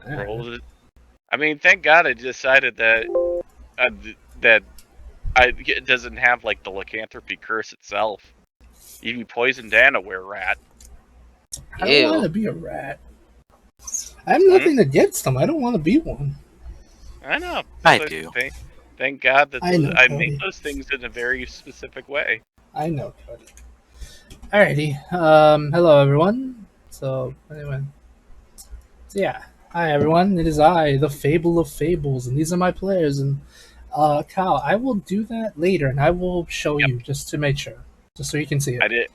Rolled it. I mean, thank God I decided that that it doesn't have like the lycanthropy curse itself. You'd be poisoned and a were-rat. I don't want to be a rat. I have nothing against them. I don't want to be one. I know. I do. Thank God that I make those things in a very specific way. I know, Cody. Alrighty. Hello everyone. So anyway, yeah. Hi everyone. It is I, the Fable of Fables, and these are my players. And Kyle, I will do that later, and I will show you just to make sure, just so you can see it.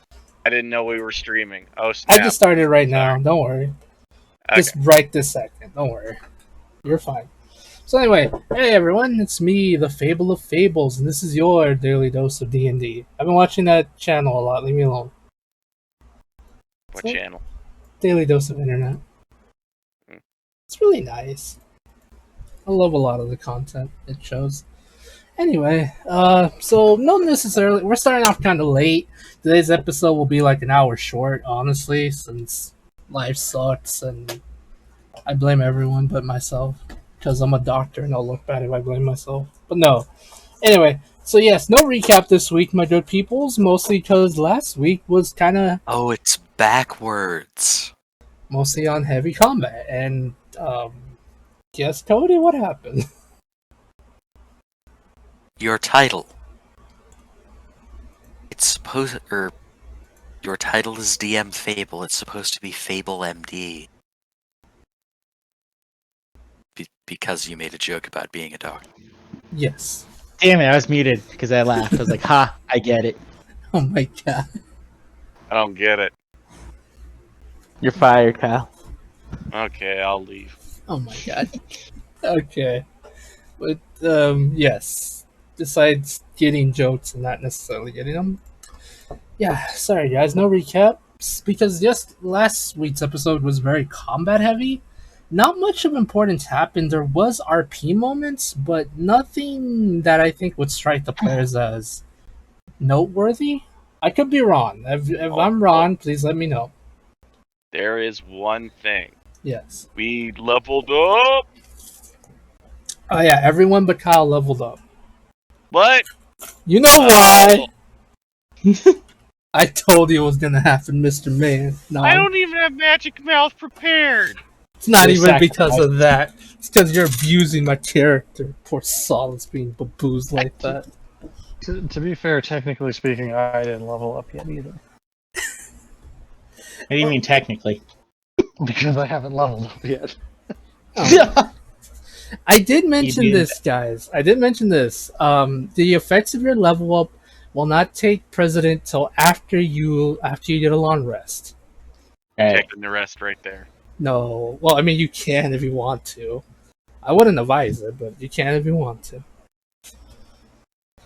I didn't know we were streaming. Oh, snap. I just started right now. Don't worry. Okay. Just right this second. Don't worry. You're fine. So anyway, hey everyone, it's me, the Fable of Fables, and this is your daily dose of D&D. I've been watching that channel a lot. Leave me alone. What channel? Daily Dose of Internet. It's really nice. I love a lot of the content it shows. Anyway, so not necessarily. We're starting off kind of late. Today's episode will be like an hour short, honestly, since life sucks and I blame everyone but myself because I'm a doctor and I'll look bad if I blame myself. But no. Anyway, so yes, no recap this week, my good peoples, mostly because last week was kind of... Oh, it's backwards. Mostly on heavy combat, and yes, Cody, what happened? Your title. Your title is DM Fable. It's supposed to be Fable MD. Because you made a joke about being a doctor. Yes. Damn it, I was muted because I laughed. I was like, ha, I get it. Oh my god. I don't get it. You're fired, Kyle. Okay, I'll leave. Oh my god. Okay. But, yes. Besides getting jokes and not necessarily getting them. Yeah, sorry guys, no recaps. Because just last week's episode was very combat heavy. Not much of importance happened. There was RP moments, but nothing that I think would strike the players as noteworthy. I could be wrong. If I'm wrong, please let me know. There is one thing. Yes. We leveled up! Oh yeah, everyone but Kyle leveled up. What? You know why? I told you it was gonna happen, Mr. Man. No, I don't even have Magic Mouth prepared! It's not even because of that. It's because you're abusing my character. Poor Solace being baboozed like that. To be fair, technically speaking, I didn't level up yet either. What do you mean technically? Because I haven't leveled up yet. Oh. I did mention this, guys. I did mention this. The effects of your level up will not take precedent till after you get a long rest. Taking the rest right there. No. Well, I mean, you can if you want to. I wouldn't advise it, but you can if you want to.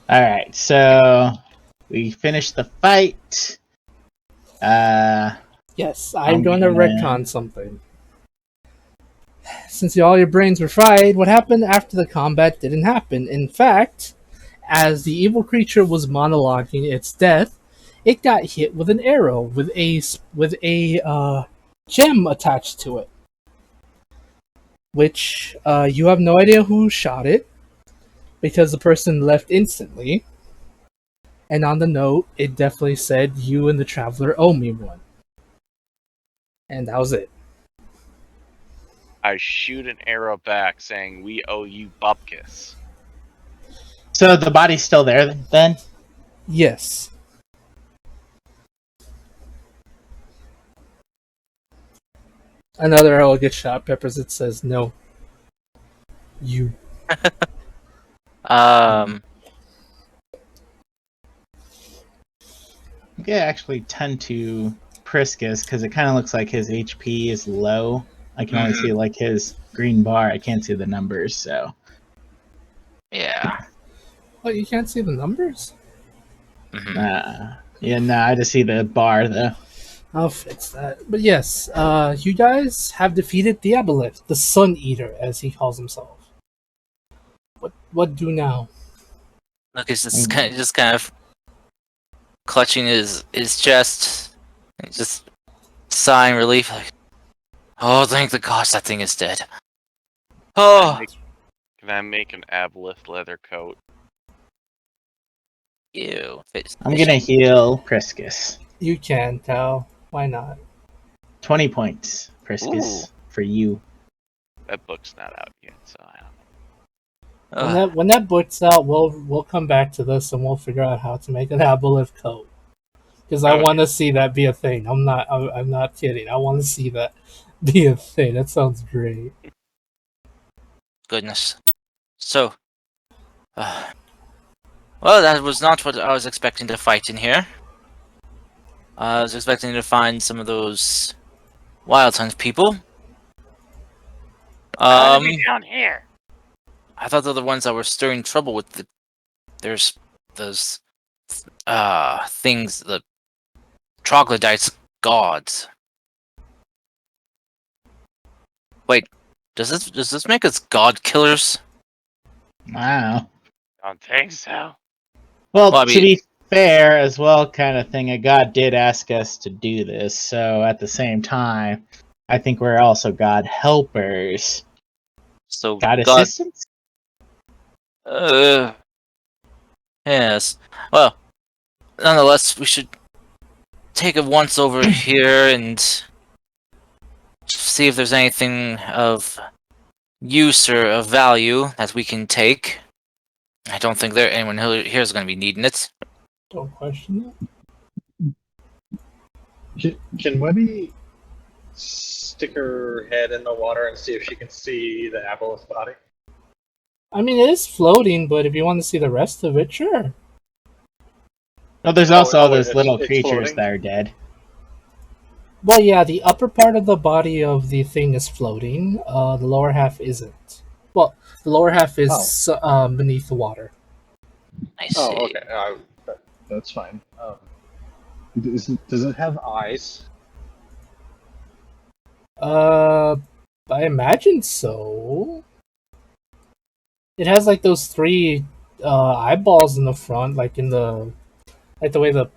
Alright, so we finished the fight. Yes, I'm going to retcon something. Since all your brains were fried, what happened after the combat didn't happen. In fact, as the evil creature was monologuing its death, it got hit with an arrow with a gem attached to it. Which you have no idea who shot it, because the person left instantly. And on the note, it definitely said, "You and the Traveler owe me one." And that was it. I shoot an arrow back saying, "We owe you Bupkis." So the body's still there then? Yes. Another arrow gets shot, peppers it, says, "No. You." I actually tend to Priscus because it kind of looks like his HP is low. I can only see like his green bar. I can't see the numbers, so. Yeah. Oh, you can't see the numbers? Yeah, no, I just see the bar though. I'll fix that. But yes, you guys have defeated Diaboleth, the Sun Eater, as he calls himself. What do now? Look, he's just kind of clutching his chest, and just sighing relief. Like, Oh, thank the gods that thing is dead. Oh, Can I make an aboleth leather coat? ew. I'm gonna heal Priscus. You can, Tao. Why not? 20 points, Priscus, for you. That book's not out yet, so I don't know. When that book's out, we'll come back to this and we'll figure out how to make an aboleth coat. Because I Okay. want to see that be a thing. I'm not kidding. I want to see that be a thing. That sounds great. Goodness. So, well, that was not what I was expecting to fight in here. I was expecting to find some of those Wild Hunt people. Down here. I thought they were the ones that were stirring trouble with there's those things, the troglodytes gods. Wait, does this make us god killers? Wow. Don't think so. Well, Well, I to mean- be fair as well, kind of thing, a god did ask us to do this, so at the same time, I think we're also god helpers. So God assistants? Yes. Well, nonetheless, we should take a once over here and see if there's anything of use or of value that we can take. I don't think anyone here is going to be needing it. Don't question Can Webby stick her head in the water and see if she can see the aboleth's body? I mean, it is floating, but if you want to see the rest of it, sure. Well, there's also all those it's little creatures floating? that are dead. Well, yeah, the upper part of the body of the thing is floating. The lower half isn't. Well, the lower half is beneath the water. I see. Oh, okay. That's fine. Does it have eyes? I imagine so. It has like those three eyeballs in the front, like the way the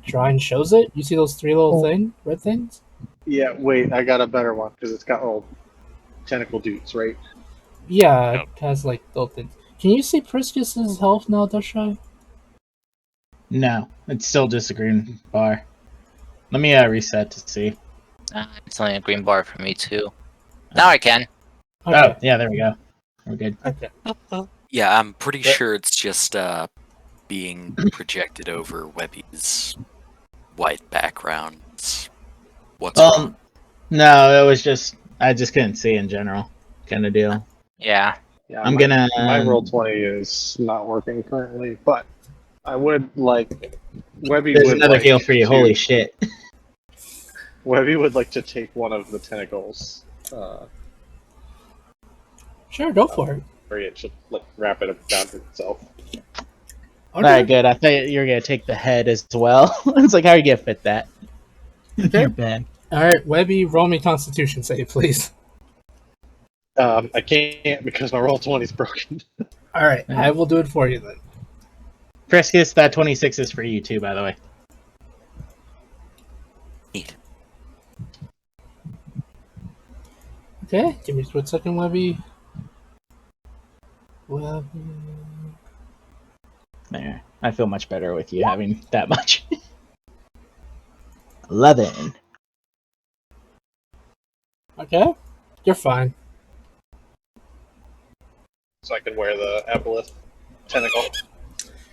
drawing shows it. You see those three little red things? Yeah, wait, I got a better one because it's got little tentacle dudes, right? Yeah, Yep. it has like little things. Can you see Priscus's health now, Dashai? No, it's still just a green bar. Let me reset to see. It's only a green bar for me too. Now I can. Okay. Oh, yeah, there we go. We're good. Okay. Yeah, I'm pretty But- sure it's just being projected over Webby's white background. What's wrong? No, it was just I just couldn't see in general, kind of deal. Yeah. Yeah, I'm gonna. My roll 20 is not working currently, but I would like Webby. There's would another like heal for you. to- Holy shit! Webby would like to take one of the tentacles. Sure, go for it. Where it should like wrap it around itself. Okay. All right, good. I thought you were gonna take the head as well. It's like how are you gonna fit that? Okay. You're bad. All right, Webby, roll me Constitution save, please. I can't because my roll 20 is broken. All right, I will do it for you then. Priscus, that 26 is for you too, by the way. Neat. Okay, give me just 1 second, Webby. Webby. There. I feel much better with you having that much. 11. Okay, you're fine. So I can wear the aboleth tentacle.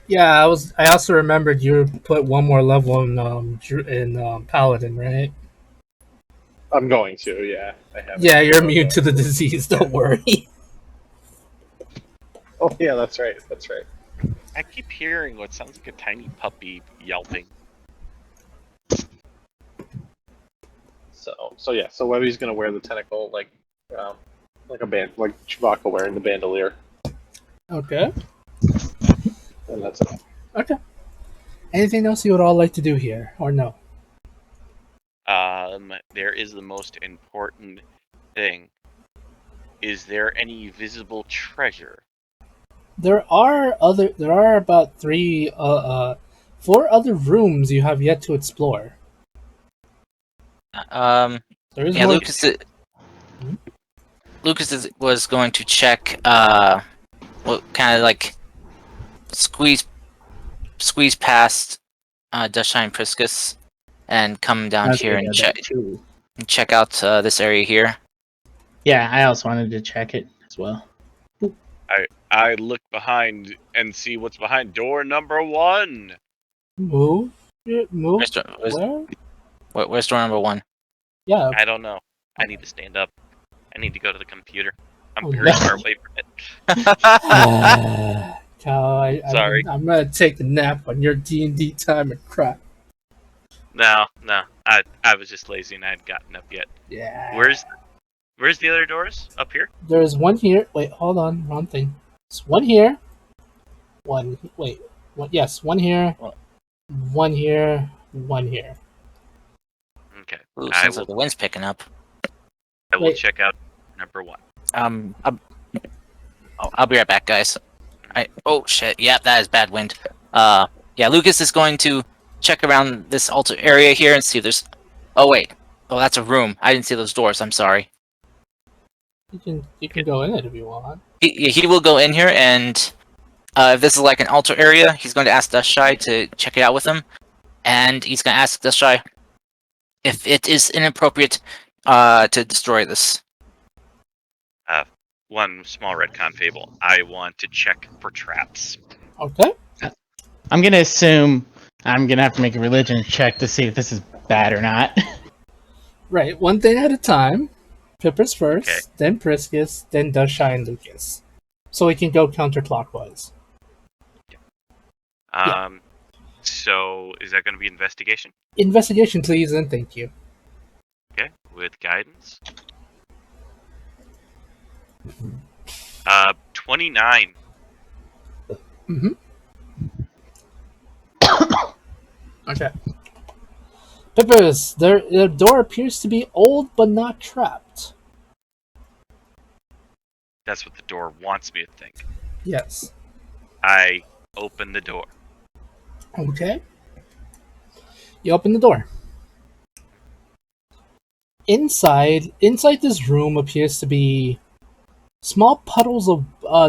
Yeah, I also remembered you put one more level in Paladin, right? I'm going to, yeah. I have. Yeah, you're immune to the disease. Don't worry. Oh yeah, that's right. That's right. I keep hearing what sounds like a tiny puppy yelping. So yeah. So Webby's gonna wear the tentacle like a band, like Chewbacca wearing the bandolier, Okay. and that's it. Okay. Anything else you would all like to do here, or no? There is the most important thing. Is there any visible treasure? There are about 4 other rooms you have yet to explore. There is Yeah, one. Lucas was going to check. Well, kind of like squeeze past Dustshine Priscus and come down That's here good, and that too. check out this area here. Yeah, I also wanted to check it as well. I look behind and see what's behind door number 1. Move. Move. Where's Where? where's door number 1? Yeah. I don't know. I need to stand up. I need to go to the computer. I'm Oh, very no. far away from it. Cal, Sorry. I'm gonna take a nap on your D&D time and crap. No. I was just lazy and I hadn't gotten up yet. Yeah. Where's the other doors? Up here? There's one here. Wait, hold on. Wrong thing. It's one here. One. Wait. One, yes, one here. One here. One here. Okay. Ooh, I sounds will, like the wind's picking up. I will Wait. check out number 1. I'll be right back, guys. Oh shit! Yeah, that is bad wind. Yeah, Lucas is going to check around this altar area here and see if there's. Oh wait. Oh, that's a room. I didn't see those doors. I'm sorry. You can go in it if you want. He will go in here and if this is like an altar area, he's going to ask Dustshy to check it out with him, and he's going to ask Dustshy if it is inappropriate to destroy this. One small retcon fable. I want to check for traps. Okay. I'm gonna assume I'm gonna have to make a religion check to see if this is bad or not. Right. One thing at a time. Pippers first, Okay. then Priscus, then Dustshy and Lucas. So we can go counterclockwise. So is that going to be investigation? Investigation, please, and thank you. Okay, with guidance. 29. Mm-hmm. Okay. Pippers, the door appears to be old but not trapped. That's what the door wants me to think. Yes. I open the door. Okay. You open the door. Inside this room appears to be small puddles of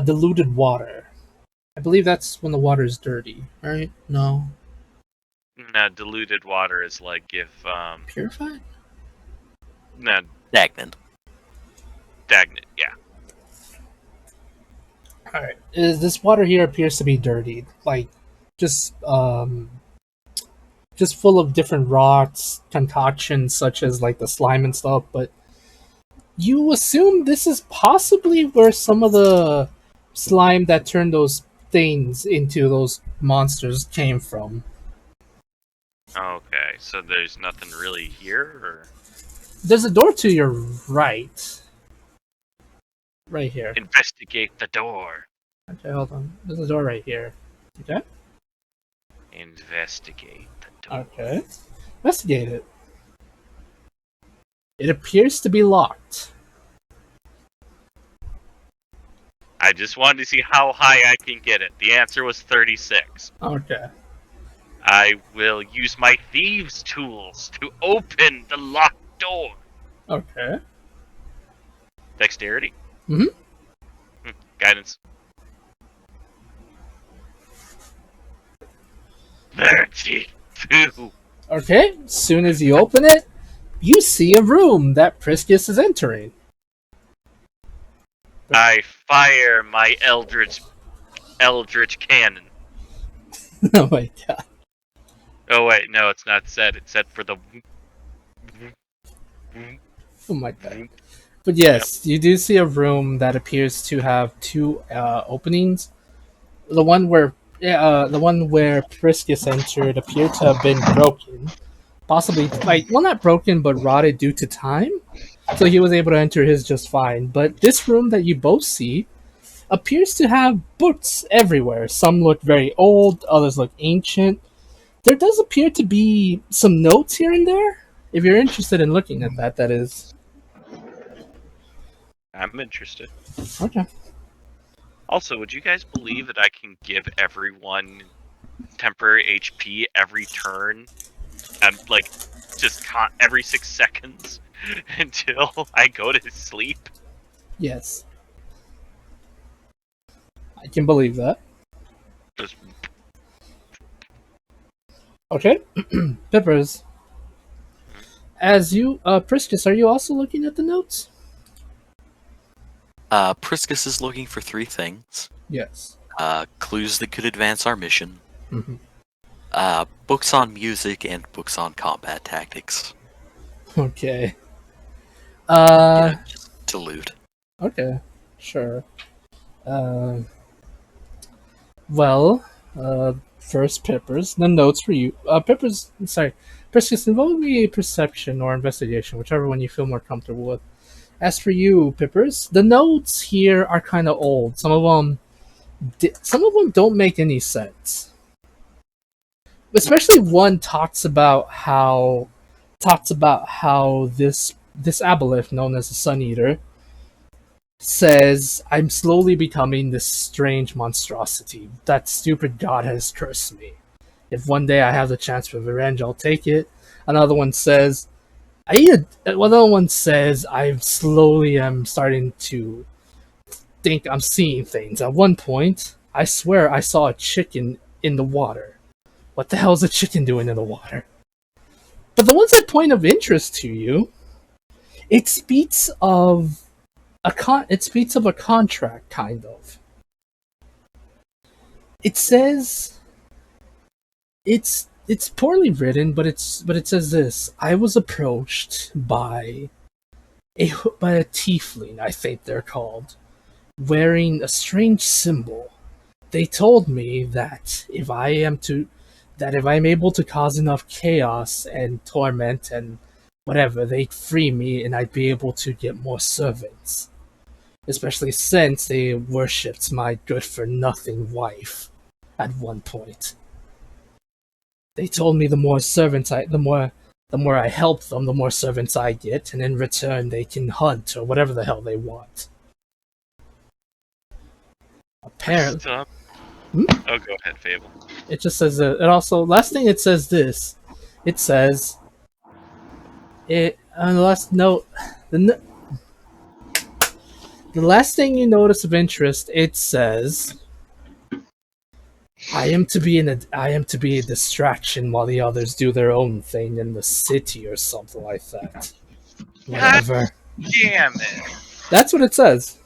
diluted water. I believe that's when the water is dirty, right? No. No, diluted water is like if Purified? no, Stagnant. stagnant. Yeah. Alright. This water here appears to be dirty. Like, just full of different rocks, concoctions such as like the slime and stuff, but you assume this is possibly where some of the slime that turned those things into those monsters came from. Okay, so there's nothing really here, or There's a door to your right. Right here. investigate the door. Okay, hold on. There's a door right here. Okay? Investigate the door. Okay. Investigate it. It appears to be locked. I just wanted to see how high I can get it. The answer was 36. Okay. I will use my thieves' tools to open the locked door. Okay. Dexterity? Mhm. Guidance. 32. Okay, as soon as you open it, you see a room that Priscus is entering. I fire my eldritch cannon. Oh my god. Oh wait, no, it's not set. It's set for the. Oh my god. But yes, you do see a room that appears to have two openings. The one where Priscus entered appeared to have been broken. Possibly, not broken, but rotted due to time. So he was able to enter his just fine. But this room that you both see appears to have books everywhere. Some look very old, others look ancient. There does appear to be some notes here and there. If you're interested in looking at that, that is. I'm interested. Okay. Also, would you guys believe that I can give everyone temporary HP every turn? And like just every 6 seconds until I go to sleep. Yes. I can believe that. Just Okay. Peppers. As you, Priscus, are you also looking at the notes? Priscus is looking for 3 things. Yes. Clues that could advance our mission. Mm-hmm. Books on music and books on combat tactics. Okay. Just to loot. Okay. Sure. Well, first Peppers, the notes for you. Peppers, sorry. Priscus, involve me a perception or investigation, whichever one you feel more comfortable with. As for you, Peppers, the notes here are kind of old. Some of them don't make any sense. Especially one talks about how this aboleth known as the Sun Eater says, "I'm slowly becoming this strange monstrosity. That stupid god has cursed me. If one day I have the chance for revenge, I'll take it." Another one says, Another one says, "I slowly am starting to think I'm seeing things. At one point, I swear I saw a chicken in the water. What the hell is a chicken doing in the water?" But the ones that point of interest to you, it speaks of a contract, kind of. It says it's poorly written, but it says this: "I was approached by a tiefling, I think they're called, wearing a strange symbol. They told me that if I'm able to cause enough chaos and torment and whatever, they'd free me and I'd be able to get more servants. Especially since they worshipped my good-for-nothing wife at one point. They told me the more I help them, the more servants I get, and in return they can hunt or whatever the hell they want." Apparently, stop. Hmm? Oh, go ahead, Fable. it just says it also, last thing it says this. It says it on the last note, the last thing you notice of interest, it says, I am to be a distraction while the others do their own thing in the city," or something like that. Whatever. Damn it. That's what it says.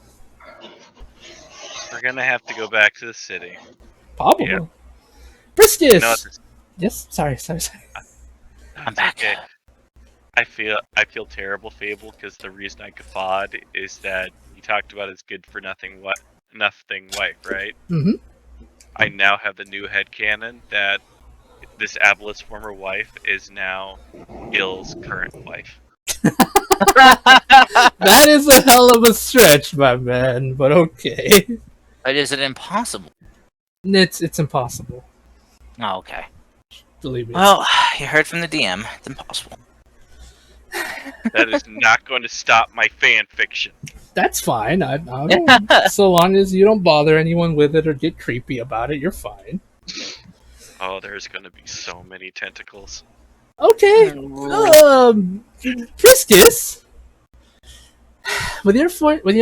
We're gonna have to go back to the city. Probably. Yeah. Priscus! No, Yes? Sorry. I'm back. okay. I feel terrible, Fable, because the reason I guffawed is that you talked about his good for nothing wife, right? Mm-hmm. I now have the new headcanon that this Aboleth's former wife is now Gil's current wife. That is a hell of a stretch, my man, but okay. But is it impossible? It's impossible. Oh, okay. Believe me. Well, you heard from the DM. It's impossible. That is not going to stop my fan fiction. That's fine. I don't, so long as you don't bother anyone with it or get creepy about it, you're fine. Oh, there's going to be so many tentacles. Okay. Priscus, with your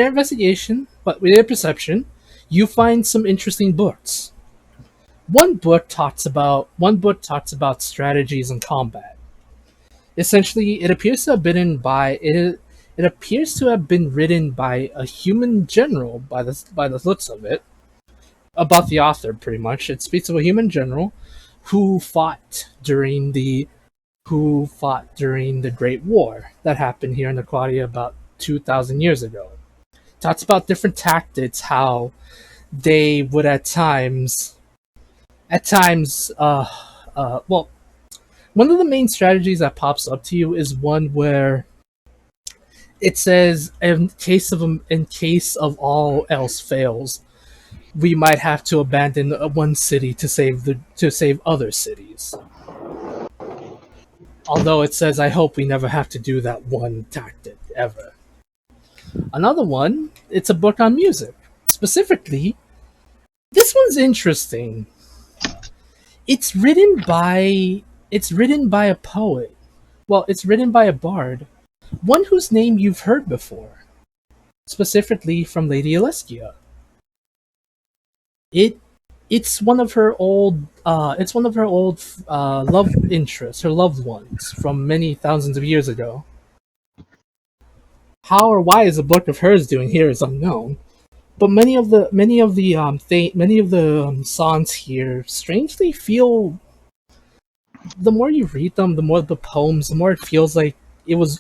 investigation, but with your perception, you find some interesting books. One book talks about strategies and combat. Essentially, it appears to have been written by a human general, by the looks of it, about the author. Pretty much, it speaks of a human general who fought during the Great War that happened here in Ocraria about 2,000 years ago. Talks about different tactics, how they would at times, well, one of the main strategies that pops up to you is one where it says, in case of all else fails, we might have to abandon one city to save other cities. Although it says, I hope we never have to do that one tactic ever. Another one, it's a book on music. Specifically, this one's interesting. It's written by a poet Well, it's written by a bard, one whose name you've heard before, specifically from Lady Aleskia. It's one of her old love interests, her loved ones from many thousands of years ago. How or why is a book of hers doing here is unknown. But many of the songs here strangely feel, the more you read them, the more the poems, the more it feels like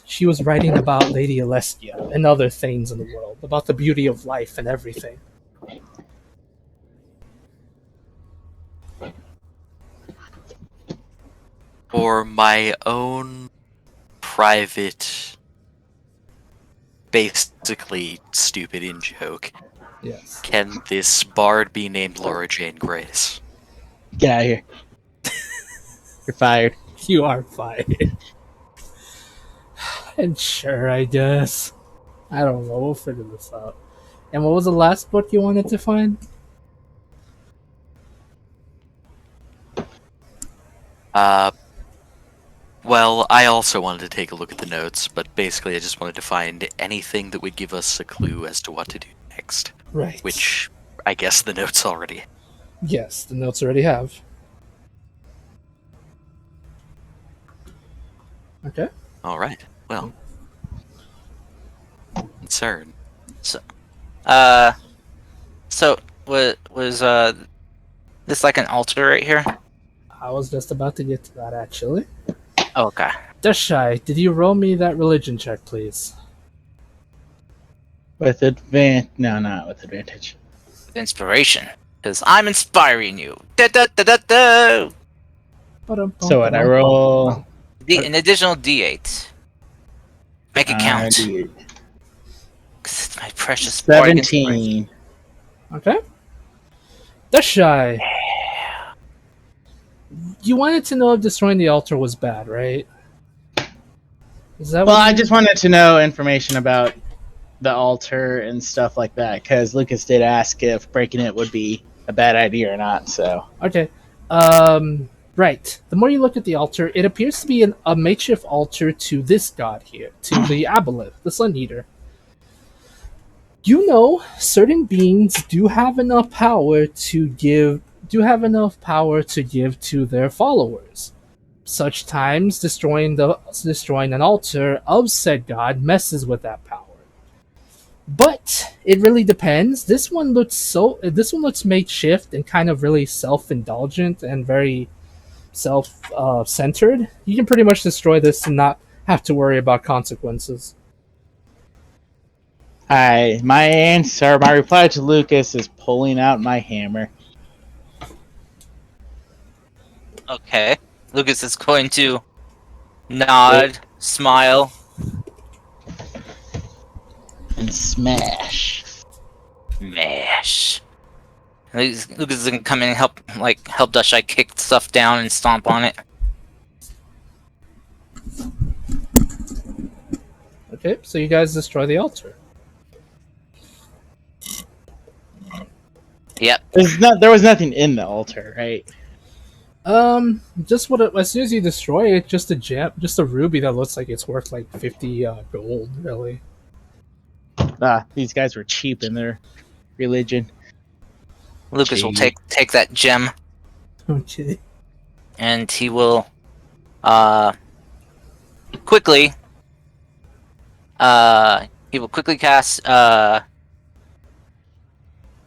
she was writing about Lady Alestia and other things in the world, about the beauty of life and everything. For my own private, basically stupid in joke, Yes. can this bard be named Laura Jane Grace? Get out of here. You're fired. You are fired. And sure, I guess. I don't know, we'll figure this out. And what was the last book you wanted to find? Well, I also wanted to take a look at the notes, but basically I just wanted to find anything that would give us a clue as to what to do next. Right. Which, I guess the notes already. Yes, the notes already have. Okay. Alright, well. Concern. So was this like an altar right here? I was just about to get to that, actually. Oh, okay. Deshai, did you roll me that religion check, please? With advantage. No, not with advantage. Inspiration, because I'm inspiring you. Da, da, da, da, da. So what? I roll. An additional D8. Make it count. 'Cause it's my precious bardic inspiration. 17. Okay. Deshai, you wanted to know if destroying the altar was bad, right? Is that Well, what I just wanted to know information about the altar and stuff like that, because Lucas did ask if breaking it would be a bad idea or not, so. Okay. Right. The more you look at the altar, it appears to be a makeshift altar to this god here, to the Aboleth, the Sun Eater. You know, certain beings do have enough power to give to their followers. Such times, destroying an altar of said god messes with that power. But it really depends. This one looks makeshift and kind of really self-indulgent and very self-centered. You can pretty much destroy this and not have to worry about consequences. My reply to Lucas is pulling out my hammer. Okay. Lucas is going to nod, smile. And smash. Mash. Lucas is gonna come in and help Deshai kick stuff down and stomp on it. Okay, so you guys destroy the altar. Yep. There was nothing in the altar, right? As soon as you destroy it, just a gem, just a ruby that looks like it's worth like 50 gold, really. These guys were cheap in their religion. Lucas will take that gem Okay. and he will quickly cast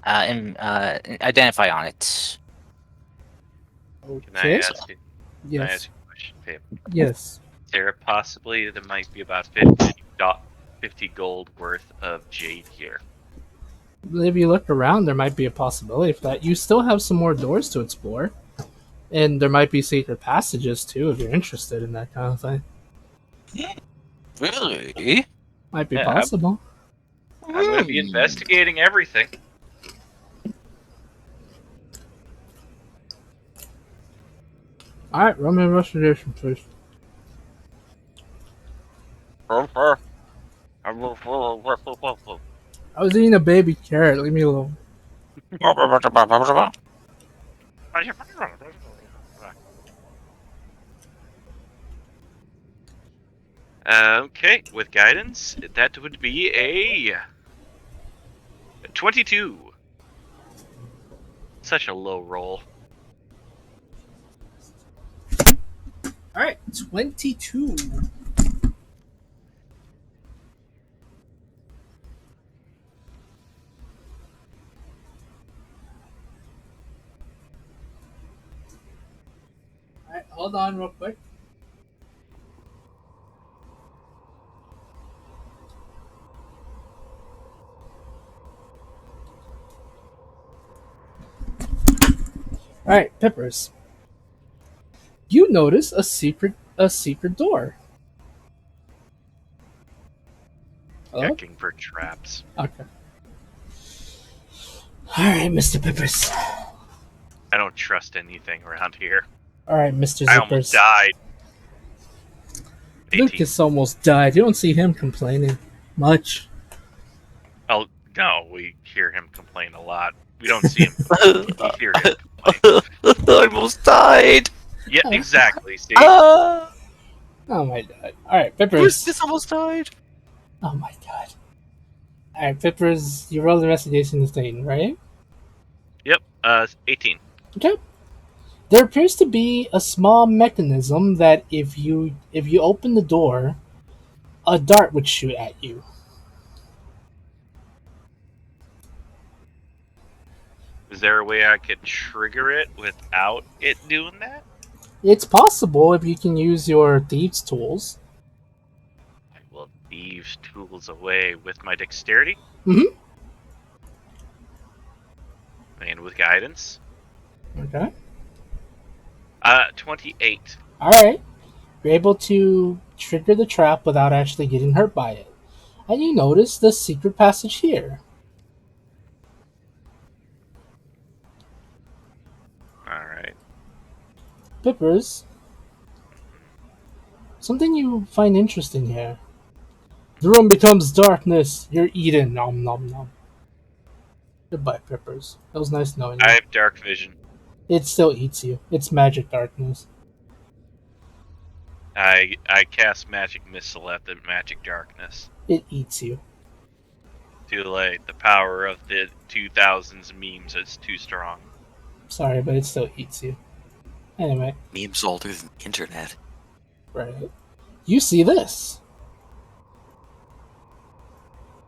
identify on it. Can I Okay. ask you? Can I Yes. ask you a question, Pip? Yes. Is there possibly there might be about 50 gold worth of jade here? If you look around, there might be a possibility for that. You still have some more doors to explore, and there might be secret passages too if you're interested in that kind of thing. Really? Might be Yeah, possible. I'm going to be investigating everything. All right, roll me investigation, please. I was eating a baby carrot. Leave me alone. Okay, with guidance, that would be a 22. Such a low roll. All right, 22. All right, hold on real quick. All right, Peppers. You notice a secret door. Hello? Checking for traps. Okay. All right, Mr. Peppers. I don't trust anything around here. All right, Mr. I almost Zippers. died. 18. Lucas almost died. You don't see him complaining much. Oh, no, we hear him complain a lot. We don't see him. We hear him complain. I almost died. Yeah, exactly. See? Ah, Oh my god. All right, Peppers. this almost died. Oh my god. All right, Peppers. You rolled investigation this thing, right? Yep, 18. Okay. There appears to be a small mechanism that if you open the door, a dart would shoot at you. Is there a way I could trigger it without it doing that? It's possible if you can use your thieves' tools. I will thieves tools away with my dexterity. Mhm. And with guidance. Okay. 28. All right. You're able to trigger the trap without actually getting hurt by it. And you notice the secret passage here. Alright. Pippers, something you find interesting here. The room becomes darkness. You're eaten. Nom nom nom. Goodbye, Pippers. It was nice knowing you. I have dark vision. It still eats you. It's magic darkness. I cast magic missile at the magic darkness. It eats you. Too late. The power of the 2000s memes is too strong. Sorry, but it still eats you. Anyway, Memes all through the internet. right. You see this.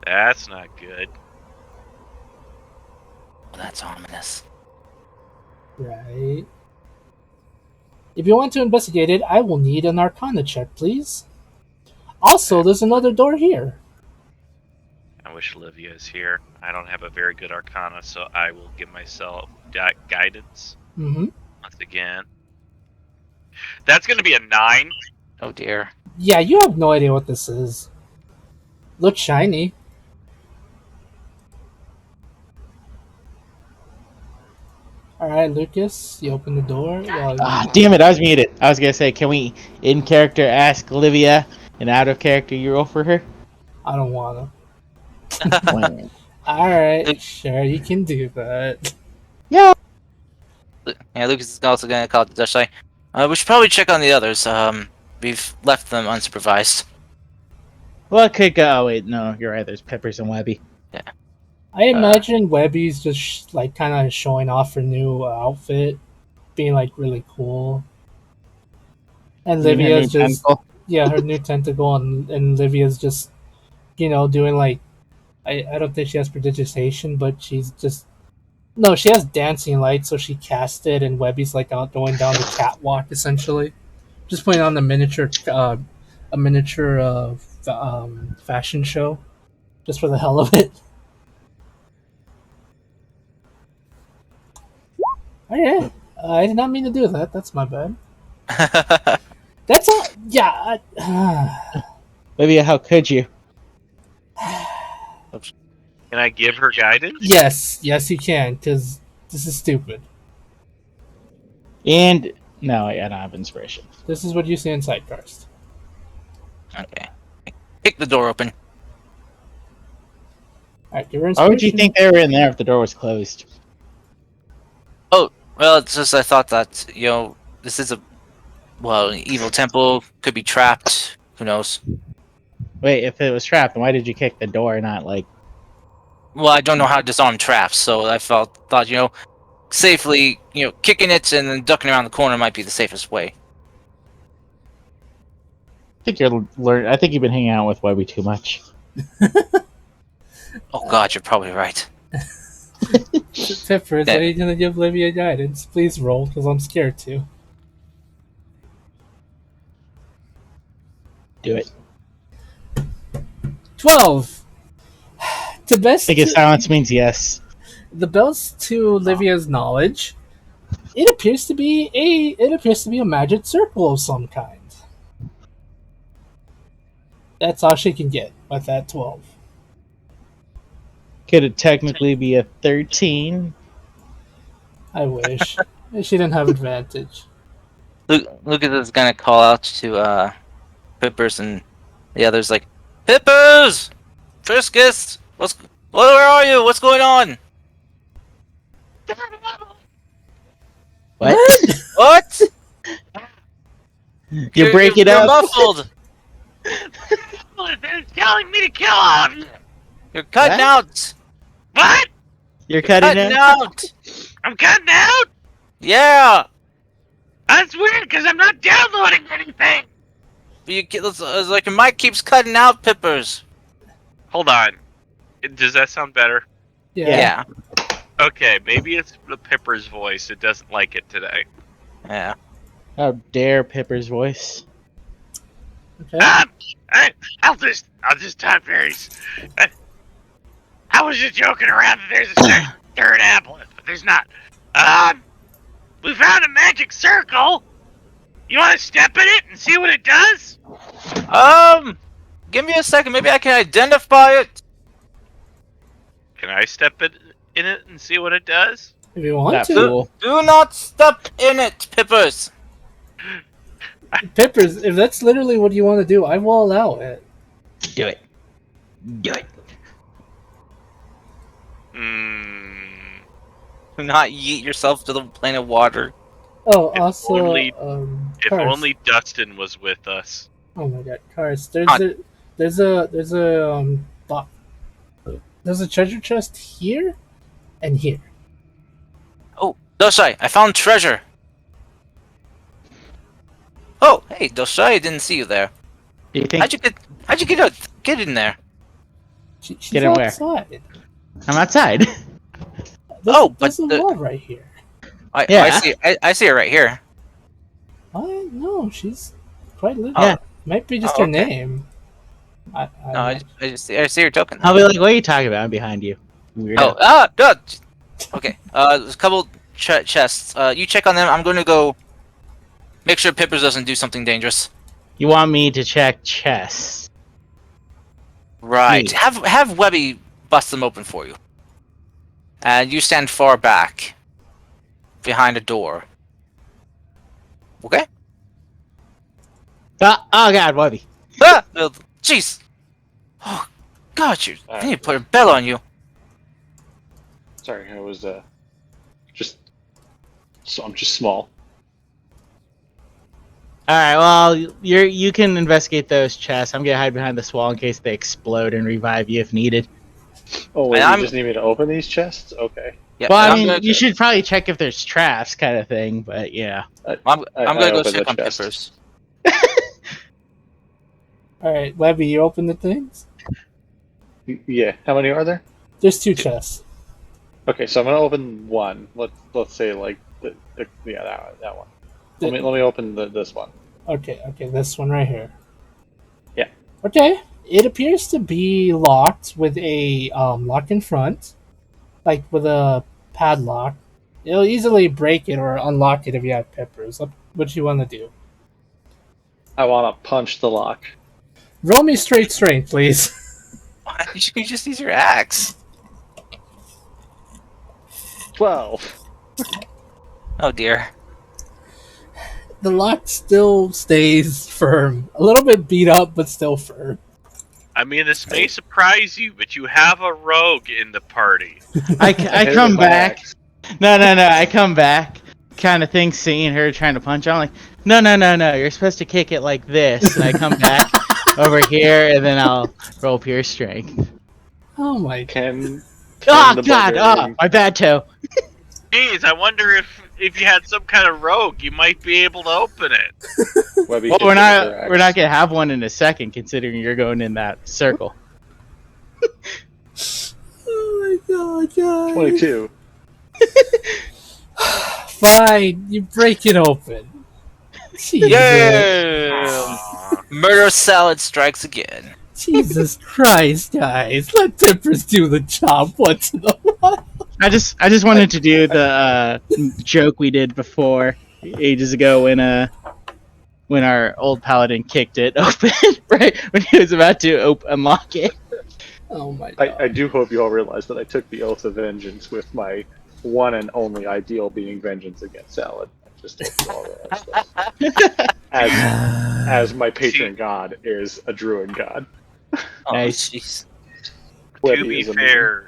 That's not good. Well, that's ominous. Right. If you want to investigate it, I will need an Arcana check, please. Also, there's another door here. I wish Livia is here. I don't have a very good arcana, so I will give myself guidance Mm-hmm. once again. That's going to be a 9. Oh dear. Yeah, you have no idea what this is. Looks shiny. Alright, Lucas, you open the door. Well, Ah, damn it! I was muted. I was gonna say, can we in character ask Olivia, and out of character you roll for her? I don't wanna. When- Alright, sure, you can do that. Yeah, Lucas is also gonna call it the Dutch side. We should probably check on the others. We've left them unsupervised. Well, it could go. Oh wait, no, you're right. There's Peppers and Webby. I imagine Webby's just like kind of showing off her new outfit, being like really cool. And You mean her Livia's new just tentacle? yeah, her new tentacle, and Livia's just doing like I don't think she has prodigitation, but she's just no, she has dancing lights, so she cast it, and Webby's like out going down the catwalk essentially, just putting on a miniature fashion show, just for the hell of it. Oh yeah, I did not mean to do that. That's my bad. That's all. Yeah. Olivia, how could you? Can I give her guidance? yes, you can, because this is stupid. And no, I don't have inspiration. This is what you see in Sidecast. Okay. Kick the door open. Alright, give her Why would you inspiration. think they were in there if the door was closed? Well, it's just I thought that, this is an evil temple, could be trapped. Who knows? Wait, if it was trapped, then why did you kick the door, not like... Well, I don't know how to disarm traps, so I thought, safely, kicking it and then ducking around the corner might be the safest way. I think you've been hanging out with Webby too much. Oh god, you're probably right. Pippers, are you gonna give Livia guidance? Please roll, because I'm scared to. Do it. 12! To best I guess silence means yes. the best to Livia's knowledge, it appears to be a magic circle of some kind. That's all she can get with that 12. Could it technically be a 13? I wish. She didn't have advantage. Lucas is gonna call out to Pippers and the others like, Pippers! Friskus! Where are you? What's going on? What? What? You break it you're up. muffled! They're telling me to kill all of you. You're cutting What? out! What? You're cutting Cutting it? out! I'm cutting out? Yeah! That's weird because I'm not downloading anything. It's like your mic keeps cutting out, Pippers. Hold on. Does that sound better? Yeah. Okay, maybe it's the Pipper's voice. It doesn't like it today. Yeah. How dare Pipper's voice? Okay. I'll just type berries. I was just joking around that there's a third aboleth, but there's not. We found a magic circle. You want to step in it and see what it does? Give me a second. Maybe I can identify it. Can I step in it and see what it does? If you want That to. fool. Do not step in it, Pippers. Pippers, if that's literally what you want to do, I will allow it. Do it. Do it. Do not yeet yourself to the plane of water. Oh, If also, only- If Cars. only Dustin was with us. Oh my god, Cars. Ah. There's a treasure chest here and here. Oh, Doshai, I found treasure. Oh, hey, Doshai, I didn't see you there. Do you think How'd you get in there? She's Get in where? outside. I'm outside? There's a the- wall right here. Yeah. I see her right here. What? No, she's quite little. Yeah. Might be just Oh, her okay. name. I I see her token. I'll be like, what are you talking about? I'm behind you. Weirdo. Good. Okay. There's a couple chests. You check on them. I'm going to go make sure Pippers doesn't do something dangerous. You want me to check chests? Right. Please. Have Webby bust them open for you. And you stand far back, behind a door. Okay. Oh god, Webby. Ah! Jeez. Oh, God, I need to put a bell on you. Sorry, I was just. So I'm just small. Alright, well, you can investigate those chests. I'm gonna hide behind this wall in case they explode and revive you if needed. Oh wait, And you just need me to open these chests? Okay. Yeah, Well, I I'm mean, gonna, you should probably check if there's traps, kind of thing, but yeah. I'm gonna go opened check the on chest. Pippers. Alright, Webby, you open the things? Yeah. How many are there? There's 2 chests. Okay, so I'm gonna open one. Let's say like that one. Let me open this one. Okay, this one right here. Yeah. Okay, it appears to be locked with a lock in front, like with a padlock. It'll easily break it or unlock it if you have Pippers. What do you want to do? I want to punch the lock. Roll me straight strength, please. You just use your axe. 12. Oh dear. The lock still stays firm. A little bit beat up, but still firm. I mean, this may surprise you, but you have a rogue in the party. I hit it come with my back. axe. No, I come back, kind of thing, seeing her trying to punch. I'm like, no, you're supposed to kick it like this. And I come back, over here, and then I'll roll pure strength. Oh my. Can Oh the god! barbarian- Oh, my bad toe. Jeez, I wonder if you had some kind of rogue, you might be able to open it. Webby Well, hits we're it with her not. axe. We're not gonna have one in a second, considering you're going in that circle. Oh my god, guys. 22. Fine, you break it open. Jesus. Yeah! Murder salad strikes again. Jesus Christ, guys. Let Peppers do the job once in a while. I just wanted to do the joke we did before ages ago when our old paladin kicked it open, right when he was about to unlock it. Oh my god. I do hope you all realize that I took the oath of vengeance with my one and only ideal being vengeance against Salad. I just hope you all realize that. As my patron god is a druid god. Oh, Nice. jeez. Webby is amazing.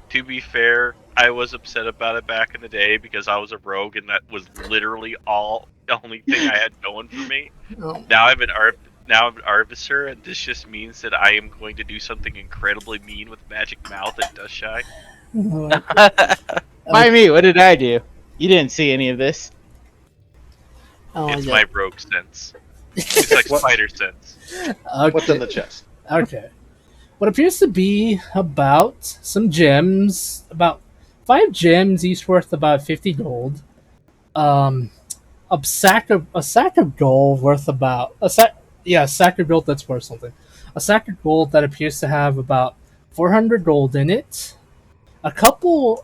To be fair, I was upset about it back in the day because I was a rogue and that was literally the only thing I had going for me. Oh. Now I'm an artificer, and this just means that I am going to do something incredibly mean with magic mouth and dust shy. Oh my god. Why me? What did I do? You didn't see any of this. Oh It's my my rogue sense. It's like What? spider sense. god. What's in the chest? Okay. What appears to be about some gems, about 5 gems, each worth about 50 gold. A sack of gold worth about a sack of gold that's worth something. A sack of gold that appears to have about 400 gold in it. A couple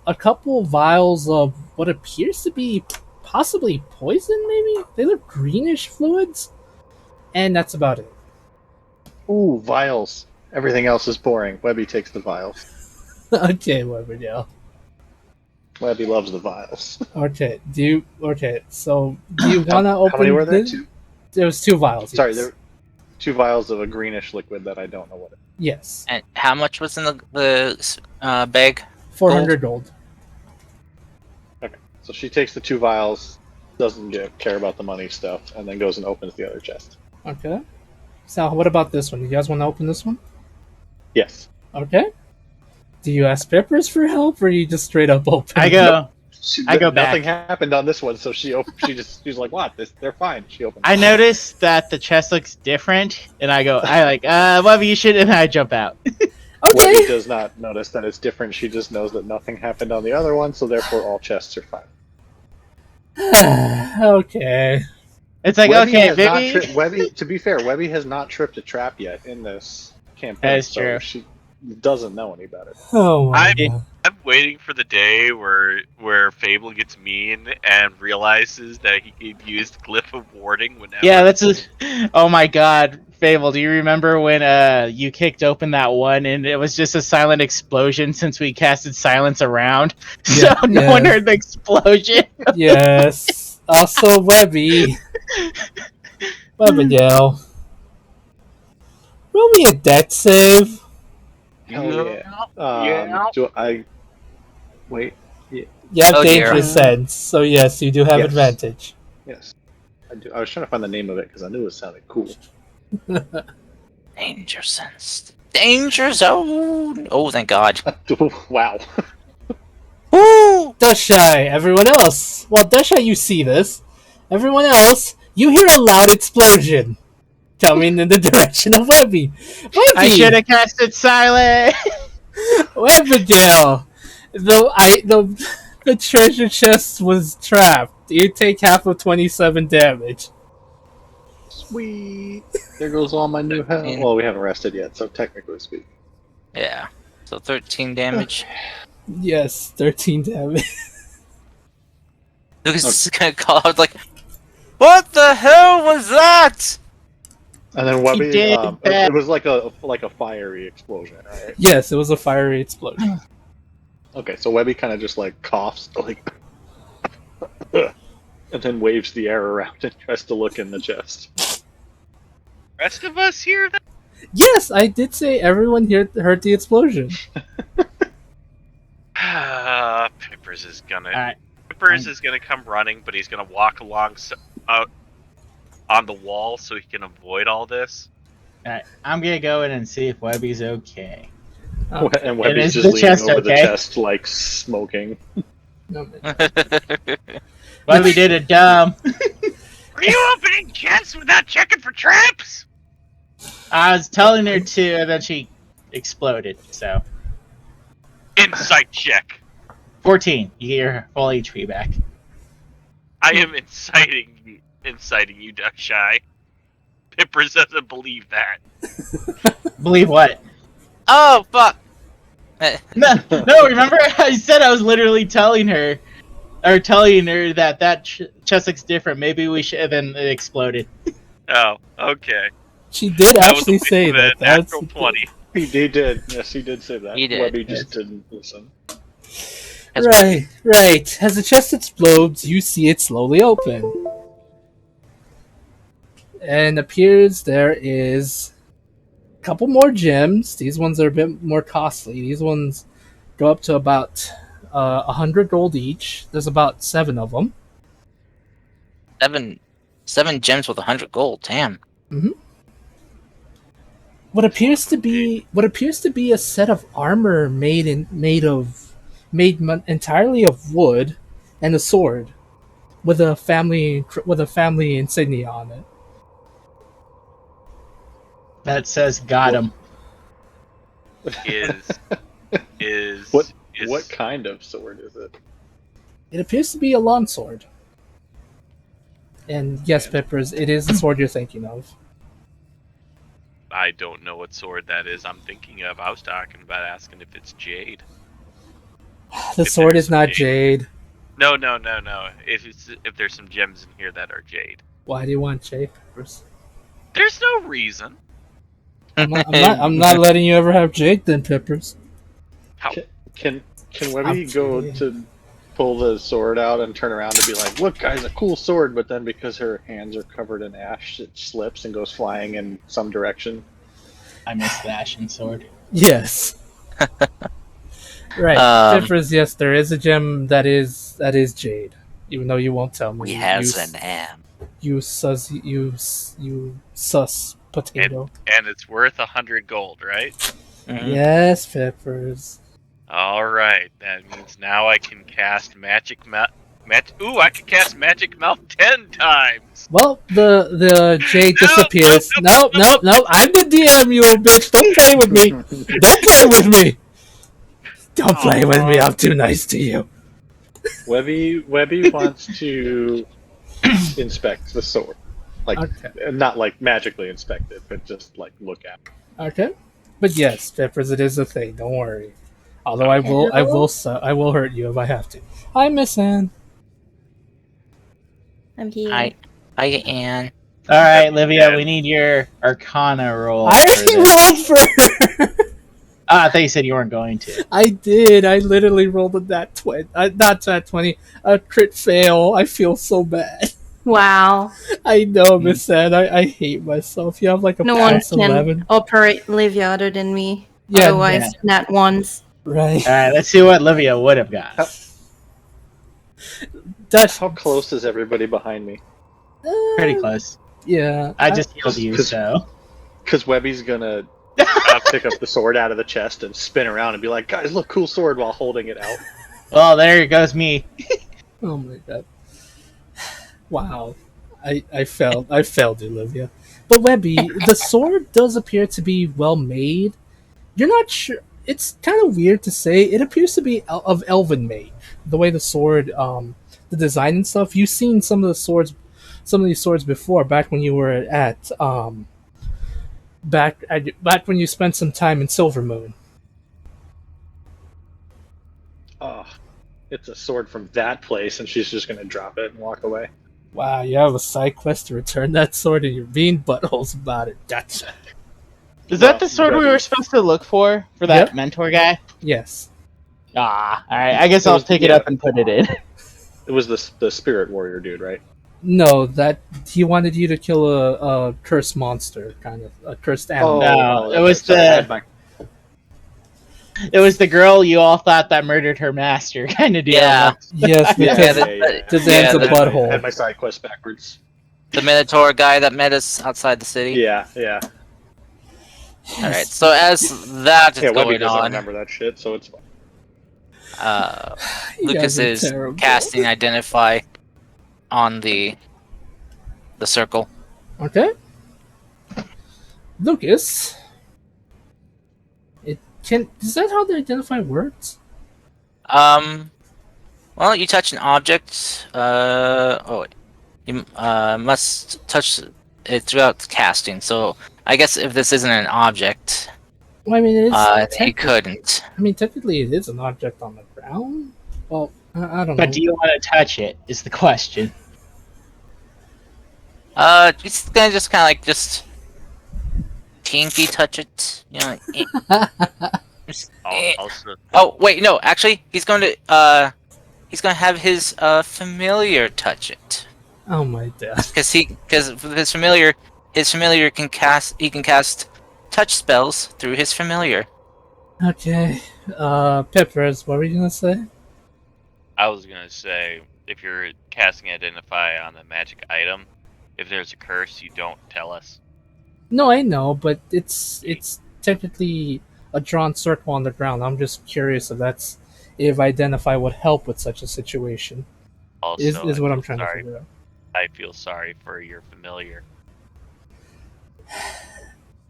vials of what appears to be possibly poison. Maybe they look greenish fluids, and that's about it. Ooh, vials. Everything else is boring. Webby takes the vials. Okay, whatever. Yeah. Webby loves the vials. Okay. So do you want to open? How many were there? this? 2? There was 2 vials. Sorry, yes. there were 2 vials of a greenish liquid that I don't know what it is. Yes. And how much was in the bag? 400 gold. Okay, so she takes the 2 vials, doesn't care about the money stuff, and then goes and opens the other chest. Okay. So what about this one? You guys want to open this one? Yes. Okay. Do you ask Peppers for help, or you just straight up open? I go Nothing back. happened on this one, so she's like, "What? They're fine." She opens. I noticed that the chest looks different, and I Webby, you should, and I jump out. Webby Okay. does not notice that it's different. She just knows that nothing happened on the other one, so therefore all chests are fine. Okay. It's like, Webby okay, has not baby. Webby, to be fair, Webby has not tripped a trap yet in this campaign. That is so true. She doesn't know any better. Oh my I'm- god. I'm waiting for the day where Fable gets mean and realizes that he can use Glyph of Warding whenever. Yeah, oh my god, Fable, do you remember when you kicked open that one and it was just a silent explosion since we casted silence around? Yeah, So no one yeah. heard the explosion. Yes. Also, Webby. Webbydale. Roll me a deck save. Hell yeah. Yeah. Do I wait? You have Oh, dear. dangerous sense, so yes, you do have Yes. advantage. Yes. I do. I was trying to find the name of it because I knew it sounded cool. Danger sense. Danger zone. Oh, thank God. Wow. Woo! Dushai, everyone else. Well, Dushai, you see this. Everyone else, you hear a loud explosion coming in the direction of Webby. I should have casted silent. Webbydale. The treasure chest was trapped. You take half of 27 damage. Sweet. There goes all my new health. Well, we haven't rested yet, so technically speaking. Yeah. So 13 damage. Yes, 13 damage. Lucas is gonna call out like, "What the hell was that?" And then Webby, did that. it was like a fiery explosion, right? Yes, it was a fiery explosion. Okay, so Webby kind of just like coughs, like, and then waves the air around and tries to look in the chest. Rest of us hear that? Yes, I did say everyone here heard the explosion. Pippers is gonna. Alright. Pippers is gonna come running, but he's gonna walk along out on the wall so he can avoid all this. Alright, I'm gonna go in and see if Webby's okay. Oh, And Webby's is just the leaning chest over the okay? chest, like smoking. no, man. Webby did it dumb. Were you opening chests without checking for traps? I was telling her to, and then she exploded. So Insight check. 14. You get your full HP back. I am inciting you, Duck Shy. Pippers doesn't believe that. Believe what? Oh fuck! No, remember I said I was literally telling her that chest looks different. Maybe we should. And then it exploded. Oh, okay. She did That was a actually waste say of that. a That's natural 20. He did. Yes, he did say that. He did. Webby just didn't listen. That's right. As the chest explodes, you see it slowly open. And appears there is a couple more gems. These ones are a bit more costly. These ones go up to about 100 gold each. There's about 7 of them. seven gems with 100 gold. Damn. What appears to be a set of armor made entirely of wood, and a sword with a family insignia on it. That says got him. What kind of sword is it? It appears to be a long sword. And yes, Peppers, it is the sword you're thinking of. I don't know what sword that is I'm thinking of. I was talking about asking if it's jade. The sword is not jade. No. If there's some gems in here that are jade. Why do you want jade, Peppers? There's no reason. I'm not letting you ever have jade then, Peppers. How? Can Webby go to pull the sword out and turn around and be like, "Look, guys, a cool sword," but then because her hands are covered in ash, it slips and goes flying in some direction? I miss the ashen sword. Yes. Right. Peppers, yes, there is a gem that is jade. Even though you won't tell me. We has an am. You sus potato. And it's worth 100 gold, right? Yes, Peppers. Alright, that means now I can cast Magic Mouth. I can cast Magic Mouth 10 times! Well, the jade disappears. Nope. I'm the DM, you old bitch. Don't play with me. Don't play with me. Don't play with me. I'm too nice to you. Webby wants to inspect the sword. Not like magically inspect it, but just like look at it. Okay. But yes, Peppers, it is a thing. Don't worry. Although I will hurt you if I have to. Hi, Miss Anne. I'm here. Hi, Anne. All right, Livia, we need your Arcana roll. I already rolled for her. I thought you said you weren't going to. I did. I literally rolled a not that 20, a crit fail. I feel so bad. Wow. I know, Miss Anne. I hate myself. You have like a No one pass can 11. operate Livia other than me. Yeah, Otherwise, not once. Right. All right, let's see what Livia would have got. How close is everybody behind me? Pretty close. Yeah. I just healed you, so. Because Webby's gonna pick up the sword out of the chest and spin around and be like, "Guys, look, cool sword," while holding it out. Well, there goes me. Oh my god. Wow. I failed, Olivia. But Webby, the sword does appear to be well made. You're not sure. It's kind of weird to say. It appears to be of elven made. The way the sword, the design and stuff. You've seen some of these swords before, back when you were at back when you spent some time in Silvermoon. Oh, it's a sword from that place, and she's just gonna drop it and walk away. Wow, you have a side quest to return that sword, and you're being buttholes about it. Gotcha. Is that the sword we were supposed to look for that mentor guy? Yes. Ah, all right. I guess I'll pick it up and put it in. It was the spirit warrior dude, right? No, that he wanted you to kill a cursed monster, kind of a cursed animal. No, it was It was the girl you all thought that murdered her master, kind of deal. Yeah. Yes, because Dazan's a butthole. I had my side quest backwards. The Minotaur guy that met us outside the city. Yeah. All right. So as that is Yeah, Webby going doesn't on, remember that shit, so it's fine. You Lucas guys are is terrible. casting identify on the circle. Okay. Lucas. Is that how they identify words? Well, you touch an object. Oh, wait. You must touch it throughout casting. So I guess if this isn't an object, Well, I mean, he couldn't. I mean, technically, it is an object on the ground. Well, I don't But know. do you want to touch it? Is the question. Just gonna just kinky touch it. You know. Just, Also, Oh wait, no. Actually, he's going to have his familiar touch it. Oh my god. Because his familiar can cast touch spells through his familiar. Okay. Peppers, what were you gonna say? I was gonna say, if you're casting Identify on a magic item, if there's a curse, you don't tell us. No, I know, but it's technically a drawn circle on the ground. I'm just curious if identify would help with such a situation. Also, Is I what I'm feel trying sorry. to figure out. I feel sorry for your familiar.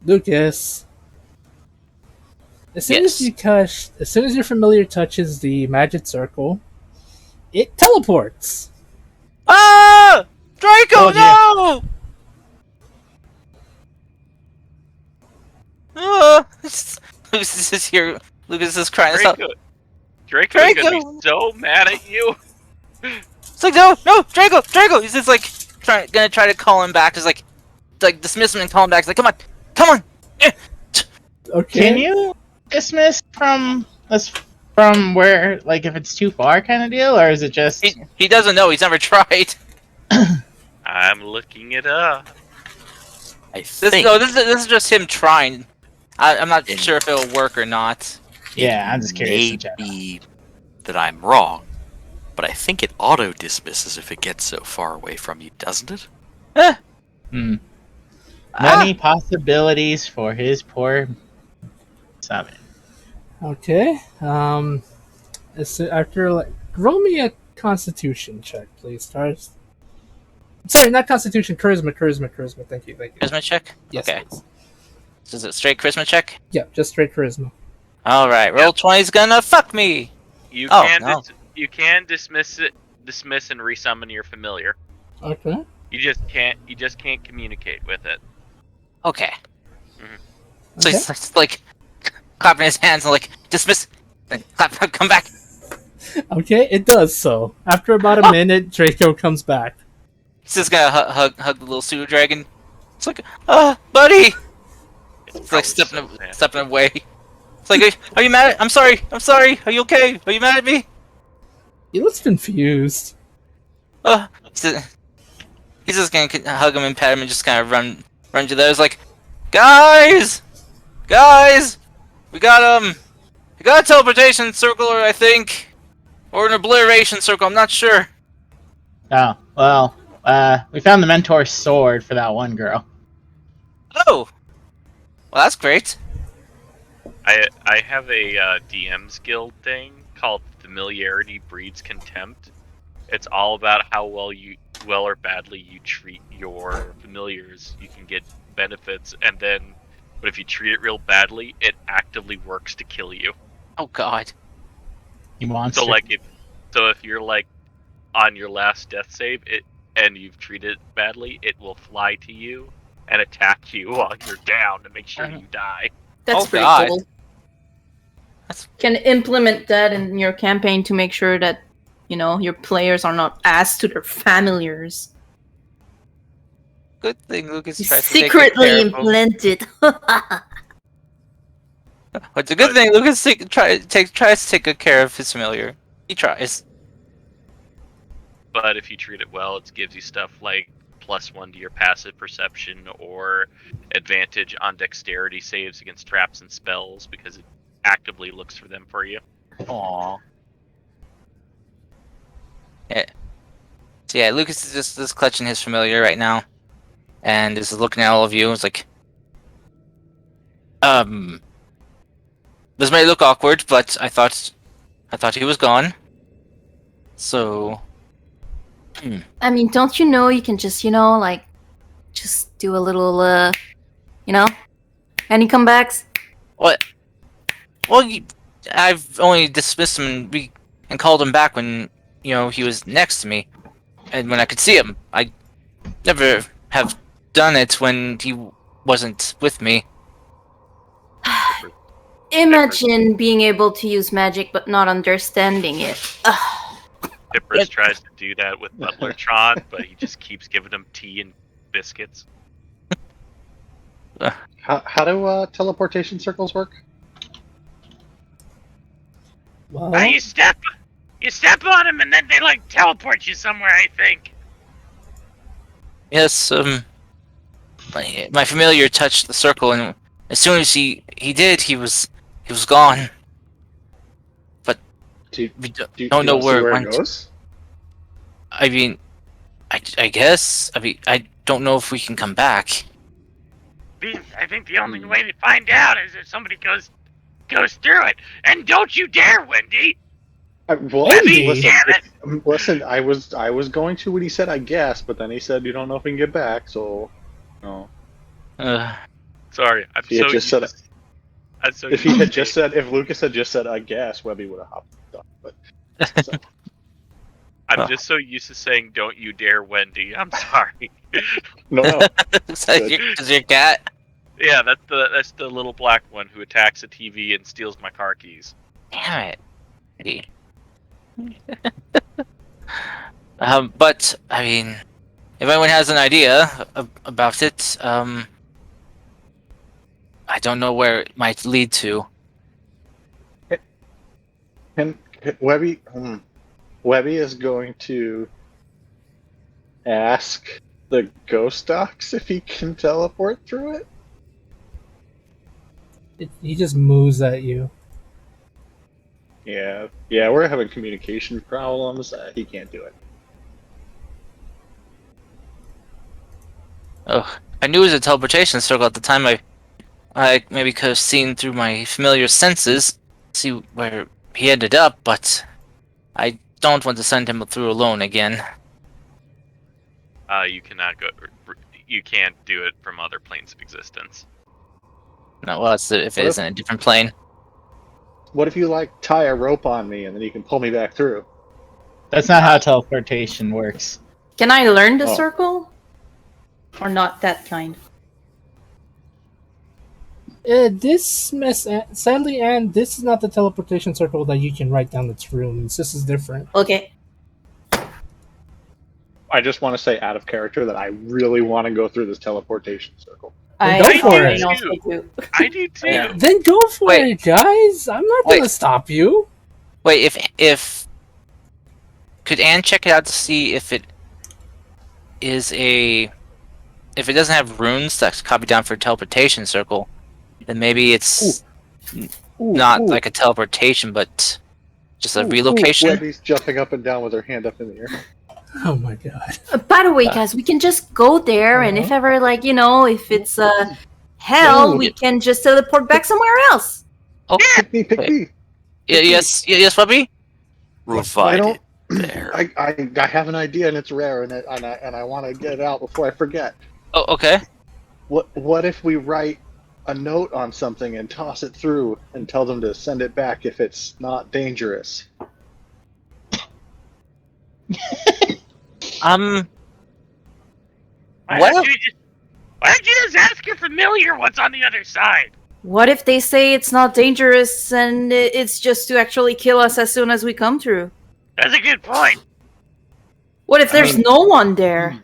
Lucas. As soon as your familiar touches the magic circle, it teleports. Ah! Draco, Oh, no! Lucas is here. Lucas is crying. Draco's gonna be so mad at you. It's like no, Draco. He's just like gonna try to call him back. He's like dismiss him and call him back. He's like, come on. Okay. Can you dismiss from where, like, if it's too far kind of deal, or is it just... He doesn't know. He's never tried. I'm looking it up. This is just him trying. I'm not sure if it'll work or not. Yeah, I'm just curious. Maybe that I'm wrong, but I think it auto dismisses if it gets so far away from you, doesn't it? Many possibilities for his poor summon. Okay. Roll me a Constitution check, please, Stars. Sorry, not Constitution. Charisma. Thank you. Charisma check. Yes, Okay. please. Is it straight charisma check? Yeah, just straight charisma. All right. Roll 20's gonna fuck me. You Oh, can no. you can dismiss and resummon your familiar. Okay. You just can't communicate with it. Okay. Mhm. So Okay. he's like clapping his hands and like dismiss. Then clap, come back. Okay, it does so. After about a minute, Draco comes back. He's just gonna hug the little pseudo dragon. It's like, buddy. It's like stepping away. It's like, are you mad? I'm sorry. Are you okay? Are you mad at me? He looks confused. He's just gonna hug him and pat him and just kind of run to there. It's like, guys, we got a teleportation circle, or I think, or an obliteration circle. I'm not sure. Oh, well, we found the mentor's sword for that one girl. Oh, well, that's great. I have a DM's Guild thing called Familiarity Breeds Contempt. It's all about how well or badly you treat your familiars. You can get benefits, but if you treat it real badly, it actively works to kill you. Oh God. You monster. So if you're like on your last death save, and you've treated it badly, it will fly to you and attack you while you're down to make sure you die. That's Oh, pretty God. cool. Can implement that in your campaign to make sure that, your players are not ass to their familiars. Good thing Lucas You tries to secretly take care of him. implant it. It's a good thing Lucas tries to take good care of his familiar. He tries. But if you treat it well, it gives you stuff like +1 to your passive perception or advantage on dexterity saves against traps and spells because it actively looks for them for you. Aww. Yeah. So yeah, Lucas is just clutching his familiar right now, and is looking at all of you. It's like, This may look awkward, but I thought he was gone. So, I mean, don't you know you can just, like, just do a little, any comebacks? what? Well, I've only dismissed him and called him back when he was next to me, and when I could see him. I never have done it when he wasn't with me. Imagine being able to use magic but not understanding it. Dippers tries to do that with Butlertron, but he just keeps giving him tea and biscuits. How do teleportation circles work? Well, You step on him, and then they like teleport you somewhere. I think. Yes, my familiar touched the circle, and as soon as he did, he was gone. But Do we you don't know see where it where went. it goes? I mean, I guess. I mean, I don't know if we can come back. I think the only way to find out is if somebody goes through it. And don't you dare, Wendy! Well, Wendy? listen. I was going to when he said I guess, but then he said you don't know if we can get back. So, no. Sorry, I'm If he had so just used said, to- I'm so if he used had to just said, if Lucas had just said I guess, Webby would have hopped on. But so. I'm just so used to saying "Don't you dare, Wendy." I'm sorry. No. Because your cat. Yeah, that's the little black one who attacks a TV and steals my car keys. Damn it. But I mean, if anyone has an idea about it, I don't know where it might lead to. And Webby is going to ask the ghost docs if he can teleport through it. he just moves at you. Yeah, we're having communication problems. He can't do it. Oh, I knew it was a teleportation circle at the time. I maybe could have seen through my familiar senses, see where he ended up, but I don't want to send him through alone again. You cannot go. You can't do it from other planes of existence. No, well, if it isn't a different plane. What if you like tie a rope on me and then you can pull me back through? That's not how teleportation works. Can I learn the Oh. circle? Or not that kind? Sadly, and this is not the teleportation circle that you can write down its runes. This is different. Okay. I just want to say out of character that I really want to go through this teleportation circle. Then go for it. also do. I do too. Yeah. Then go for Wait. it, guys. I'm not Wait. gonna stop you. Wait, if could Anne check it out to see if it is if it doesn't have runes that's copied down for a teleportation circle, then maybe it's not like a teleportation, but just a relocation. Webby's jumping up and down with her hand up in the air. Oh my god. By the way, guys, we can just go there, and if ever, like, if it's hell, Ooh. we can just teleport back somewhere else. Oh, Pick me. yes, Webby. Provided there. I have an idea and it's rare and I want to get it out before I forget. Oh, okay. What if we write a note on something and toss it through and tell them to send it back if it's not dangerous? Why Well- don't you just ask your familiar what's on the other side? What if they say it's not dangerous and it's just to actually kill us as soon as we come through? That's a good point. What if there's no one there?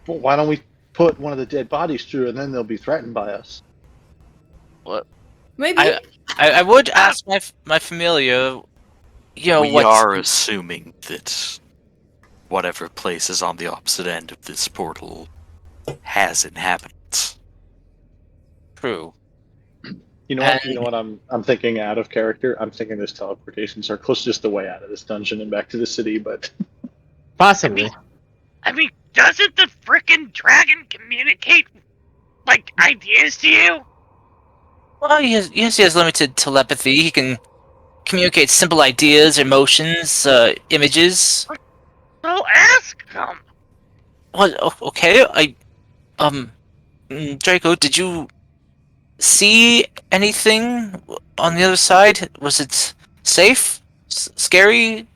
Well, why don't we put one of the dead bodies through and then they'll be threatened by us? Maybe. I would ask my familiar. We what are assuming that whatever place is on the opposite end of this portal has inhabitants. True. You know what I'm thinking out of character? I'm thinking this teleportation circle is just the way out of this dungeon and back to the city, but Possibly. I mean, doesn't the frickin' dragon communicate like ideas to you? Well, he has limited telepathy. He can communicate simple ideas, emotions, images. So ask him. Well, okay. Draco, did you see anything on the other side? Was it safe? Scary?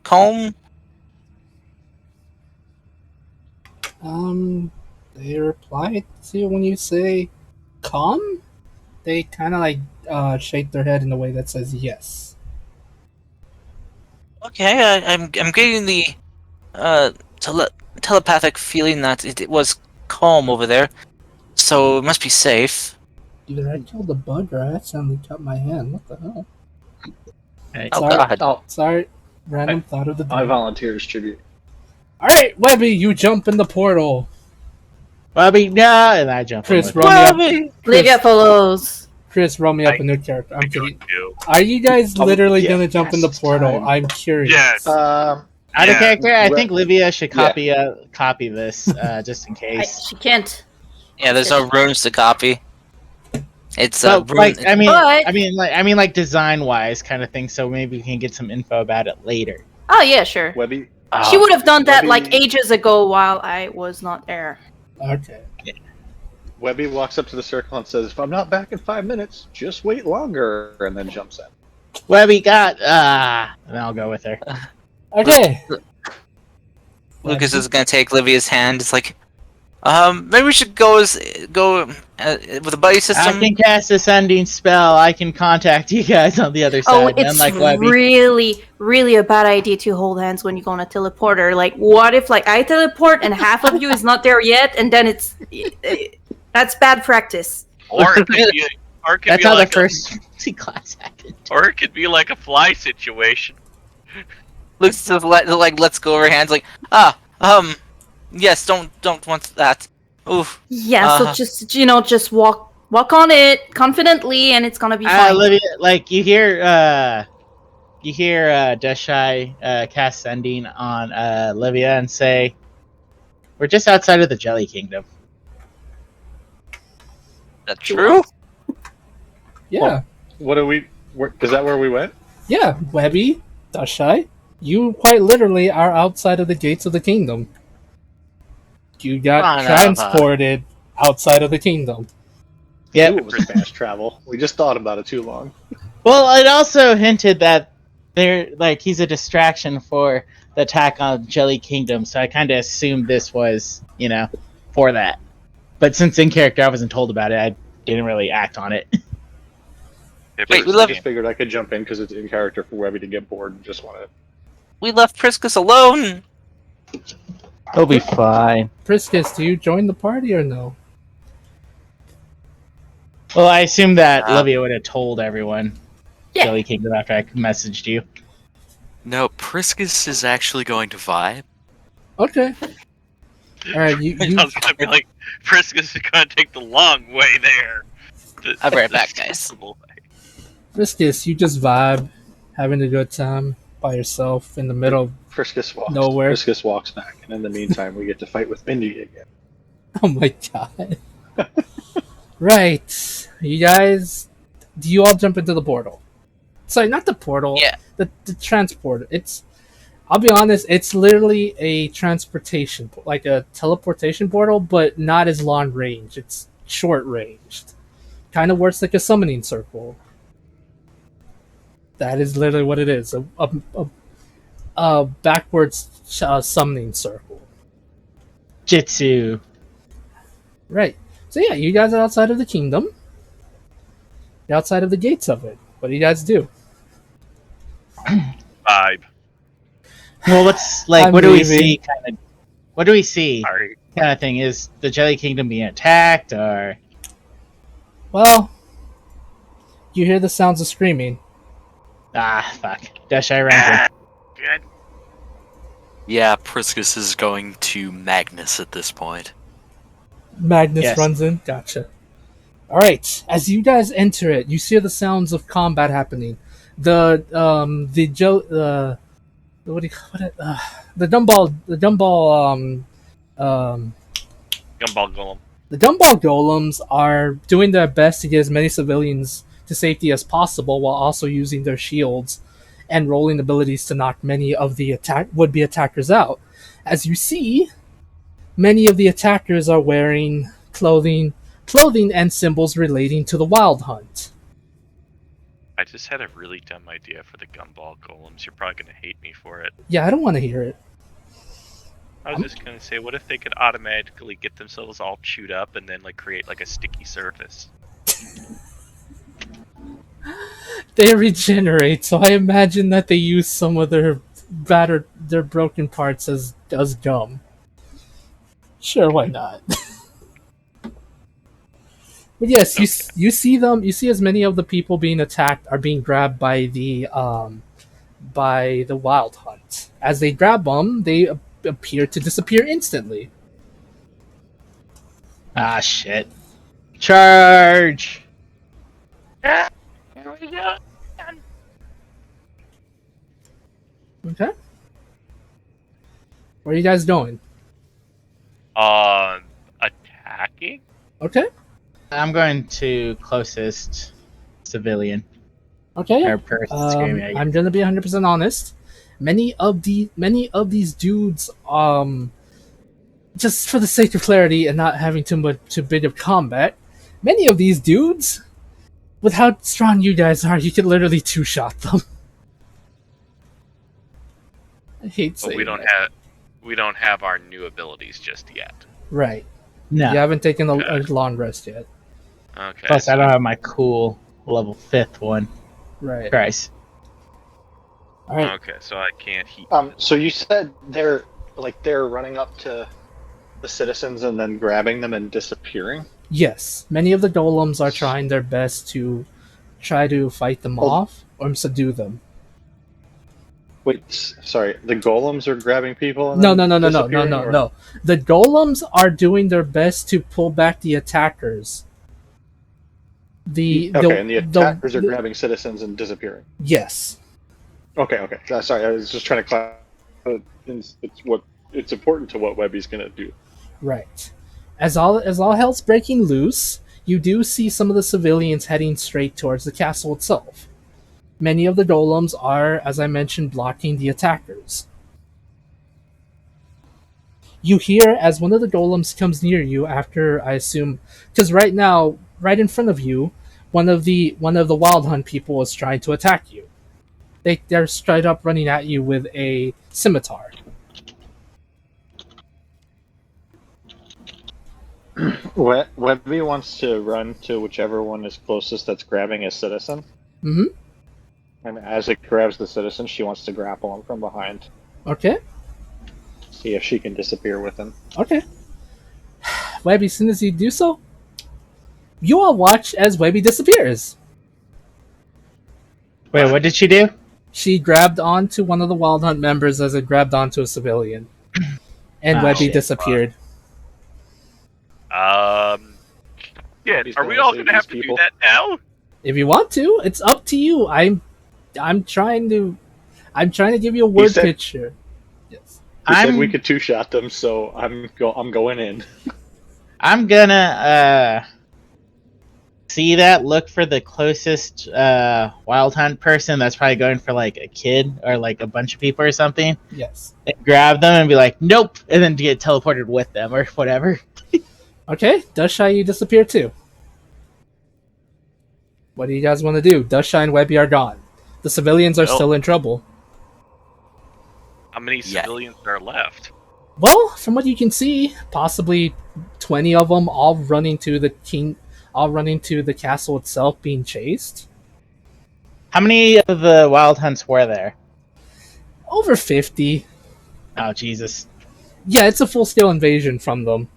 Calm? They reply to when you say calm. They kind of like shake their head in a way that says yes. Okay, I'm getting the uh telepathic feeling that it was calm over there, so it must be safe. Either I killed the bug or I accidentally cut my hand. What the hell? Hey. Oh Sorry. God! Sorry, random thought of the day. I volunteer as tribute. All right, Webby, you jump in the portal. Bobby, no, and I jump Chris, in with roll me up. Bobby! Olivia follows. Chris, roll me up I- a new character. I'm kidding. You. Are you guys literally yeah, gonna jump in the yes, portal? time. I'm curious. Yes. Out of Yeah. character, I Re- think Livia should Yeah. copy this just in case. She can't. Yeah, there's no runes to copy. It's But rune. like, I But- mean, like design wise, kind of thing. So maybe we can get some info about it later. Oh yeah, sure. Webby, She would have done that Webby- like ages ago while I was not there. Okay. Webby walks up to the circle and says, "If I'm not back in 5 minutes, just wait longer," and then jumps in. Well, we got and I'll go with her. Okay. Lucas is gonna take Livia's hand. It's like, maybe we should go with a buddy I system. can cast a sending spell. I can contact you guys on the other Oh, side. it's unlike Webby. really, really a bad idea to hold hands when you go on a teleporter. Like, what if like I teleport and half of you is not there yet, and then it's that's bad practice. Or it could be, That's how like the first class happened. or it could be like a fly situation. Lucas is let's go over hands. Like, yes, don't want that. Oof. Yeah, so just walk on it confidently, and it's gonna be fine. Olivia, like you hear Deshai cast sending on Livia and say, "We're just outside of the Jelly Kingdom." That true? Yeah. What are we? Is that where we went? Yeah. Webby, Dashai, you quite literally are outside of the gates of the kingdom. You got transported outside of the kingdom. Yep. It was fast travel. We just thought about it too long. Well, it also hinted that he's a distraction for the attack on Jelly Kingdom, so I kind of assumed this was, for that. But since in character I wasn't told about it, I didn't really act on it. Wait, I just figured I could jump in because it's in character for Webby to get bored and just want to. We left Priscus alone. He'll be fine. Priscus, do you join the party or no? Well, I assume that Livia would have told everyone Jelly Kingdom after I messaged you. No, Priscus is actually going to vibe. Okay. All right, you I was gonna be like, Priscus is gonna take the long way there. I'll be right back, guys. Priscus, you just vibe, having a good time by yourself in the middle of Priscus walks. nowhere. Priscus walks back, and in the meantime, we get to fight with Mindy again. Oh my god. Right. You guys, do you all jump into the portal? Sorry, not the portal. Yeah. The transporter. I'll be honest, it's literally a transportation, like a teleportation portal, but not as long range. It's short ranged. Kind of works like a summoning circle. That is literally what it is. A backwards summoning circle. Jitsu. Right. So yeah, you guys are outside of the kingdom. You're outside of the gates of it. What do you guys do? Vibe. Well, what's I'm what do we leaving. see? What do we see? Sorry. Kind of thing. Is the Jelly Kingdom being attacked, or Well, you hear the sounds of screaming. fuck? Deshai ran. Good. Yeah, Priscus is going to Magnus at this point. Magnus Yes. runs in. Gotcha. All right. As you guys enter it, you hear the sounds of combat happening. The what do you call it? The dumbbell Gumball Golem. The gumball golems are doing their best to get as many civilians to safety as possible while also using their shields and rolling abilities to knock many of the would-be attackers out. As you see, many of the attackers are wearing clothing and symbols relating to the Wild Hunt. I just had a really dumb idea for the gumball golems. You're probably gonna hate me for it. Yeah, I don't want to hear it. I was just gonna say, what if they could automatically get themselves all chewed up and then like create like a sticky surface? They regenerate, so I imagine that they use some of their broken parts as gum. Sure, why not? But yes, you see them. You see as many of the people being attacked are being grabbed by the Wild Hunt. As they grab them, they appear to disappear instantly. Ah, shit. Charge! Here we go. Okay. Where are you guys going? Attacking? Okay. I'm going to closest civilian. Okay. Or person screaming at you. I'm gonna be 100% honest. Many of these dudes, just for the sake of clarity and not having too big of combat, many of these dudes, with how strong you guys are, you could literally two-shot them. I hate saying But we don't have our new abilities just yet. Right. No. You haven't taken a long rest yet. Okay. Plus, I don't have my cool level 5th one. Right. Christ. All right. Okay, so I can't heat. So you said they're running up to the citizens and then grabbing them and disappearing? Yes, many of the golems are trying their best to try to fight them off or subdue them. Wait, sorry. The golems are grabbing people? And No. then disappearing, or- No. The golems are doing their best to pull back the attackers. and the attackers are grabbing citizens and disappearing. Yes. Okay. Sorry, I was just trying to clarify. It's important to what Webby's gonna do. Right. As all hell's breaking loose, you do see some of the civilians heading straight towards the castle itself. Many of the golems are, as I mentioned, blocking the attackers. You hear as one of the golems comes near you after, I assume, because right now, right in front of you, one of the Wild Hunt people is trying to attack you. They're straight up running at you with a scimitar. Webby wants to run to whichever one is closest that's grabbing a citizen. Mm-hmm. And as it grabs the citizen, she wants to grapple him from behind. Okay. See if she can disappear with him. Okay. Webby, as soon as you do so, you all watch as Webby disappears. Wait, what did she do? She grabbed onto one of the Wild Hunt members as it grabbed onto a civilian. And Webby shit. disappeared. Yeah, Webby's are we gonna all save gonna have these to people. do that now? If you want to, it's up to you. I'm trying to give you a word said- picture. Yes. He said I'm- we could two-shot them, so I'm going in. I'm gonna see that, look for the closest Wild Hunt person that's probably going for like a kid or like a bunch of people or something, Yes. and grab them and be like, nope, and then get teleported with them or whatever. Okay, Dushy, you disappear too. What do you guys want to do? Dushy and Webby are gone. The civilians are Well- still in trouble. How many Yeah. civilians are left? Well, from what you can see, possibly 20 of them all running to the castle itself, being chased. How many of the Wild Hunts were there? Over 50. Oh, Jesus. Yeah, it's a full-scale invasion from them.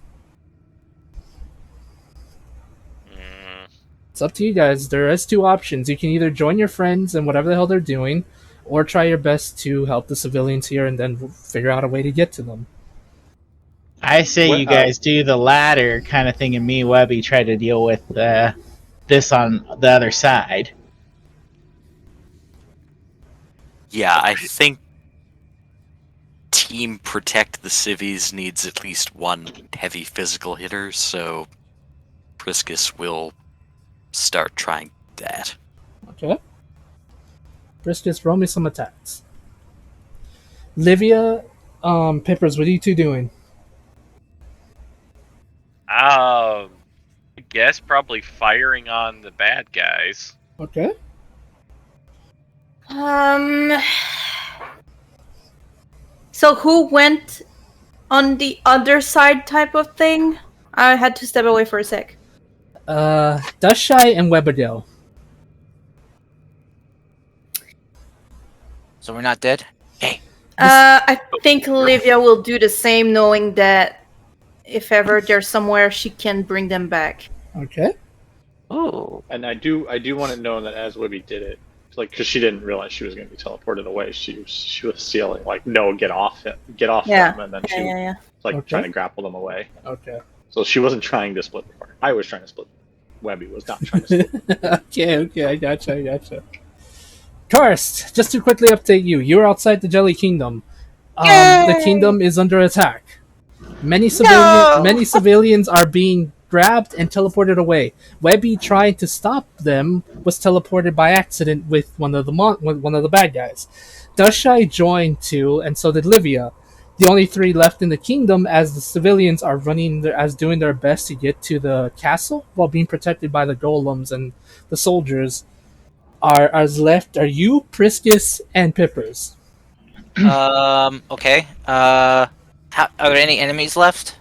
Mm, It's up to you guys. There is two options. You can either join your friends and whatever the hell they're doing, or try your best to help the civilians here and then figure out a way to get to them. I say What- you guys do the latter kind of thing, and me and Webby try to deal with this on the other side. Yeah, I think Team Protect the Civies needs at least one heavy physical hitter, so Priscus will start trying that. Okay. Briskus, roll me some attacks. Livia, Pippers, what are you two doing? I guess probably firing on the bad guys. Okay. So who went on the other side type of thing? I had to step away for a sec. Dushy and Weberdale. So we're not dead? Hey. I think Olivia will do the same, knowing that if ever they're somewhere, she can bring them back. Okay. Oh. And I do want to know that as Webby did it, like, because she didn't realize she was going to be teleported away. She was yelling like, "No, get off them!" And then she was like trying to grapple them away. Okay. So she wasn't trying to split the party. I was trying to split. Webby was not trying to split. Okay, I gotcha. Karst, just to quickly update you, you're outside the Jelly Kingdom. The kingdom is under attack. Many civilians are being grabbed and teleported away. Webby, trying to stop them, was teleported by accident with one of the bad guys. Dushy joined too, and so did Livia. The only three left in the kingdom, as the civilians are doing their best to get to the castle while being protected by the golems and the soldiers, are you, Priscus, and Pippers. Okay. Are there any enemies left?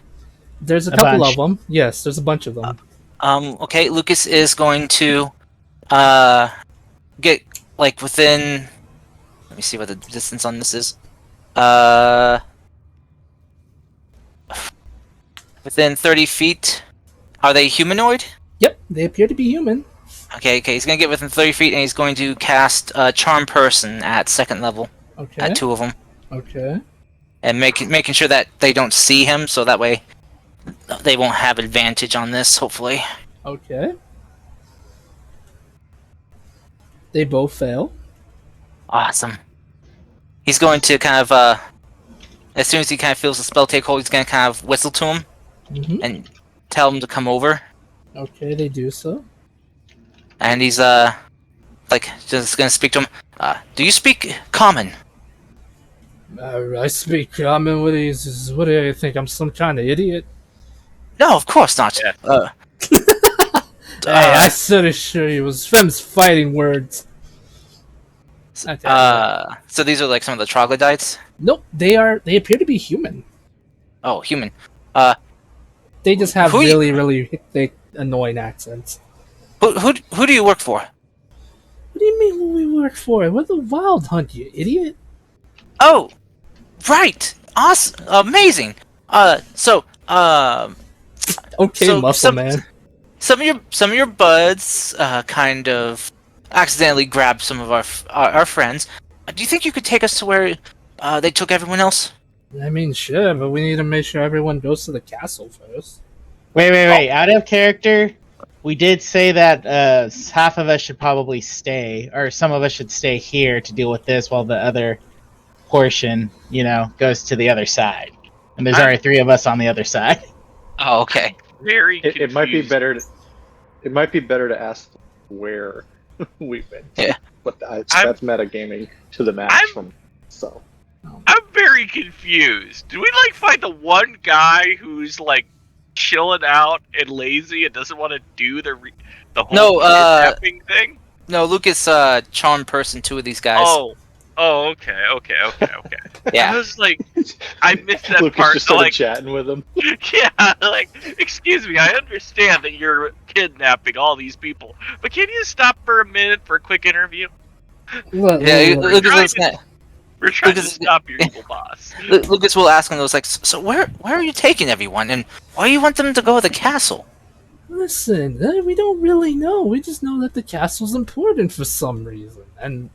There's a A couple bunch. of them. Yes, there's a bunch of them. Okay, Lucas is going to, get, like, within... Let me see what the distance on this is. Within 30 feet. Are they humanoid? Yep, they appear to be human. Okay, he's gonna get within 30 feet and he's going to cast Charm Person at 2nd level. Okay. At 2 of them. Okay. And making sure that they don't see him, so that way they won't have advantage on this, hopefully. Okay. They both fail. Awesome. He's going to kind of, as soon as he kind of feels the spell take hold, he's going to kind of whistle to him Mm-hmm. and tell him to come over. Okay, they do so. And he's, like, just going to speak to him. Do you speak common? I speak common. What do you think? I'm some kind of idiot? No, of course not. Yeah. Hey, I said assure you, it was Fem's fighting words. Okay. So these are like some of the troglodytes? Nope, they appear to be human. Oh, human. They just have Who you- really thick, annoying accents. Who do you work for? What do you mean who we work for? We're the Wild Hunt, you idiot. Oh, right. Awesome. Amazing. Okay, So, muscle some- man. Some of your buds kind of accidentally grabbed some of our friends. Do you think you could take us to where they took everyone else? I mean, sure, but we need to make sure everyone goes to the castle first. Wait. Out of character, we did say that half of us should probably stay, or some of us should stay here to deal with this while the other portion, goes to the other side. And there's already 3 of us on the other side. Oh, okay. Very confused. It might be better. It might be better to ask where we went. Yeah. But that's metagaming to the max so. I'm very confused. Did we like find the one guy who's like chilling out and lazy and doesn't want to do the whole kidnapping thing? No, Lucas charm person 2 of these guys. Oh, okay. Yeah. I was like, I missed that Lucas part. just started Like, chatting with him. yeah, like, excuse me, I understand that you're kidnapping all these people, but can you stop for a minute for a quick interview? Look, Lucas We're trying to Lucas- stop your evil boss. Lucas will ask him those like, so where are you taking everyone, and why do you want them to go to the castle? listen, we don't really know. We just know that the castle's important for some reason, and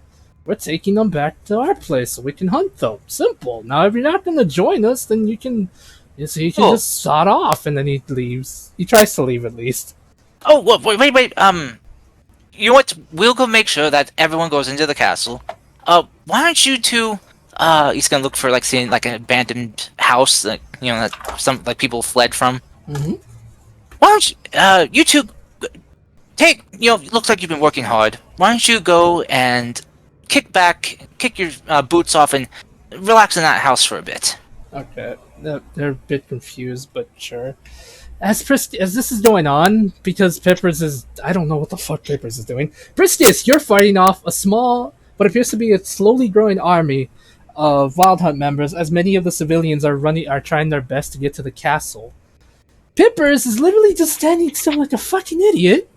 we're taking them back to our place so we can hunt them. Simple. Now, if you're not going to join us, then you can just sod off, and then he leaves. He tries to leave at least. Oh, wait. You know what? We'll go make sure that everyone goes into the castle. Why don't you two? He's gonna look for seeing an abandoned house that that some people fled from. Mm-hmm. why don't you two take, looks like you've been working hard. Why don't you go and kick your boots off and relax in that house for a bit. Okay, they're a bit confused, but sure. As this is going on, because Peppers is, I don't know what the fuck Peppers is doing. Priscus, you're fighting off a small, what appears to be a slowly growing army of Wild Hunt members, as many of the civilians are trying their best to get to the castle. Peppers is literally just standing still like a fucking idiot.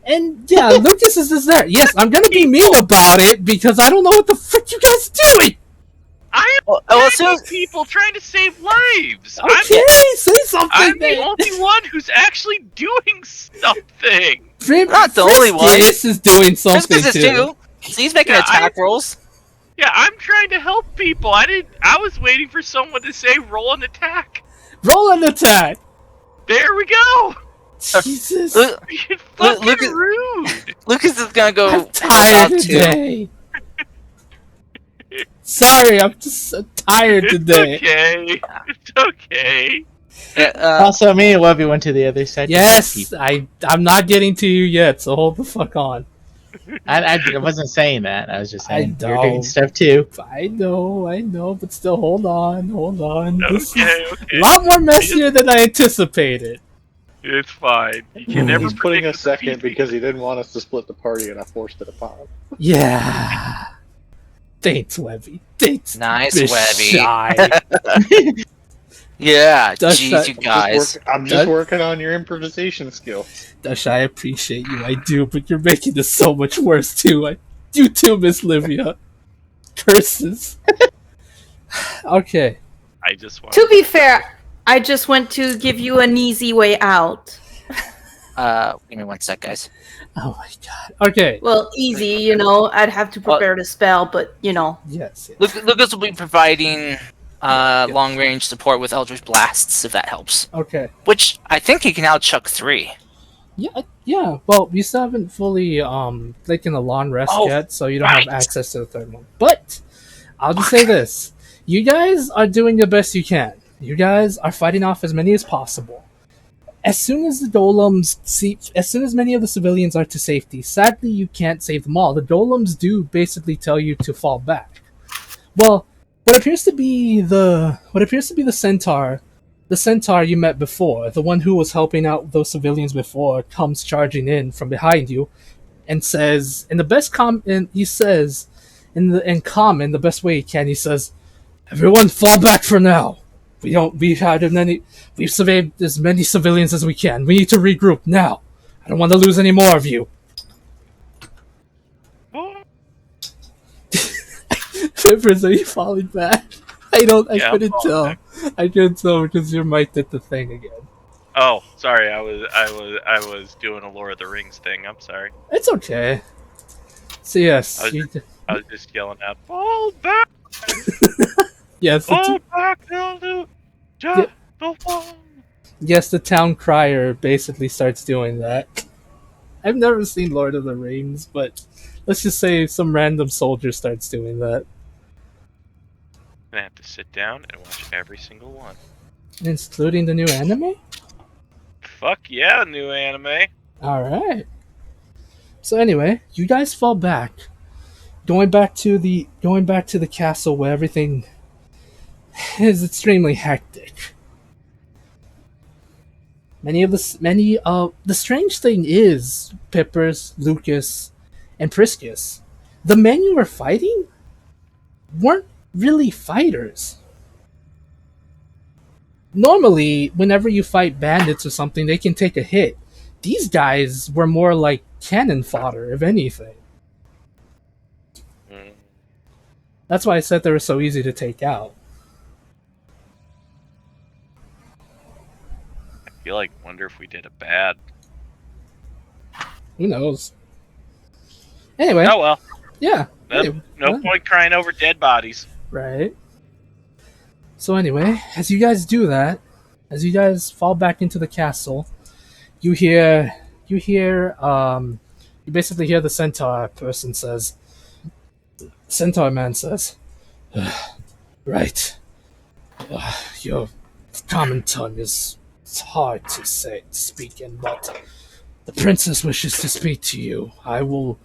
And yeah, Lucas is just there. Yes, I'm gonna be mean about it because I don't know what the fuck you guys are doing. I am people trying to save lives. Okay, say something. I'm the only one who's actually doing something. Not the only one. This is doing something too. So he's making attack rolls. Yeah, I'm trying to help people. I was waiting for someone to say roll an attack. Roll an attack. There we go. Jesus. You're fucking rude. Lucas is gonna go. I'm tired today. Sorry, I'm just so tired today. It's okay. Also, me and Webby went to the other side. Yes, I'm not getting to you yet, so hold the fuck on. I wasn't saying that. I was just saying I you're know. doing stuff too. I know, but still, hold on. This Okay. is a lot more messier than I anticipated. It's fine. You can never He's putting predict a second the because he didn't want us to split the party, and I forced it upon him. Yeah. Thanks, Webby. Thanks, Nice, Miss Webby. Shy. Yeah, Does jeez, that- you guys. I'm just working on your improvisation skill. Dash, I appreciate you, I do, but you're making this so much worse too. You too, Miss Livia. Curses. Okay. I just want To be fair, I just went to give you an easy way out. Give me 1 sec, guys. Oh my god. Okay. Well, easy, I'd have to prepare the spell, but, Yes. Lucas will be providing long-range support with Eldritch Blasts, if that helps. Okay. Which, I think he can outchuck 3. Yeah. Well, we still haven't fully taken a long rest yet, so you don't have access to the third one. But I'll just say this: you guys are doing the best you can. You guys are fighting off as many as possible. As soon as the golems as soon as many of the civilians are to safety, sadly you can't save them all. The golems do basically tell you to fall back. Well, what appears to be the centaur. The centaur you met before, the one who was helping out those civilians before, comes charging in from behind you, and says, in the best he says, in the best way he can, he says, "Everyone, fall back for now. We've surveyed as many civilians as we can. We need to regroup now. I don't want to lose any more of you." Rivers, are you falling back? I couldn't tell. Back. I couldn't tell because your mic did the thing again. Oh, sorry. I was doing a Lord of the Rings thing. I'm sorry. It's okay. So yes, I was just yelling out, "Fall back! yes, Fall back! The wall!" yes, the town crier basically starts doing that. I've never seen Lord of the Rings, but let's just say some random soldier starts doing that. I'm gonna have to sit down and watch every single one. Including the new anime? Fuck yeah, new anime. Alright. So anyway, you guys fall back. Going back to the castle where everything is extremely hectic. The strange thing is, Peppers, Lucas, and Priscus, the men you were fighting weren't really fighters. Normally, whenever you fight bandits or something, they can take a hit. These guys were more like cannon fodder, if anything. That's why I said they were so easy to take out. I feel like, wonder if we did a bad. Who knows? Anyway. Oh well. Yeah. No point crying over dead bodies. Right. So anyway, as you guys do that, as you guys fall back into the castle, you basically hear the centaur person says, Centaur man says, right, your common tongue is It's hard to speak in, but the princess wishes to speak to you. I will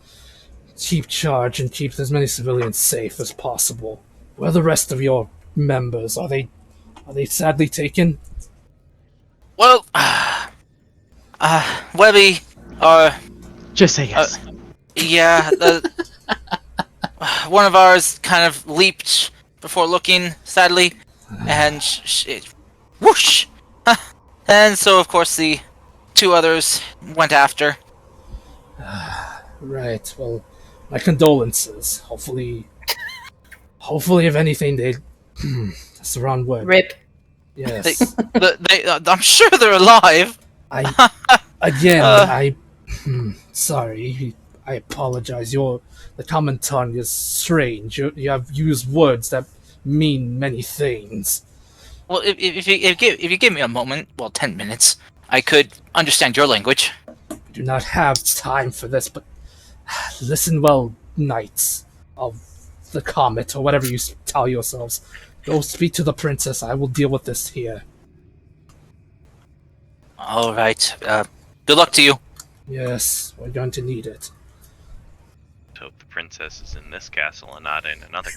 keep charge and keep as many civilians safe as possible. Where are the rest of your members? Are they sadly taken? Well, Webby, Just say yes. yeah, one of ours kind of leaped before looking, sadly, and whoosh! And so, of course, the two others went after. Right. Well, my condolences. Hopefully, if anything, they. That's the wrong word. Rip. Yes. I'm sure they're alive. I sorry. I apologize. The common tongue is strange. You have used words that mean many things. Well, if you give me a moment, well, 10 minutes, I could understand your language. We do not have time for this, but listen well, knights of the comet, or whatever you tell yourselves. Go speak to the princess. I will deal with this here. All right. Good luck to you. Yes, we're going to need it. Hope the princess is in this castle and not in another.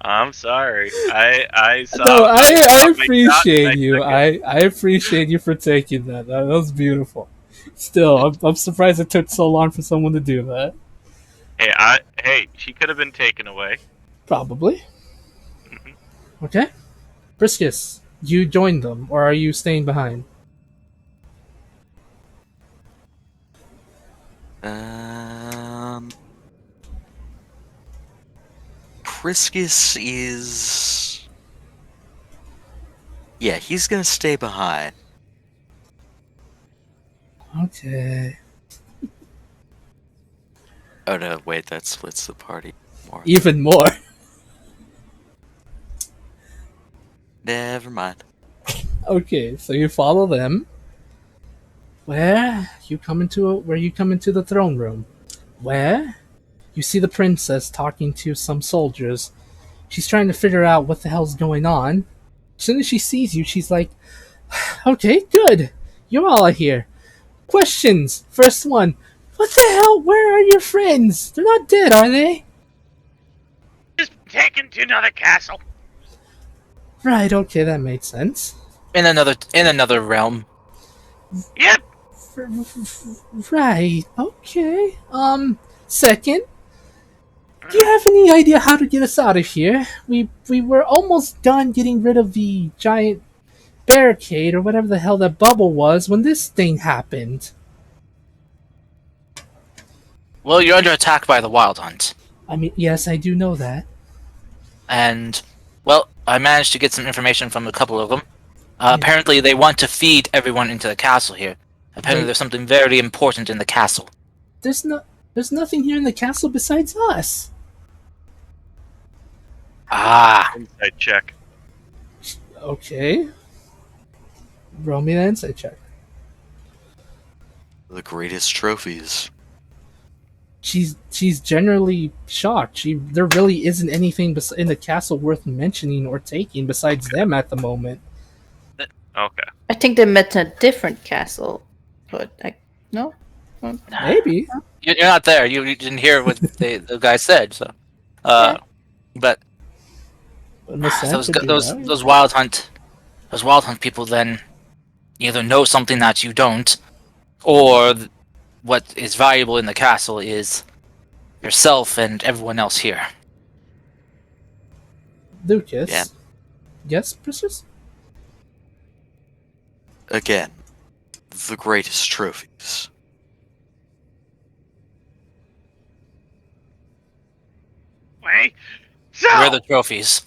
I'm sorry. I saw. No, I my appreciate God, you. I appreciate you for taking that. That was beautiful. Still, I'm surprised it took so long for someone to do that. Hey, she could have been taken away. Probably. Okay. Briscus, you joined them, or are you staying behind? Priscus is. Yeah, he's gonna stay behind. Okay. Oh no, wait, that splits the party more. Even more. Never mind. Okay, so you follow them. Where you come into the throne room. Where you see the princess talking to some soldiers. She's trying to figure out what the hell's going on. As soon as she sees you, she's like, "Okay, good. You're all here. Questions. First one. What the hell? Where are your friends? They're not dead, are they?" Just taken to another castle. Right. Okay, that made sense. In another realm. Yep. Right. Okay. Second. Do you have any idea how to get us out of here? We were almost done getting rid of the giant barricade or whatever the hell that bubble was when this thing happened. Well, you're under attack by the Wild Hunt. I mean, yes, I do know that. And, well, I managed to get some information from a couple of them. Apparently, they want to feed everyone into the castle here. Apparently, there's something very important in the castle. There's nothing here in the castle besides us. Ah. Inside check. Okay. Roll me the insight check. The greatest trophies. She's generally shocked. There really isn't anything in the castle worth mentioning or taking besides them at the moment. Okay. I think they met in a different castle, but no. Maybe. You're not there. You didn't hear what the guy said. So, but those wild hunt people then either know something that you don't, or what is valuable in the castle is yourself and everyone else here. Lucas. Yeah. Yes, Princess? Again, the greatest trophies. Wait. So. Where are the trophies?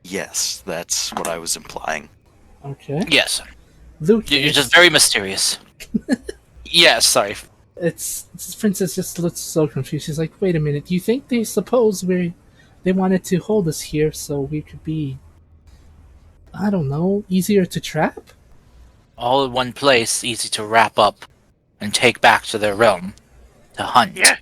Yes, that's what I was implying. Okay. Yes. Lucas. You're just very mysterious. Yes, sorry. It's Princess just looks so confused. She's like, "Wait a minute. Do you think they wanted to hold us here so we could be, I don't know, easier to trap?" All in one place, easy to wrap up and take back to their realm to hunt. Yeah.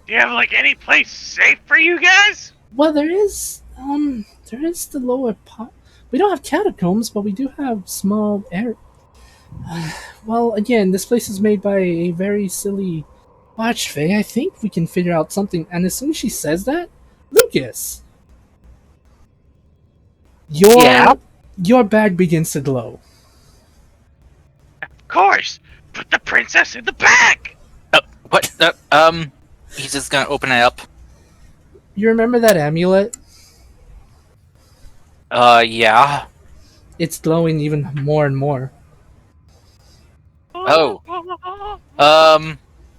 Do you have like any place safe for you guys? Well, there is the lower part. We don't have catacombs, but we do have small air. Well, again, this place is made by a very silly watch Faye. I think we can figure out something. And as soon as she says that, Lucas, Yeah? your bag begins to glow. Of course! Put the princess in the bag! What? He's just gonna open it up. You remember that amulet? Yeah. It's glowing even more and more. Oh.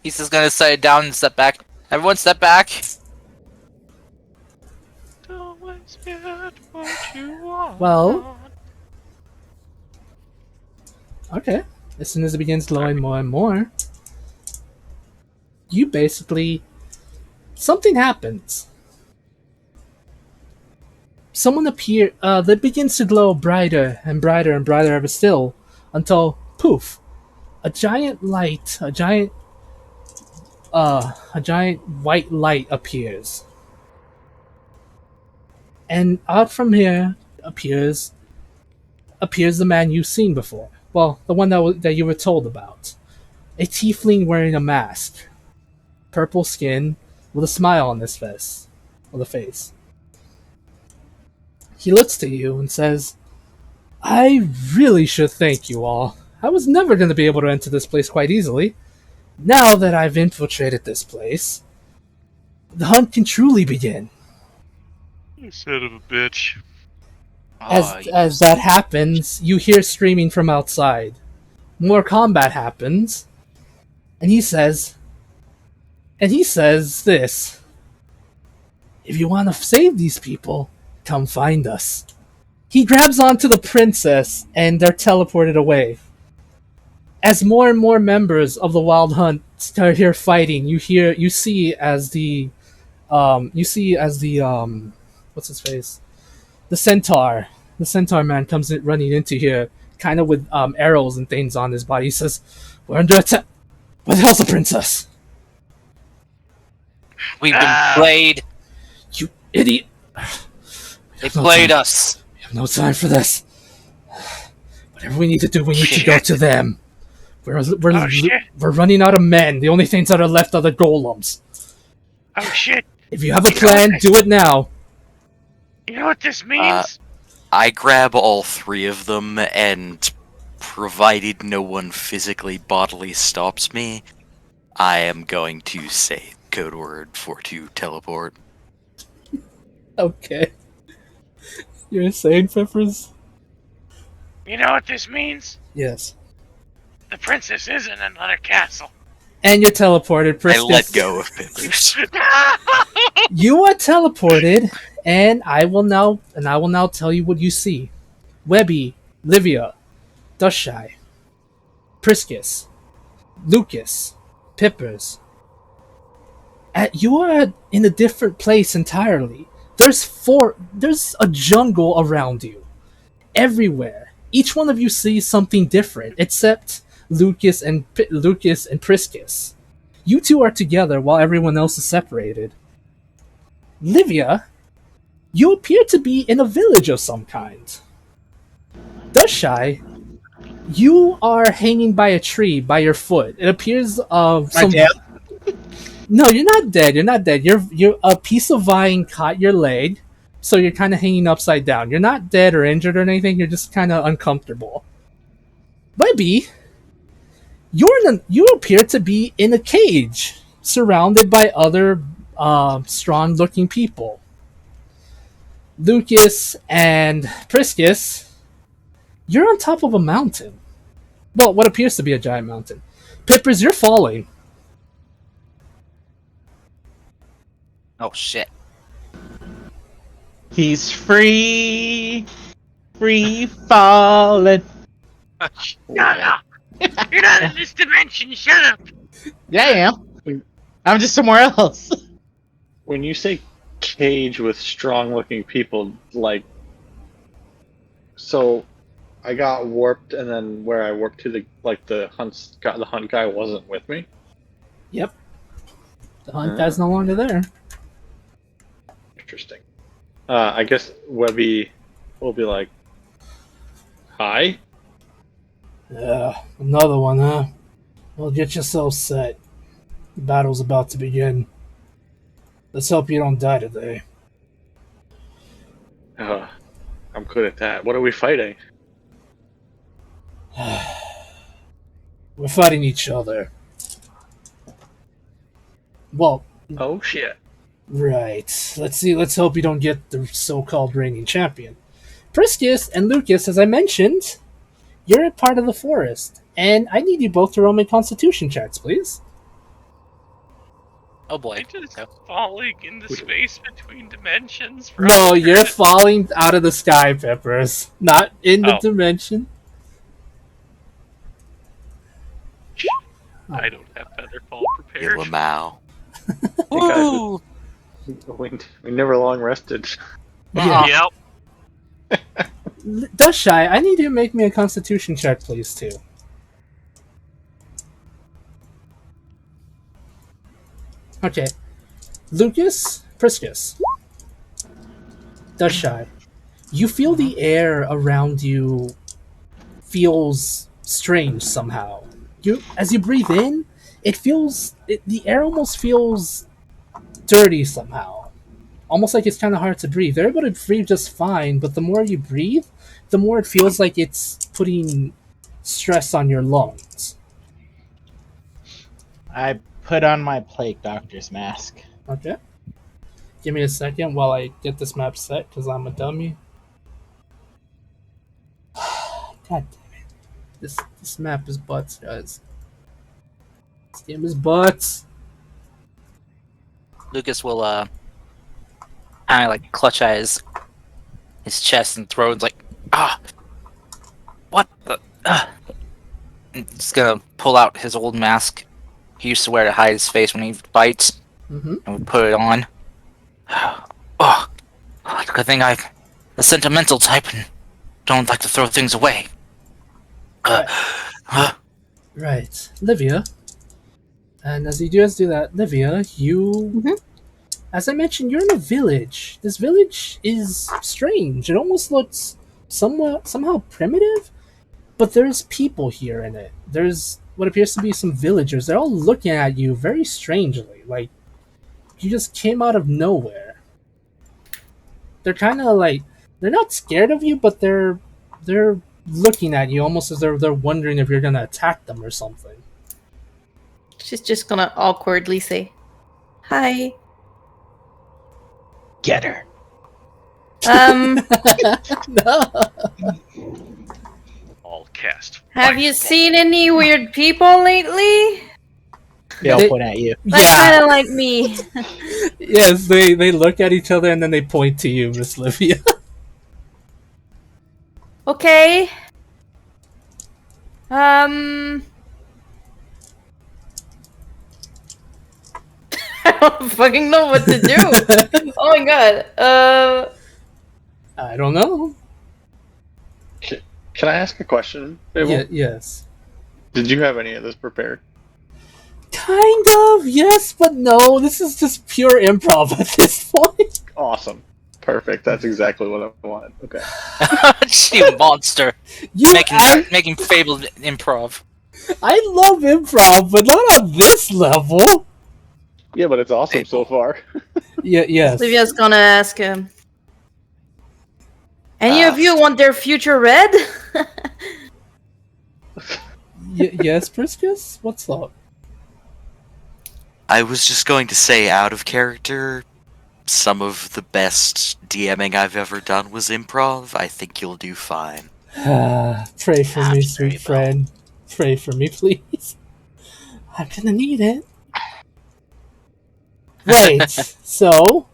He's just gonna set it down and step back. Everyone step back. Always get what you want. Well, okay. As soon as it begins glowing more and more, you basically... something happens. Someone appear that begins to glow brighter and brighter and brighter ever still until poof, a giant white light appears. And out from here appears the man you've seen before. Well, the one that you were told about. A tiefling wearing a mask, purple skin, with a smile on his face. He looks to you and says, I really should thank you all. I was never going to be able to enter this place quite easily. Now that I've infiltrated this place, the hunt can truly begin. You son of a bitch. As that happens, you hear screaming from outside. More combat happens, and he says this: if you want to save these people, come find us. He grabs onto the princess, and they're teleported away. As more and more members of the Wild Hunt start here fighting, you see as the what's his face? The centaur man comes in, running into here, kind of with arrows and things on his body. He says, "We're under attack. Where the hell's the princess? We've been played. You idiot! They played us. We have no time for this. Whatever we need to do, we need to go to them. We're running out of men. The only things that are left are the golems. Oh shit! If you have a plan, do it now." You know what this means? I grab all three of them, and provided no one physically bodily stops me, I am going to say code word for to teleport. Okay. You're insane, Peppers? You know what this means? Yes. The princess is in another castle. And you're teleported, Priscus. I let go of Pippers. You are teleported, and I will now tell you what you see. Webby, Livia, Dushai, Priscus, Lucas, Pippers. You are in a different place entirely. There's a jungle around you. Everywhere. Each one of you sees something different, except Lucas and Priscus. You two are together while everyone else is separated. Livia, you appear to be in a village of some kind. Dushai, you are hanging by a tree by your foot. It appears some. No, you're not dead. You're not dead. You're a piece of vine caught your leg, so you're kind of hanging upside down. You're not dead or injured or anything. You're just kind of uncomfortable. Webby, you appear to be in a cage, surrounded by other strong-looking people. Lucas and Priscus, you're on top of a mountain. Well, what appears to be a giant mountain. Pippers, you're falling. Oh shit. He's free falling. Shut up! You're not in this dimension, shut up! Yeah, I am. I'm just somewhere else. When you say cage with strong-looking people, like, so I got warped, and then where I warped to, the hunt guy wasn't with me. Yep. The hunt guy's no longer there. Interesting. I guess Webby will be like, Hi. Another one, huh? Well, get yourself set. The battle's about to begin. Let's hope you don't die today. I'm good at that. What are we fighting? We're fighting each other. Well, Oh shit. right. Let's see. Let's hope you don't get the so-called reigning champion. Priscus and Lucas, as I mentioned, you're a part of the forest, and I need you both to roll me constitution checks, please. Oh boy. I just falling in the space between dimensions. From No, you're falling out of the sky, Peppers. Not in the dimension. I don't have Featherfall prepared. Illamau. Woo! We never long rested. Yeah. Yep. Dustshy, I need you to make me a constitution check, please, too. Okay. Lucas, Priscus, Dustshy, you feel the air around you feels strange somehow. As you breathe in, the air almost feels dirty somehow. Almost like it's kind of hard to breathe. They're able to breathe just fine, but the more you breathe, the more it feels like it's putting stress on your lungs. I put on my plague doctor's mask. Okay. Give me a second while I get this map set, because I'm a dummy. God damn it. This map is butts, guys. This game is butts. Lucas will kind of like clutch at his chest and throat. It's like, what the? He's gonna pull out his old mask he used to wear to hide his face when he fights, and we put it on. Oh, good thing I'm a sentimental type and don't like to throw things away. Right. Livia. And as you guys do that, Livia, you... As I mentioned, you're in a village. This village is strange. It almost looks somehow primitive, but there's people here in it. There's what appears to be some villagers. They're all looking at you very strangely, like you just came out of nowhere. They're kind of like, they're not scared of you, but they're looking at you almost as they're wondering if you're gonna attack them or something. She's just gonna awkwardly say, "Hi." Get her. No. All cast. Have you seen any weird people lately? They all point at you. That's kind of like me. Yes, they look at each other and then they point to you, Miss Livia. Okay. I don't fucking know what to do. Oh my god. I don't know. Can I ask a question, Fable? Yes. Did you have any of this prepared? Kind of, yes, but no. This is just pure improv at this point. Awesome. Perfect. That's exactly what I wanted. Okay. You monster. Making fabled improv. I love improv, but not on this level. Yeah, but it's awesome so far. Yes. Livia's gonna ask him. Any of you want their future read? Yes, Priscus? What's up? I was just going to say, out of character, some of the best DMing I've ever done was improv. I think you'll do fine. Pray for me, sweet friend. Pray for me, please. I'm gonna need it. Right, so...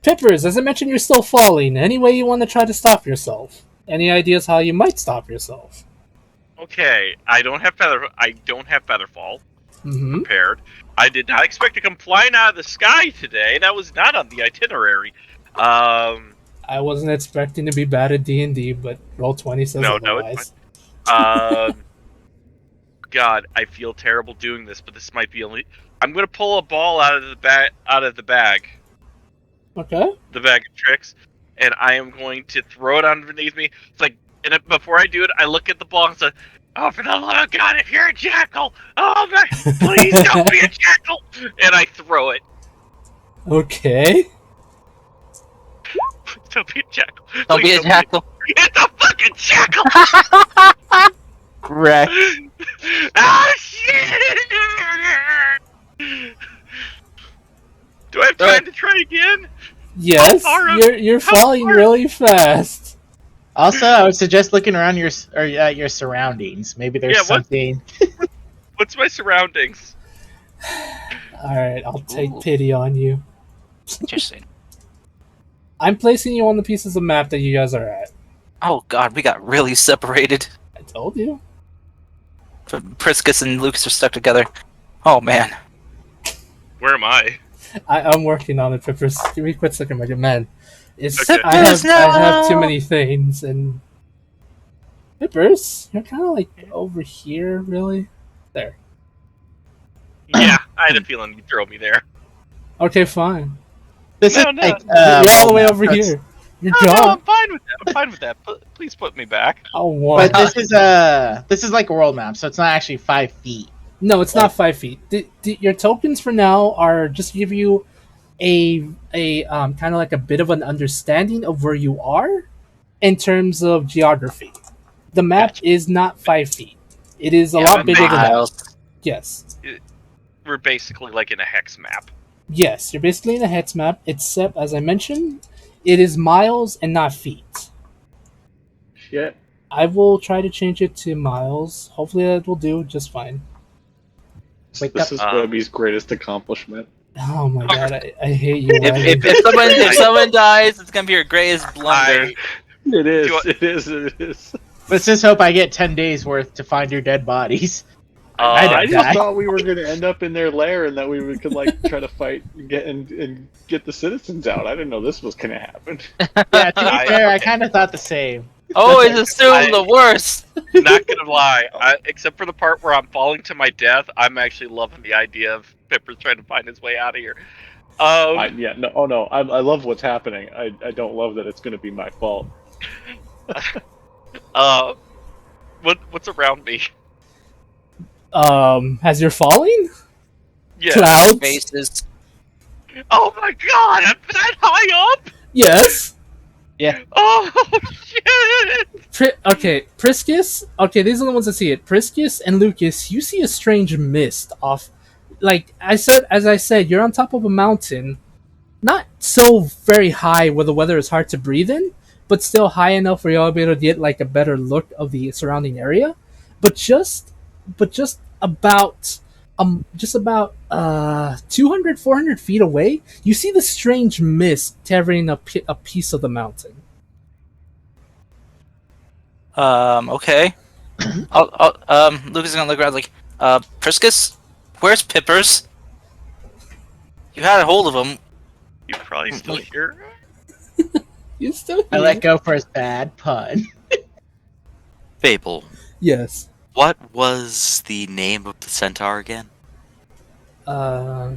Pippers, as I mentioned, you're still falling. Any way you want to try to stop yourself? Any ideas how you might stop yourself? Okay, I don't have Featherfall Mm-hmm. prepared. I did not expect to come flying out of the sky today. That was not on the itinerary. I wasn't expecting to be bad at D&D, but Roll20 says otherwise. God, I feel terrible doing this, but this might be only. I'm gonna pull a ball out of the bag. Okay. The bag of tricks, and I am going to throw it underneath me. It's like, And before I do it, I look at the ball and say, "Oh, for the love of God, if you're a jackal, oh my, please don't be a jackal!" And I throw it. Okay. Please don't be a jackal. Don't be a jackal. It's a fucking jackal! Wreck. Oh shit! Do I have time to try again? Yes, How far you're how falling far- really fast. Also, I would suggest looking around your surroundings. Maybe there's Yeah, what- something. What's my surroundings? All right, I'll take Ooh. pity on you. Interesting. I'm placing you on the pieces of map that you guys are at. Oh god, we got really separated. I told you. Priscus and Lucas are stuck together. Oh man. Where am I? I'm working on it, Pippers. Give me a quick second, my good man. It's Okay. I have No! too many things and Pippers, you're kind of like over here, really. There. Yeah, I had a feeling you'd throw me there. Okay, fine. This No, is no. like You're all the way over that's- here. You're No, gone. I'm fine with that. I'm fine with that. Please put me back. I'll walk. But this is like a world map, so it's not actually 5 feet. No, it's not 5 feet. Your tokens for now are just to give you a kind of like a bit of an understanding of where you are in terms of geography. The map Gotcha. is not 5 feet. It is a Yeah, lot but bigger than that. Miles. Yes. We're basically like in a hex map. Yes, you're basically in a hex map, except, as I mentioned, it is miles and not feet. Shit. I will try to change it to miles. Hopefully that will do just fine. Wake This up. is Webby's greatest accomplishment. Oh my god, I hate you. If someone dies, it's gonna be your greatest blunder. It is. Do I- It is. It is. Let's just hope I get 10 days worth to find your dead bodies. I don't I just die. thought we were going to end up in their lair and that we could like try to fight and get the citizens out. I didn't know this was going to happen. Yeah, to be I- fair, I kind of thought the same. Always assume the worst. Not gonna lie, except for the part where I'm falling to my death, I'm actually loving the idea of Pipper trying to find his way out of here. Yeah, no, oh no, I love what's happening. I don't love that it's going to be my fault. What's around me? As you're falling? Yeah. Clouds? Faces. Oh my god, I'm that high up! Yes. Oh shit! Okay, Priscus. Okay, these are the ones that see it. Priscus and Lucas, you see a strange mist off. Like as I said, you're on top of a mountain, not so very high where the weather is hard to breathe in, but still high enough where you'll be able to get like a better look of the surrounding area. But just about 200, 400 feet away, you see the strange mist covering a piece of the mountain. Okay. Lucas is gonna look around like, Priscus, where's Pippers? You had a hold of him. You probably still here? You still I let go for his bad pun. Fable, Yes. what was the name of the centaur again? I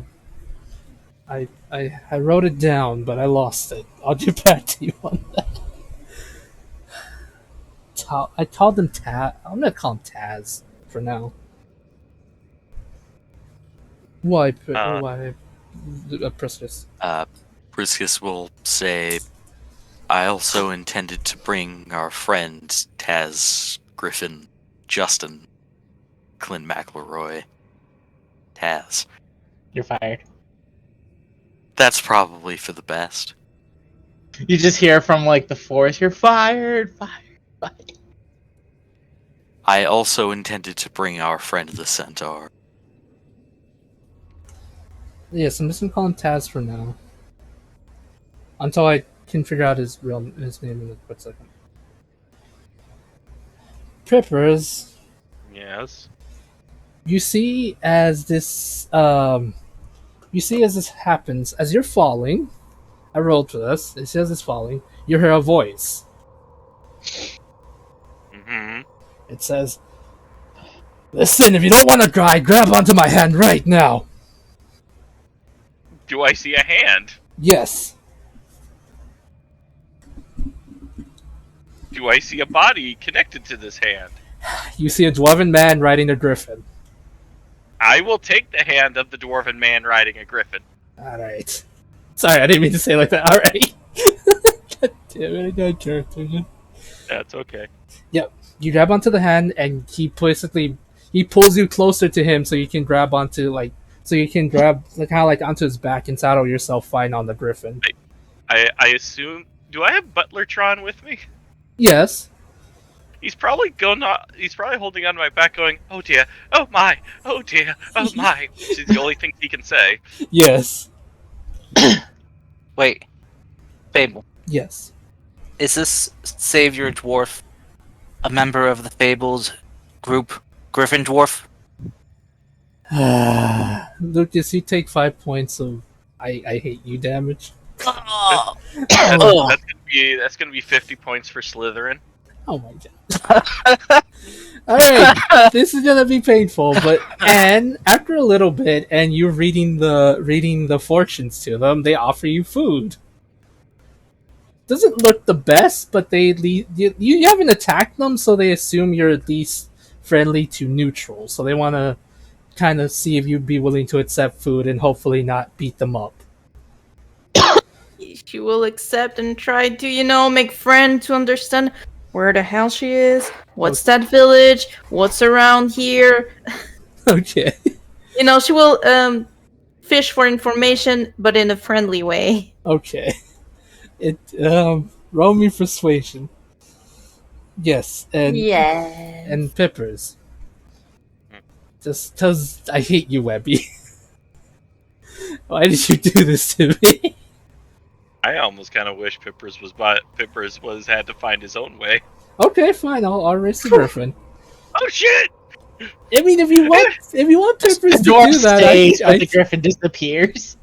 wrote it down, but I lost it. I'll get back to you on that. I called him Taz. I'm gonna call him Taz for now. Why? Why? Priscus. Priscus will say, I also intended to bring our friend Taz Griffin, Justin, Clint McElroy. Taz. You're fired. That's probably for the best. You just hear from like the forest, you're fired, fired. I also intended to bring our friend the centaur. Yes, I'm just gonna call him Taz for now. Until I can figure out his name in a quick second. Prippers, Yes. you see as this happens, as you're falling, I rolled for this, it says it's falling, you hear a voice. Mm-hmm. It says, "Listen, if you don't want to cry, grab onto my hand right now." Do I see a hand? Yes. Do I see a body connected to this hand? You see a dwarven man riding a griffin. I will take the hand of the dwarven man riding a griffin. Alright. Sorry, I didn't mean to say it like that. Alright. God damn it, I got jerked again. That's okay. Yep. You grab onto the hand, and he pulls you closer to him so you can grab onto, like, kind of like onto his back and saddle yourself fine on the griffin. I assume. Do I have Butlertron with me? Yes. He's probably holding on to my back, going, "Oh dear, oh my, oh dear, oh my," which is the only thing he can say. Yes. Wait, Fable, Yes. is this Savior Dwarf a member of the Fables group, Griffin Dwarf? Lucas, you take 5 points of I hate you damage. Oh. That's gonna be 50 points for Slytherin. Oh my god. Alright, this is gonna be painful, and after a little bit and you're reading the fortunes to them, they offer you food. Doesn't look the best, but you haven't attacked them, so they assume you're at least friendly to neutral. So they wanna kind of see if you'd be willing to accept food and hopefully not beat them up. She will accept and try to, make friends to understand where the hell she is, what's that village, what's around here. Okay. She will fish for information, but in a friendly way. Okay. Roll me persuasion. Yes, and Pippers. Just 'cause I hate you, Webby. Why did you do this to me? I almost kind of wish Pippers had to find his own way. Okay, fine. I'll race the griffin. Oh shit! I mean, if you want Pippers The to dwarf do that, stays, but the griffin disappears.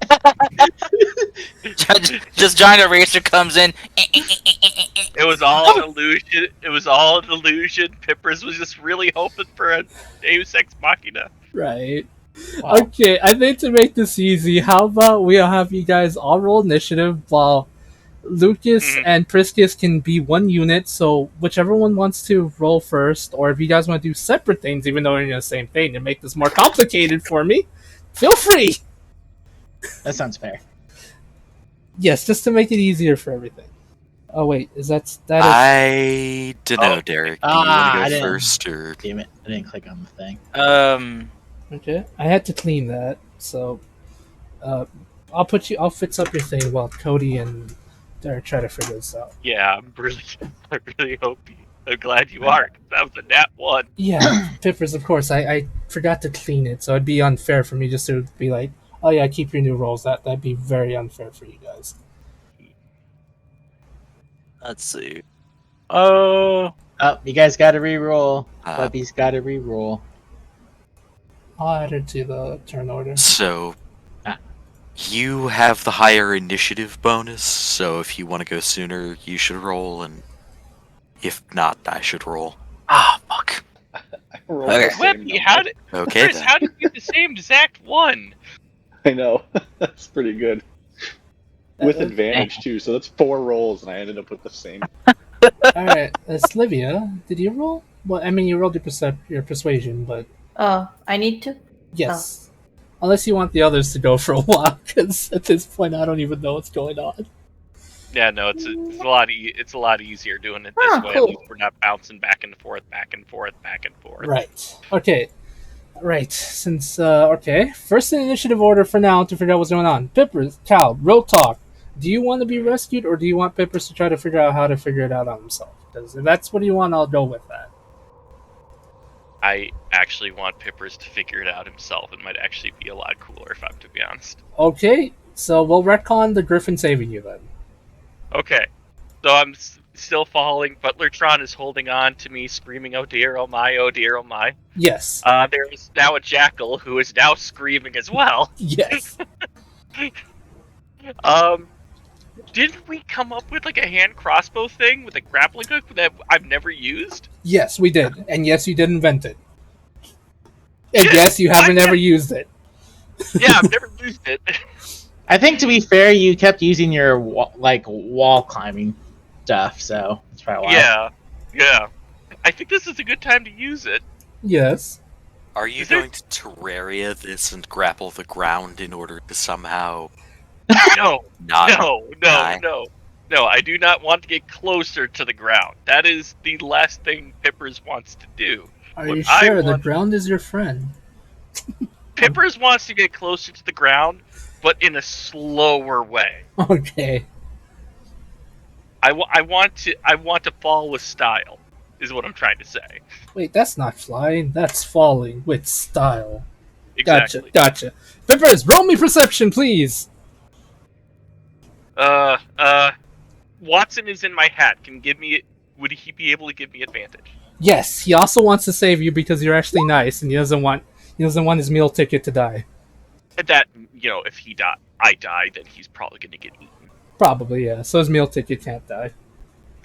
Just giant eraser comes in. It was all an illusion. It was all an illusion. Pippers was just really hoping for a Deus Ex Machina. Right. Wow. Okay, I think to make this easy, how about we'll have you guys all roll initiative while Lucas and Priscus can be one unit, so whichever one wants to roll first, or if you guys want to do separate things, even though they're in the same thing, to make this more complicated for me, feel free! That sounds fair. Yes, just to make it easier for everything. Oh wait, that I don't know, Derek. Do you I want to didn't- go first, or Damn it, I didn't click on the thing. Okay, I had to clean that, so I'll fix up your thing while Cody and Derek try to figure this out. Yeah, I really hope I'm glad you are. 'Cause that was a nat 1. Yeah, Pippers, of course. I forgot to clean it, so it'd be unfair for me just to be like, oh yeah, keep your new rolls. That'd be very unfair for you guys. Let's see. Oh, you guys got to re-roll. Uh, Webby's got to re-roll. I'll add it to the turn order. so you have the higher initiative bonus. So if you want to go sooner, you should roll, and if not, I should roll. Ah, fuck. I rolled Okay. the same Webby, number. Okay, Chris, then. how did you get the same exact one? I know. That's pretty good. With advantage, too, so that's 4 rolls, and I ended up with the same. Alright, Livia, did you roll? Well, I mean, you rolled your persuasion, but Oh, I need to? yes. Unless you want the others to go for a while, because at this point I don't even know what's going on. Yeah, no, it's a lot easier doing it this way. cool. At least we're not bouncing back and forth, back and forth, back and forth. Right. Okay. Right. Since, okay. First in initiative order for now to figure out what's going on. Pippers, Cal, real talk. Do you want to be rescued, or do you want Pippers to try to figure out how to figure it out on himself? Because if that's what you want, I'll go with that. I actually want Pippers to figure it out himself. It might actually be a lot cooler if I'm to be honest. Okay, so we'll retcon the Griffin saving you then. Okay, so I'm still falling. Butlertron is holding on to me, screaming, "Oh dear, oh my, oh dear, oh my." Yes. There is now a jackal who is now screaming as well. Yes. Didn't we come up with like a hand crossbow thing with a grappling hook that I've never used? Yes, we did. And yes, you did invent it. And yes, you haven't ever used it. Yeah, I've never used it. I think, to be fair, you kept using your wall climbing stuff, so that's probably why. Yeah, Yeah. I think this is a good time to use it. Yes. Are you Is there- going to Terraria this and grapple the ground in order to somehow No, not die? no. I do not want to get closer to the ground. That is the last thing Pippers wants to do. Are What you I sure the want- ground is your friend? Pippers wants to get closer to the ground, but in a slower way. Okay. I want to fall with style, is what I'm trying to say. Wait, that's not flying. That's falling with style. Exactly. Gotcha. Pippers, roll me perception, please. Watson is in my hat. Would he be able to give me advantage? Yes, he also wants to save you because you're actually nice, and he doesn't want his meal ticket to die. And that, if I die, then he's probably going to get eaten. Probably, yeah. So his meal ticket can't die.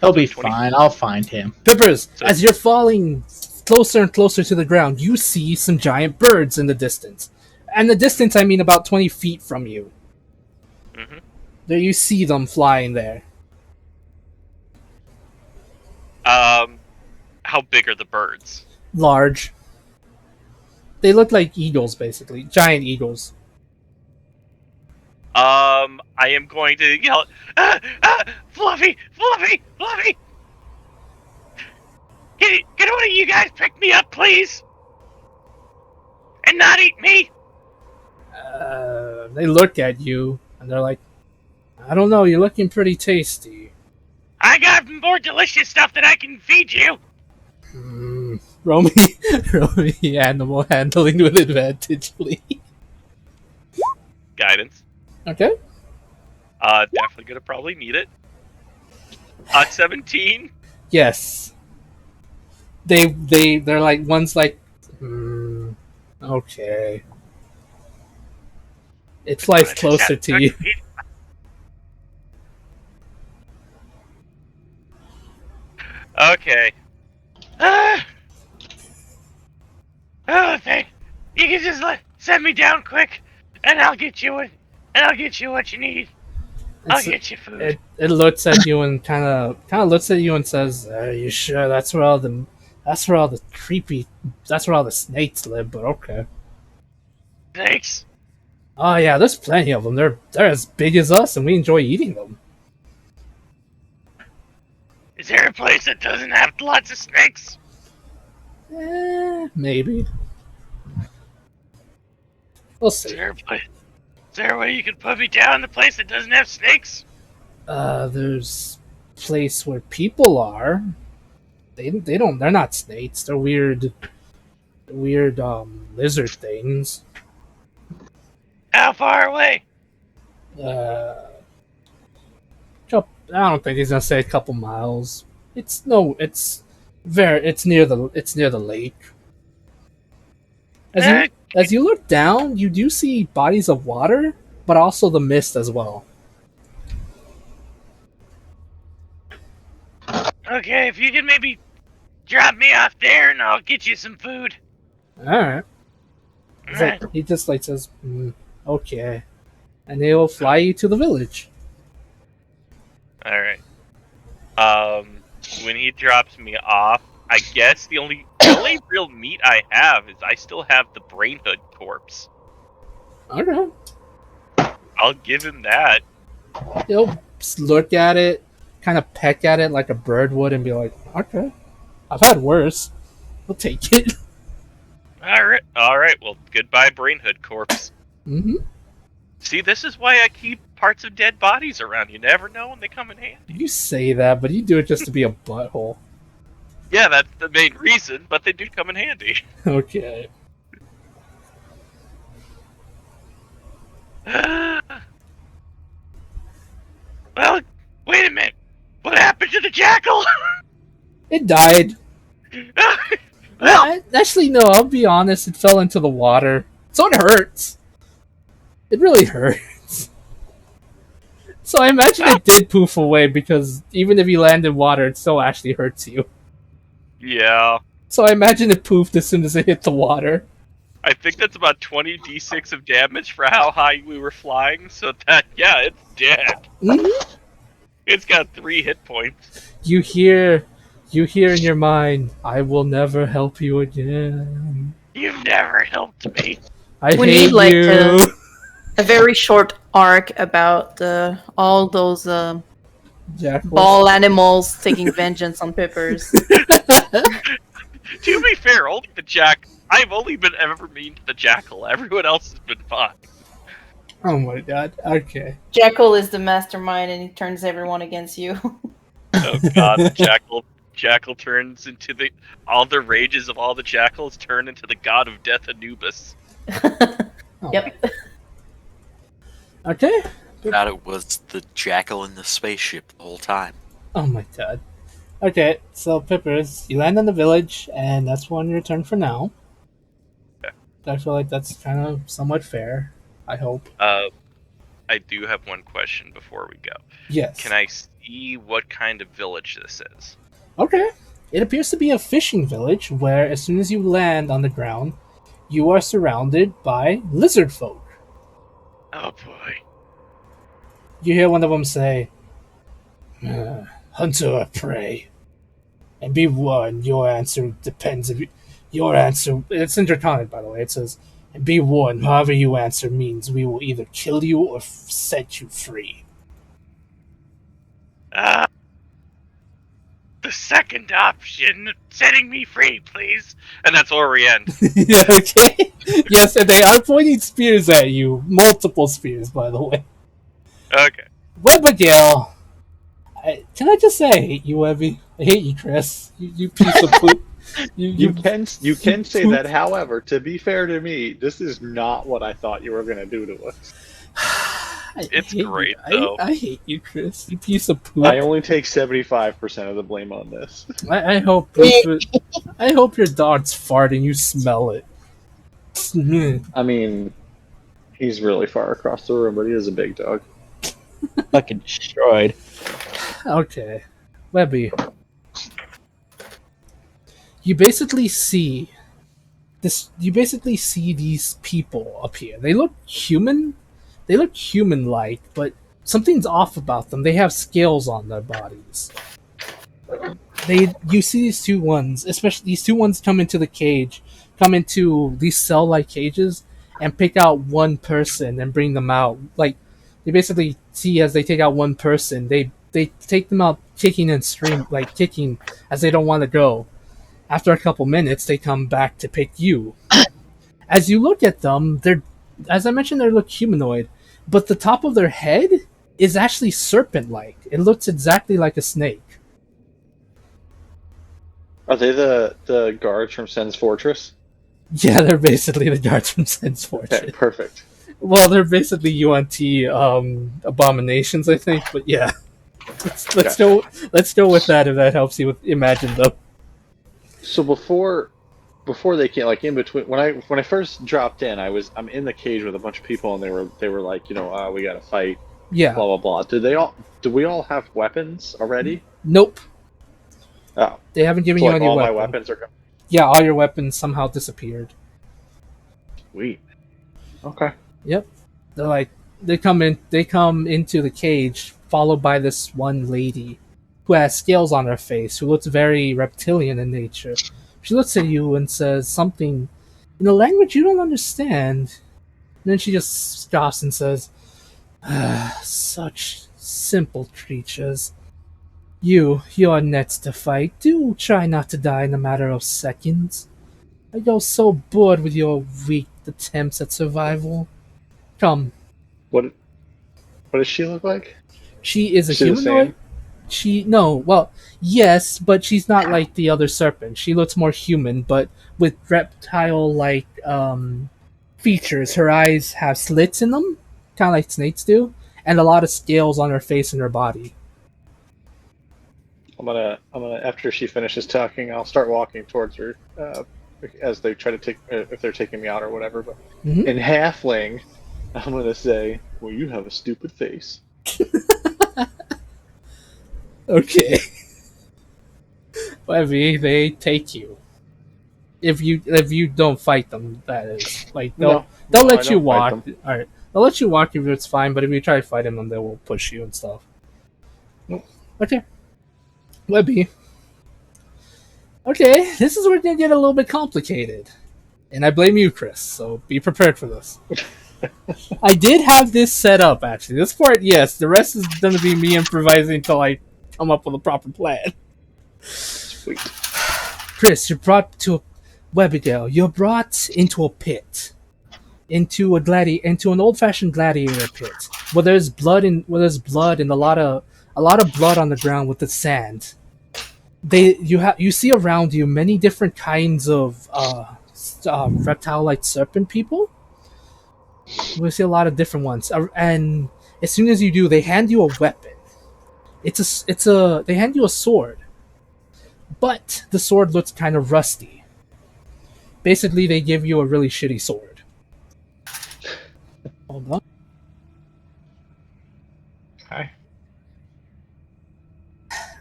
He'll be 20. fine. I'll find him. Pippers, So- as you're falling closer and closer to the ground, you see some giant birds in the distance. And the distance, I mean about 20 feet from you. Mhm. There you see them flying there. How big are the birds? Large. They look like eagles, basically. Giant eagles. I am going to yell, Fluffy! Fluffy! Fluffy! Can one of you guys pick me up, please? And not eat me? They look at you, and they're like, I don't know, you're looking pretty tasty. I got more delicious stuff that I can feed you! Roll me animal handling with advantage, please. Guidance. Okay. Definitely gonna probably need it. 17. Yes. They're like, one's like, okay. It flies closer to you. Okay. Thank. You can just send me down quick, and I'll get you what you need. I'll get you food. It looks at you and kind of looks at you and says, "Are you sure that's where all the snakes live?" But okay. Thanks. Oh yeah, there's plenty of them. They're as big as us, and we enjoy eating them. Is there a place that doesn't have lots of snakes? Maybe. We'll Is see. there a way you can put me down in the place that doesn't have snakes? There's a place where people are. They're not snakes. They're weird lizard things. How far away? I don't think he's gonna say a couple miles. It's near the lake. As you look down, you do see bodies of water, but also the mist as well. Okay, if you can maybe drop me off there, and I'll get you some food. Alright. Alright. He just says, okay. And they will fly you to the village. Alright. When he drops me off, I guess the only real meat I have is I still have the brain hood corpse. Okay. I'll give him that. He'll look at it, kind of peck at it like a bird would, and be like, okay. I've had worse. We'll take it. Alright, well, goodbye brain hood corpse. Mm-hmm. See, this is why I keep parts of dead bodies around. You never know when they come in handy. You say that, but you do it just to be a butthole. Yeah, that's the main reason, but they do come in handy. Okay. Well, wait a minute. What happened to the jackal? It died. Actually, no, I'll be honest, it fell into the water. So it hurts. It really hurts. So I imagine it did poof away, because even if you land in water, it still actually hurts you. Yeah. So I imagine it poofed as soon as it hit the water. I think that's about 20 d6 of damage for how high we were flying, so yeah, it's dead. Mm-hmm. It's got 3 hit points. You hear You hear in your mind, I will never help you again. You've never helped me. I We hate need, like, you. a very short arc about all those Jackals. ball animals taking vengeance on Pippers. To be fair, only the Jack. I've only been ever mean to the Jackal. Everyone else has been fine. Oh my god. Okay. Jekyll is the mastermind, and he turns everyone against you. Oh God, Jackal turns into all the rages of all the jackals turn into the god of death Anubis. Oh Yep. my- Okay. Thought it was the jackal in the spaceship the whole time. Oh my god. Okay, so Pippers, you land on the village, and that's one your turn for now. Okay. I feel like that's kind of somewhat fair. I hope. I do have one question before we go. Yes. Can I see what kind of village this is? Okay. It appears to be a fishing village where, as soon as you land on the ground, you are surrounded by lizard folk. Oh boy. You hear one of them say, hunter or prey. And be warned, your answer depends if you, your answer, it's intertonic by the way, it says, and be warned, however you answer means we will either kill you or set you free. The second option, setting me free, please. And that's where we end. Yeah, okay. Yes, and they are pointing spears at you. Multiple spears, by the way. Okay. Webby, can I just say I hate you, Webby? I hate you, Chris. You piece of poop. You can say that. However, to be fair to me, this is not what I thought you were going to do to us. It's hate great, you. though. I hate you, Chris. You piece of poop. I only take 75% of the blame on this. I hope I hope your dog's fart and you smell it. I mean, he's really far across the room, but he is a big dog. Fucking destroyed. Okay, Webby. You basically see this. You basically see these people up here. They look human. They look human-like, but something's off about them. They have scales on their bodies. You see these two ones, especially these two ones come into the cage, come into these cell-like cages, and pick out one person and bring them out. Like, they basically see as they take out one person, they take them out kicking and kicking as they don't want to go. After a couple minutes, they come back to pick you. As you look at them, as I mentioned, they look humanoid, but the top of their head is actually serpent-like. It looks exactly like a snake. Are they the guards from Sen's Fortress? Yeah, they're basically the guards from Sen's Fortress. Okay, perfect. Well, they're basically UNT abominations, I think. But yeah, let's go with that if that helps you imagine them. So before they came, like in between, when I first dropped in, I'm in the cage with a bunch of people, and they were like, we got to fight, Yeah. blah blah blah. Do we all have weapons already? Nope. Oh, They haven't given so you like any all weapons. my weapons are gone. Yeah, all your weapons somehow disappeared. Sweet. Okay. Yep. They come into the cage followed by this one lady who has scales on her face, who looks very reptilian in nature. She looks at you and says something in a language you don't understand. And then she just scoffs and says, such simple creatures. You're next to fight. Do try not to die in a matter of seconds. I go so bored with your weak attempts at survival. Come. What does she look like? She is a Is she the humanoid. Yes, but she's not like the other serpent. She looks more human, but with reptile-like features. Her eyes have slits in them, kind of like snakes do, and a lot of scales on her face and her body. I'm gonna after she finishes talking, I'll start walking towards her as they try to take if they're taking me out or whatever. But in halfling, I'm gonna say, "Well, you have a stupid face." Okay. Webby, they take you. If you don't fight them, that is. Like they'll let you walk. Alright. They'll let you walk if it's fine, but if you try to fight them, they will push you and stuff. Nope. Okay. Webby, Okay, this is where it's gonna get a little bit complicated. And I blame you, Chris, so be prepared for this. I did have this set up, actually. This part, yes. The rest is gonna be me improvising until I come up with a proper plan. Sweet. Chris, you're brought to Webbydale. You're brought into a pit. Into an old-fashioned gladiator pit. Where there's blood and a lot of blood on the ground with the sand. You see around you many different kinds of reptile-like serpent people. We see a lot of different ones, and as soon as you do, they hand you a weapon. They hand you a sword, but the sword looks kind of rusty. Basically, they give you a really shitty sword. Hold on. Okay.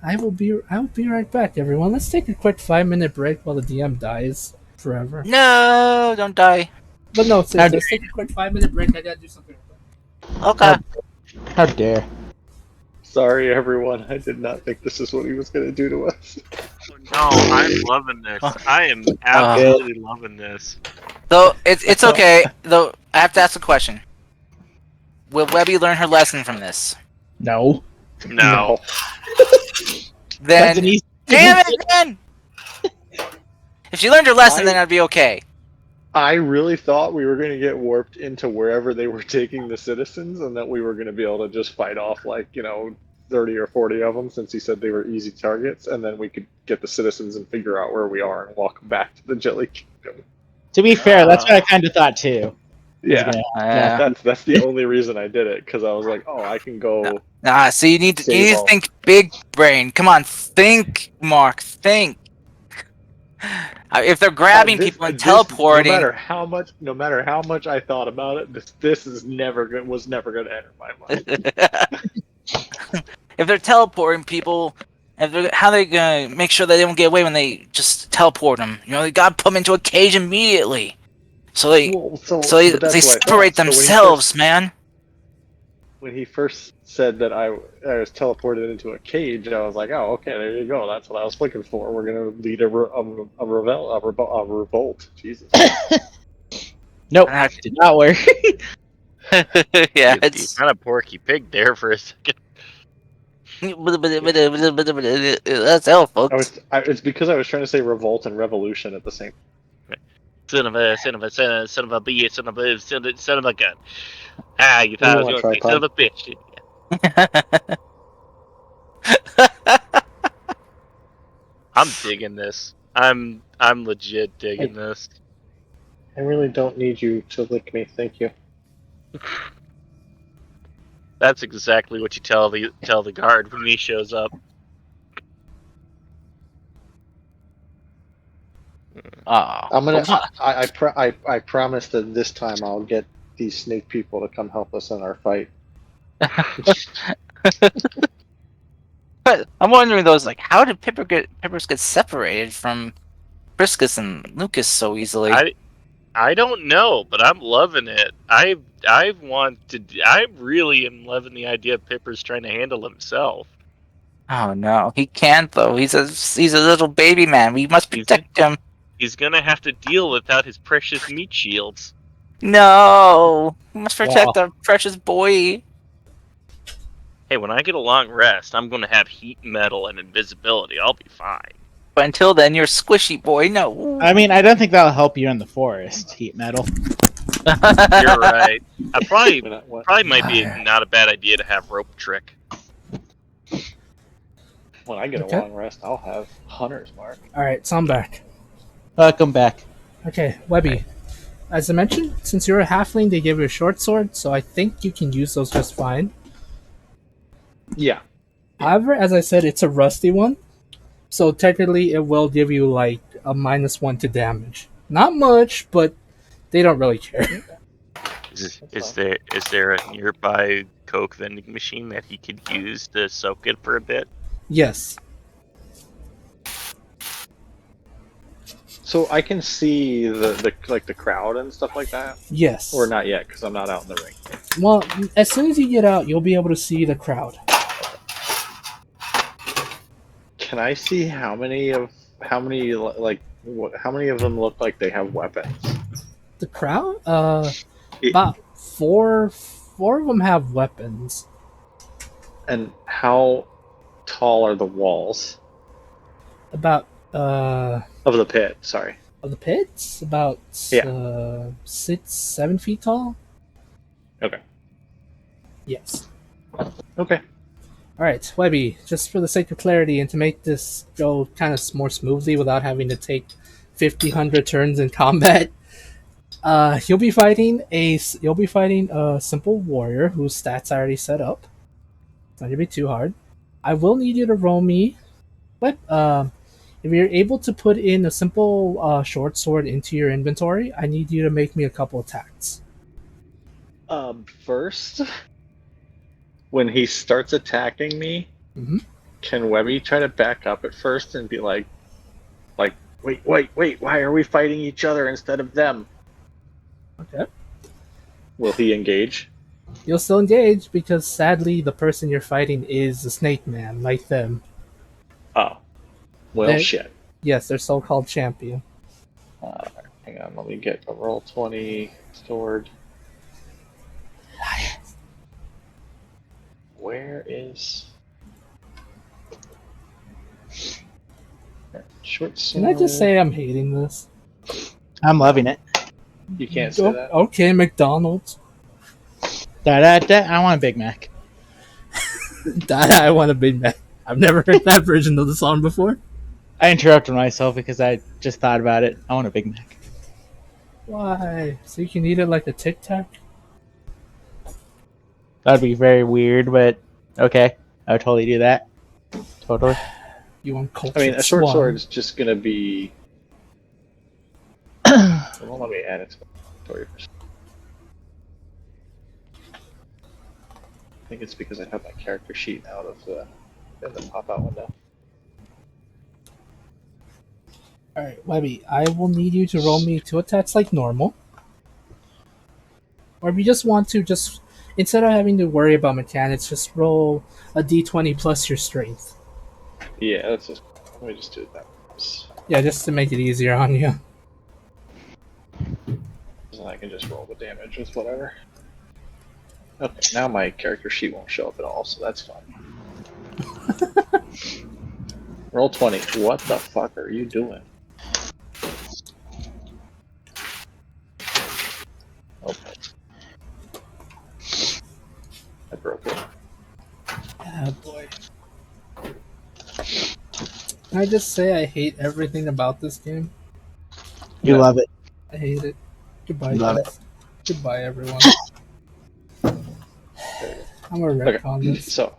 I will be right back, everyone. Let's take a quick 5-minute break while the DM dies forever. No, don't die. But no, seriously, let's take a quick 5-minute break. I gotta do something. Okay. How dare. Sorry, everyone. I did not think this is what he was going to do to us. No, I'm loving this. I am absolutely loving this. Though it's okay. Though I have to ask a question. Will Webby learn her lesson from this? No. No. Then That's an easy- damn it, then. If she learned her lesson, then I'd be okay. I really thought we were going to get warped into wherever they were taking the citizens, and that we were going to be able to just fight off 30 or 40 of them, since he said they were easy targets, and then we could get the citizens and figure out where we are and walk back to the Jelly Kingdom. To be fair, that's what I kind of thought too. Yeah, Yeah. that's the only reason I did it, because I was like, oh, I can go. Nah, so you need to Save all. think big brain. Come on, think, Mark, think. If they're grabbing people and teleporting, no matter how much I thought about it, this was never going to enter my mind. if they're teleporting people, how they gonna make sure that they don't get away when they just teleport them? You know, they gotta put them into a cage immediately, so they separate themselves, man. When he first said that I was teleported into a cage, I was like, oh, okay, there you go. That's what I was looking for. We're gonna lead a revolt. Jesus. Nope, did not work. Yeah, You it's kind of Porky Pig there for a second. that's hell, folks. It's because I was trying to say revolt and revolution at the same. Son of a bitch, son of a gun. Ah, you thought I was going to say son of a bitch. I'm digging this. I'm legit digging this. I really don't need you to lick me, thank you. That's exactly what you tell the guard when he shows up. I'm gonna. I promise that this time I'll get these snake people to come help us in our fight. But I'm wondering though, like, how did Peppers get separated from Briscus and Lucas so easily? I don't know, but I'm loving it. I really am loving the idea of Pippers trying to handle himself. Oh no, he can't though. He's a little baby man. We must protect him. He's gonna have to deal without his precious meat shields. No, we must protect our precious boy. Hey, when I get a long rest, I'm gonna have heat, metal, and invisibility. I'll be fine. But until then, you're squishy, boy. No. I mean, I don't think that'll help you in the forest, heat metal. You're right. I probably might be not a bad idea to have rope trick. When I get a long rest, I'll have Hunter's Mark. Alright, so I'm back. Welcome back. Okay, Webby. As I mentioned, since you're a halfling, they give you a short sword, so I think you can use those just fine. Yeah. However, as I said, it's a rusty one, so technically it will give you like a -1 to damage. Not much, but they don't really care. Is there a nearby Coke vending machine that he could use to soak it for a bit? Yes. So I can see the crowd and stuff like that? Yes. Or not yet, because I'm not out in the ring. Well, as soon as you get out, you'll be able to see the crowd. Can I see how many of how many how many of them look like they have weapons? The crowd? It- About four of them have weapons. And how tall are the walls About of the pit? Sorry. of the pits, about Yeah. 6-7 feet tall. Okay. Yes. Okay. All right, Webby. Just for the sake of clarity and to make this go kind of more smoothly without having to take 100 turns in combat, you'll be fighting a simple warrior whose stats I already set up. It's not gonna be too hard. I will need you to roll me. But if you're able to put in a simple short sword into your inventory, I need you to make me a couple attacks. First, when he starts attacking me, Mhm. can Webby try to back up at first and be like, wait, why are we fighting each other instead of them? Okay. Will he engage? You'll still engage because sadly the person you're fighting is the Snake Man, like them. Oh, well, They- shit. Yes, they're so-called champion. Hang on, let me get a roll 20 sword. Where is short sword? Can I just say I'm hating this? I'm loving it. You can't say that. Okay, McDonald's. I want a Big Mac. I want a Big Mac. I've never heard that version of the song before. I interrupted myself because I just thought about it. I want a Big Mac. Why? So you can eat it like a Tic Tac? That'd be very weird, but okay. I would totally do that. Totally. You want cultured I mean, a short swan. sword is just gonna be. Well, let me add it to the story first. I think it's because I have my character sheet out of the in the pop-out window. Alright, Webby, I will need you to roll me 2 attacks like normal. Or if you just want to, just instead of having to worry about mechanics, just roll a d20 plus your strength. Yeah, let me just do it that way. Yeah, just to make it easier on you. So I can just roll the damage with whatever. Okay, now my character sheet won't show up at all, so that's fine. Roll 20. What the fuck are you doing? Okay. I broke it. Ah, boy. Can I just say I hate everything about this game? You love it. I hate it. Goodbye, Love guys. Goodbye, everyone. I'm a wreck on this. So,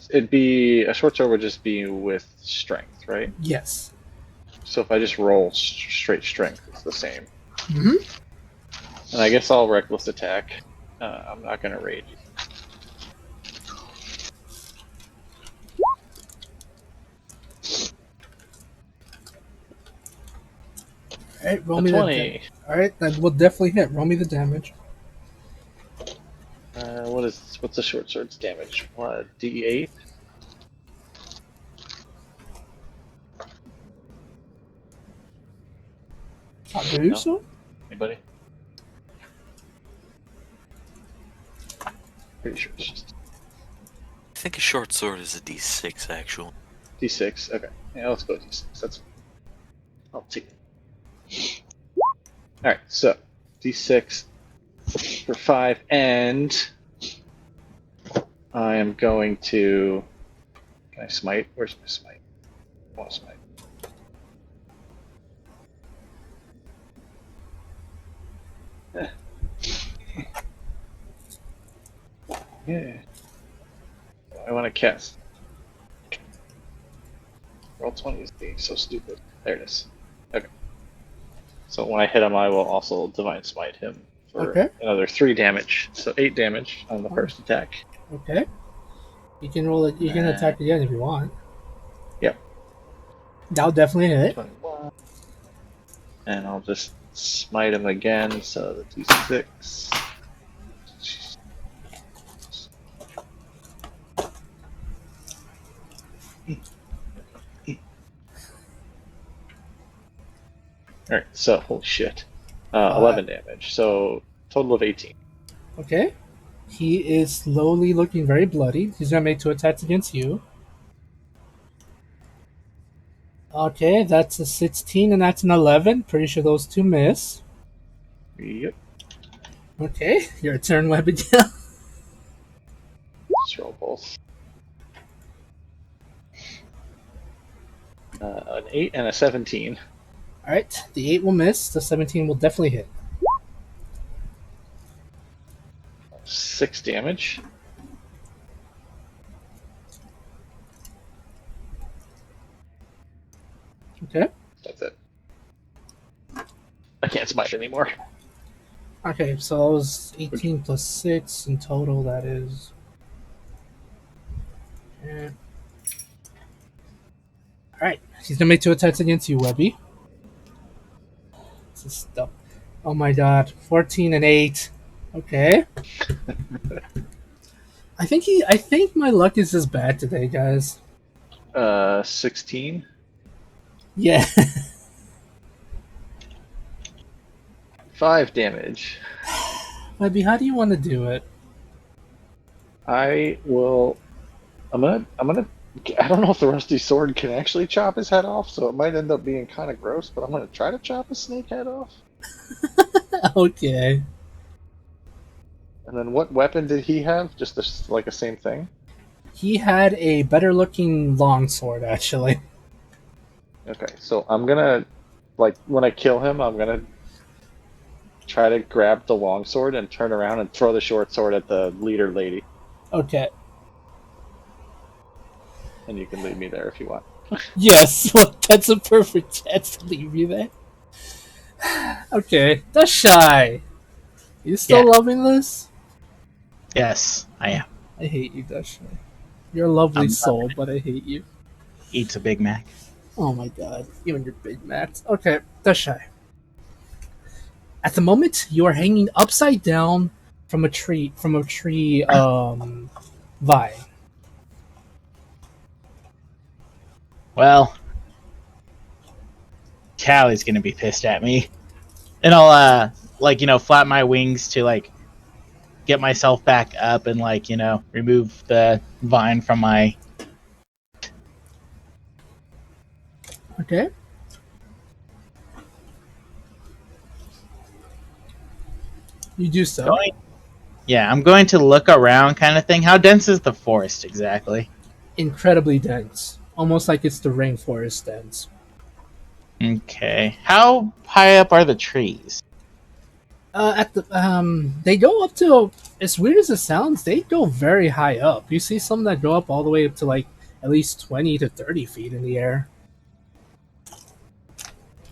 it'd be a short sword would just be with strength, right? Yes. So if I just roll straight strength, it's the same. Mm-hmm. And I guess I'll reckless attack. I'm not gonna rage. Alright, roll A me 20. that. Alright, that will definitely hit. Roll me the damage. What's the short sword's damage? What, D8? I believe No. so. Anybody? Pretty sure it's just I think a short sword is a D6 actually. D6. Okay, yeah, let's go with D6. That's. I'll take it. All right, so D6 for 5, and I am going to. Can I smite? Where's my smite? I want to smite. Yeah. I want to cast. Roll 20 is being so stupid. There it is. Okay. So when I hit him, I will also Divine Smite him for Okay. another 3 damage. So 8 damage on the first attack. Okay. You can roll it. You can attack again if you want. Yep. That'll definitely hit. 21. And I'll just smite him again, so the D6. Alright, so, holy shit. 11 damage, so total of 18. Okay. He is slowly looking very bloody. He's gonna make 2 attacks against you. Okay, that's a 16 and that's an 11. Pretty sure those 2 miss. Yep. Okay, your turn, Webby. Let's roll both. An 8 and a 17. Alright, the 8 will miss. The 17 will definitely hit. 6 damage. Okay. That's it. I can't smite anymore. Okay, so that was 18 plus 6 in total. That is. Yeah. Alright, he's gonna make 2 attacks against you, Webby. This is stuff. Oh my god, 14 and 8. Okay. I think my luck is just bad today, guys. 16. Yeah. 5 damage. Webby, how do you want to do it? I don't know if the rusty sword can actually chop his head off, so it might end up being kind of gross, but I'm gonna try to chop his snake head off. Okay. And then what weapon did he have? Just like the same thing? He had a better looking longsword, actually. Okay, so I'm gonna, like, when I kill him, I'm gonna try to grab the longsword and turn around and throw the short sword at the leader lady. Okay. And you can leave me there if you want. Yes, well, that's a perfect chance to leave you there. Okay, that's shy. You still loving this? Yes, I am. I hate you, Dushy. You're a lovely I'm soul, but I hate you. Eats a Big Mac. Oh my god, you and your Big Macs. Okay, Dushy. At the moment, you are hanging upside down from a tree vine. Well, Callie's gonna be pissed at me. And I'll flap my wings to get myself back up and remove the vine from my. Okay. You do so. I'm going to look around, kind of thing. How dense is the forest exactly? Incredibly dense, almost like it's the rainforest dense. Okay. How high up are the trees? They go up to, as weird as it sounds, they go very high up. You see some that go up all the way up to at least 20 to 30 feet in the air.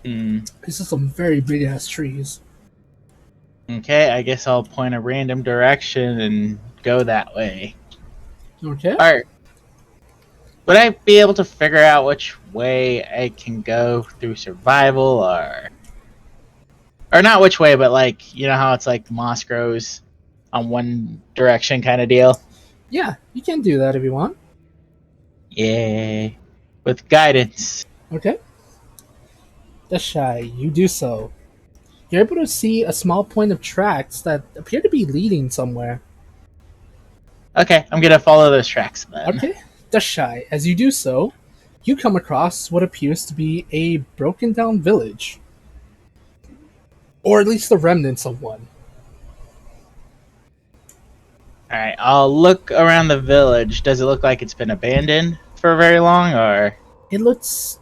These are some very big ass trees. Okay, I guess I'll point a random direction and go that way. Okay. Alright. Would I be able to figure out which way I can go through survival, or not which way, but you know how it's moss grows on one direction kind of deal? Yeah, you can do that if you want. Yay. With guidance. Okay. That's shy. You do so. You're able to see a small point of tracks that appear to be leading somewhere. Okay, I'm gonna follow those tracks then. Okay. That's shy. As you do so, you come across what appears to be a broken down village. Or at least the remnants of one. Alright, I'll look around the village. Does it look like it's been abandoned for very long, or? It looks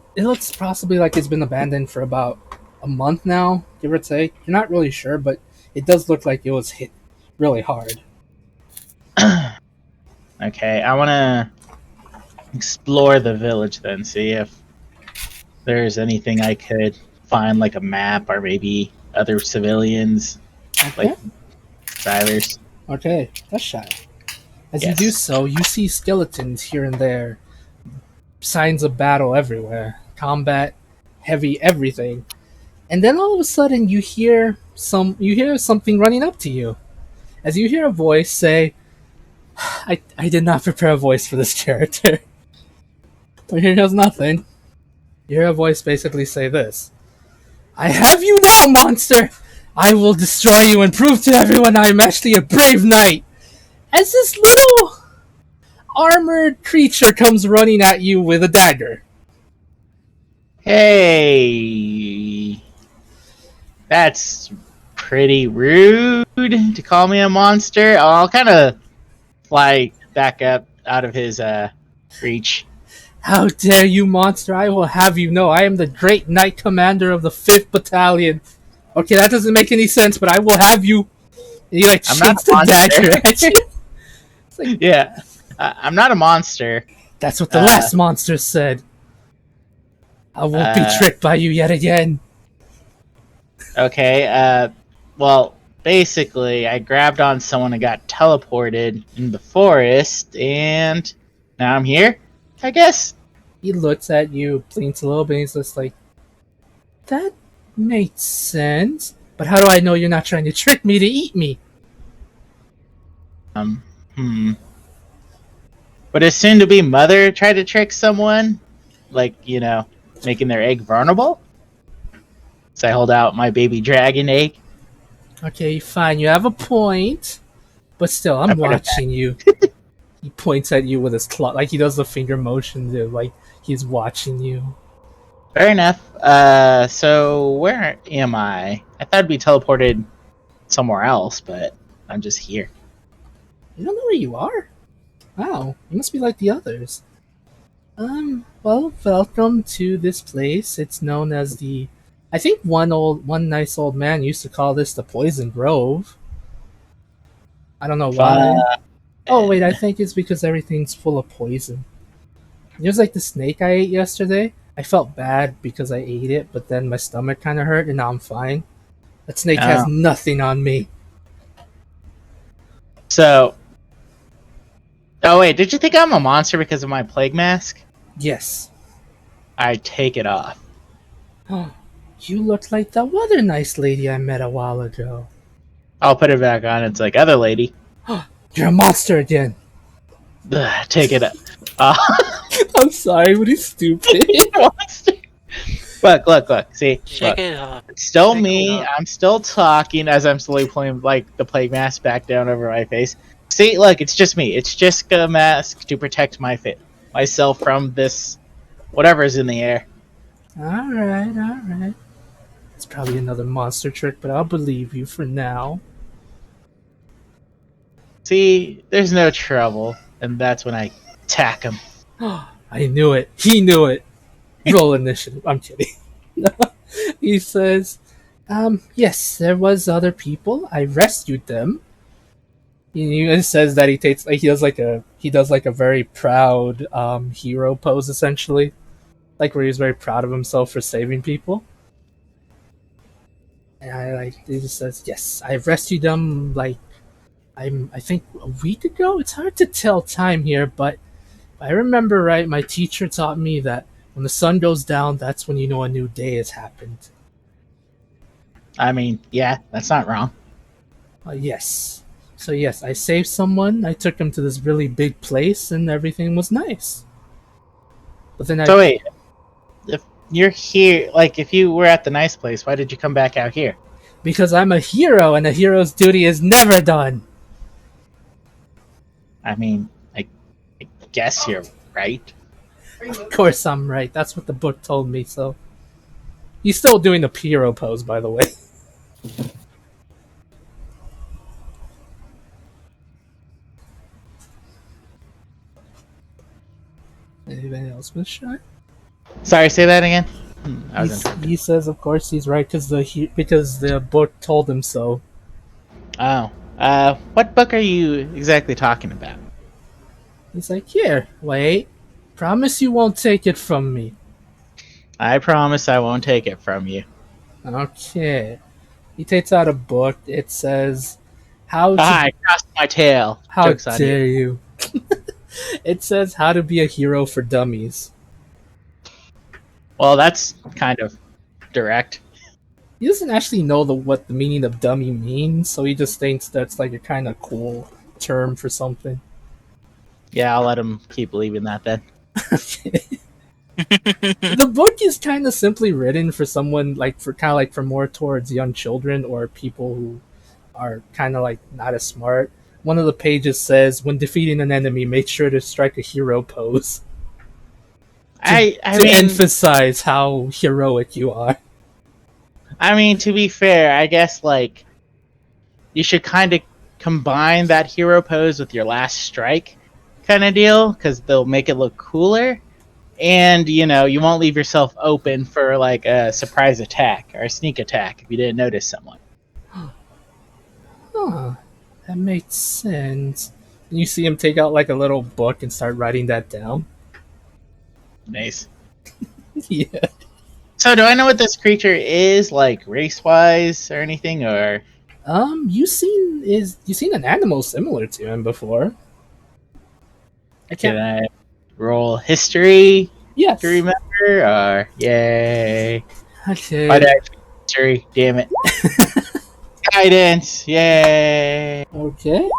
possibly like it's been abandoned for about a month now, give or take. You're not really sure, but it does look like it was hit really hard. Okay, I want to explore the village then, see if there's anything I could find, like a map or maybe other civilians, Okay. like drivers. Okay, that's shy. As Yes. you do so, you see skeletons here and there. Signs of battle everywhere. Combat, heavy everything. And then all of a sudden you hear something running up to you. As you hear a voice say, I did not prepare a voice for this character. But here goes nothing. You hear a voice basically say this. I have you now, monster! I will destroy you and prove to everyone I am actually a brave knight! As this little armored creature comes running at you with a dagger. Hey, that's pretty rude to call me a monster. I'll kind of fly back up out of his reach. How dare you, monster! I will have you know I am the great knight commander of the 5th Battalion. Okay, that doesn't make any sense, but I will have you. And he like I'm not shoots a the monster. dagger at you. It's like, Yeah, I'm not a monster. that's what the last monster said. I won't be tricked by you yet again. Okay, well, basically, I grabbed on someone and got teleported in the forest, and now I'm here, I guess. He looks at you, blinks a little bit, and he's just like, that makes sense. But how do I know you're not trying to trick me to eat me? Hmm. Would a soon-to-be mother try to trick someone? Like, making their egg vulnerable? So I hold out my baby dragon egg. Okay, fine, you have a point. But still, I'm I put it watching you. He points at you with his claw, like he does the finger motion, dude, like he's watching you. Fair enough. So where am I? I thought I'd be teleported somewhere else, but I'm just here. You don't know where you are? Wow, you must be like the others. Well, welcome to this place. It's known as the... I think one nice old man used to call this the Poison Grove. I don't know why. Oh, wait, I think it's because everything's full of poison. There's like the snake I ate yesterday. I felt bad because I ate it, but then my stomach kind of hurt and now I'm fine. That snake has nothing on me. So... Oh wait, did you think I'm a monster because of my plague mask? Yes. I take it off. You look like the other nice lady I met a while ago. I'll put it back on. It's like, other lady. You're a monster again. Ugh, take it up. I'm sorry, but he's stupid. Monster. Look. See, Shake look. it off. It's still Shake me. it off. I'm still talking as I'm slowly pulling like the plague mask back down over my face. See, look, it's just me. It's just a mask to protect myself from this whatever's in the air. Alright. It's probably another monster trick, but I'll believe you for now. See, there's no trouble, and that's when I attack him. I knew it. He knew it. Roll initiative. I'm kidding. He says, yes, there was other people. I rescued them. He even says that he does like a very proud hero pose essentially, like where he's very proud of himself for saving people. And he just says, yes, I rescued them like I think a week ago. It's hard to tell time here, but if I remember right, my teacher taught me that when the sun goes down, that's when you know a new day has happened. I mean, yeah, that's not wrong. Yes. So yes, I saved someone. I took him to this really big place, and everything was nice. But then So wait, if you're here, like if you were at the nice place, why did you come back out here? because I'm a hero, and a hero's duty is never done. I mean, I guess you're right. Of course I'm right. That's what the book told me, so... He's still doing the hero pose, by the way. Anybody else with shy? Sorry, say that again. I was He says, of course, he's right because the book told him so. Oh, what book are you exactly talking about? He's like, here, wait. Promise you won't take it from me. I promise I won't take it from you. Okay. He takes out a book. It says, how to... I crossed my tail. How Joke's on dare you. you. It says, how to be a hero for dummies. Well, that's kind of direct. He doesn't actually know what the meaning of dummy means, so he just thinks that's like a kind of cool term for something. Yeah, I'll let him keep believing that then. Okay. The book is kind of simply written for someone for more towards young children or people who are kind of like not as smart. One of the pages says, "When defeating an enemy, make sure to strike a hero pose I to mean, emphasize how heroic you are." to be fair, I guess like you should kind of combine that hero pose with your last strike kind of deal because they'll make it look cooler. And you won't leave yourself open for like a surprise attack or a sneak attack if you didn't notice someone. Huh, that makes sense. You see him take out like a little book and start writing that down. Nice. Yeah. So, do I know what this creature is, like race wise or anything, or? You seen an animal similar to him before? Can I roll history Yes. to remember? Or yay! Okay. Why did I choose history? Damn it! Guidance! Yay! Okay.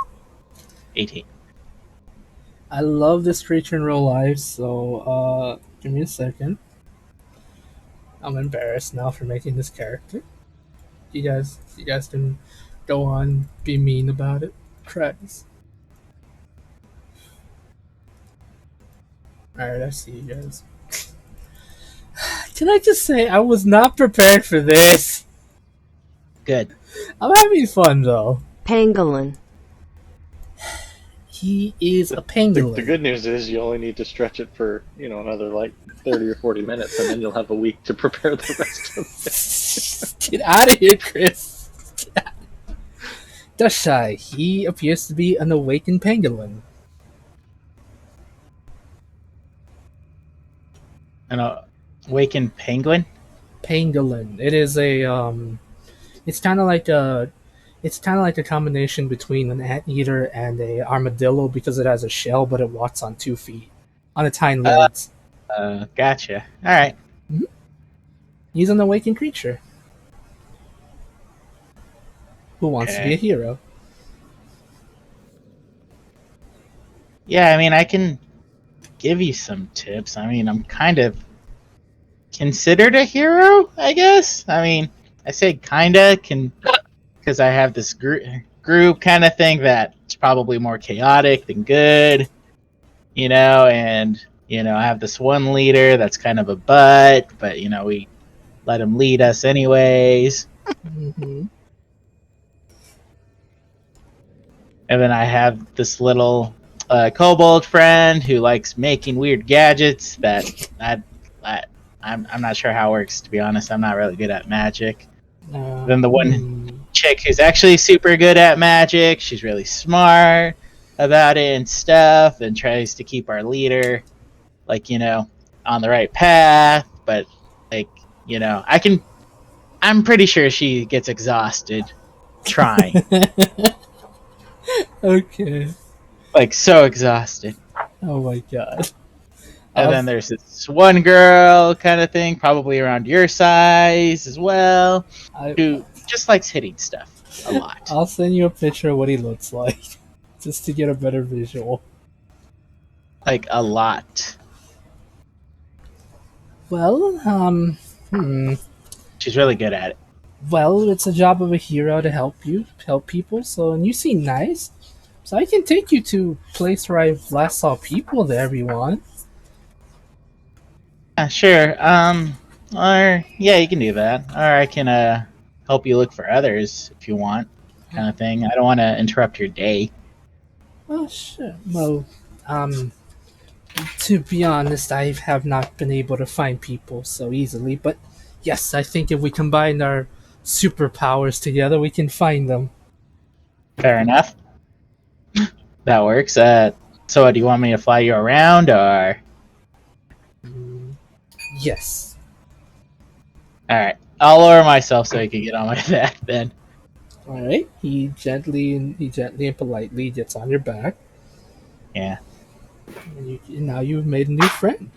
18. I love this creature in real life, so give me a second. I'm embarrassed now for making this character. You guys can go on, be mean about it. Christ. Alright, I see you guys. Can I just say I was not prepared for this? Good. I'm having fun though. Pangolin. He is a The pangolin. good news is you only need to stretch it for another like 30 or 40 minutes, and then you'll have a week to prepare the rest of it. Get out of here, Chris. Dashai. He appears to be an awakened pangolin. An awakened penguin. Pangolin. It is a It's kind of like a combination between an anteater and a armadillo because it has a shell, but it walks on 2 feet on its hind legs. Gotcha. All right. He's an awakened creature who wants to be a Okay. hero. Yeah, I can give you some tips. I'm kind of considered a hero, I guess. I say kinda because I have this group kind of thing that's probably more chaotic than good, and I have this one leader that's kind of a butt, but we let him lead us anyways. Mm-hmm. And then I have this little kobold friend who likes making weird gadgets that I'm not sure how it works, to be honest. I'm not really good at magic. Then the one chick who's actually super good at magic, she's really smart about it and stuff, and tries to keep our leader on the right path, but I'm pretty sure she gets exhausted trying. Okay. Like so exhausted. Oh my god. And then there's this one girl kind of thing, probably around your size as well, who just likes hitting stuff a lot. I'll send you a picture of what he looks like, just to get a better visual. Like a lot. Well, She's really good at it. Well, it's a job of a hero to help people. So, and you seem nice, so I can take you to a place where I last saw people there if you want. Sure. Or yeah, you can do that. Or I can help you look for others if you want, kind of thing. I don't want to interrupt your day. Well, sure. Well, to be honest, I have not been able to find people so easily. But yes, I think if we combine our superpowers together, we can find them. Fair enough. That works. So do you want me to fly you around, or? Yes. All right. I'll lower myself so you can get on my back then. All right. He gently and politely gets on your back. Yeah. And now you've made a new friend.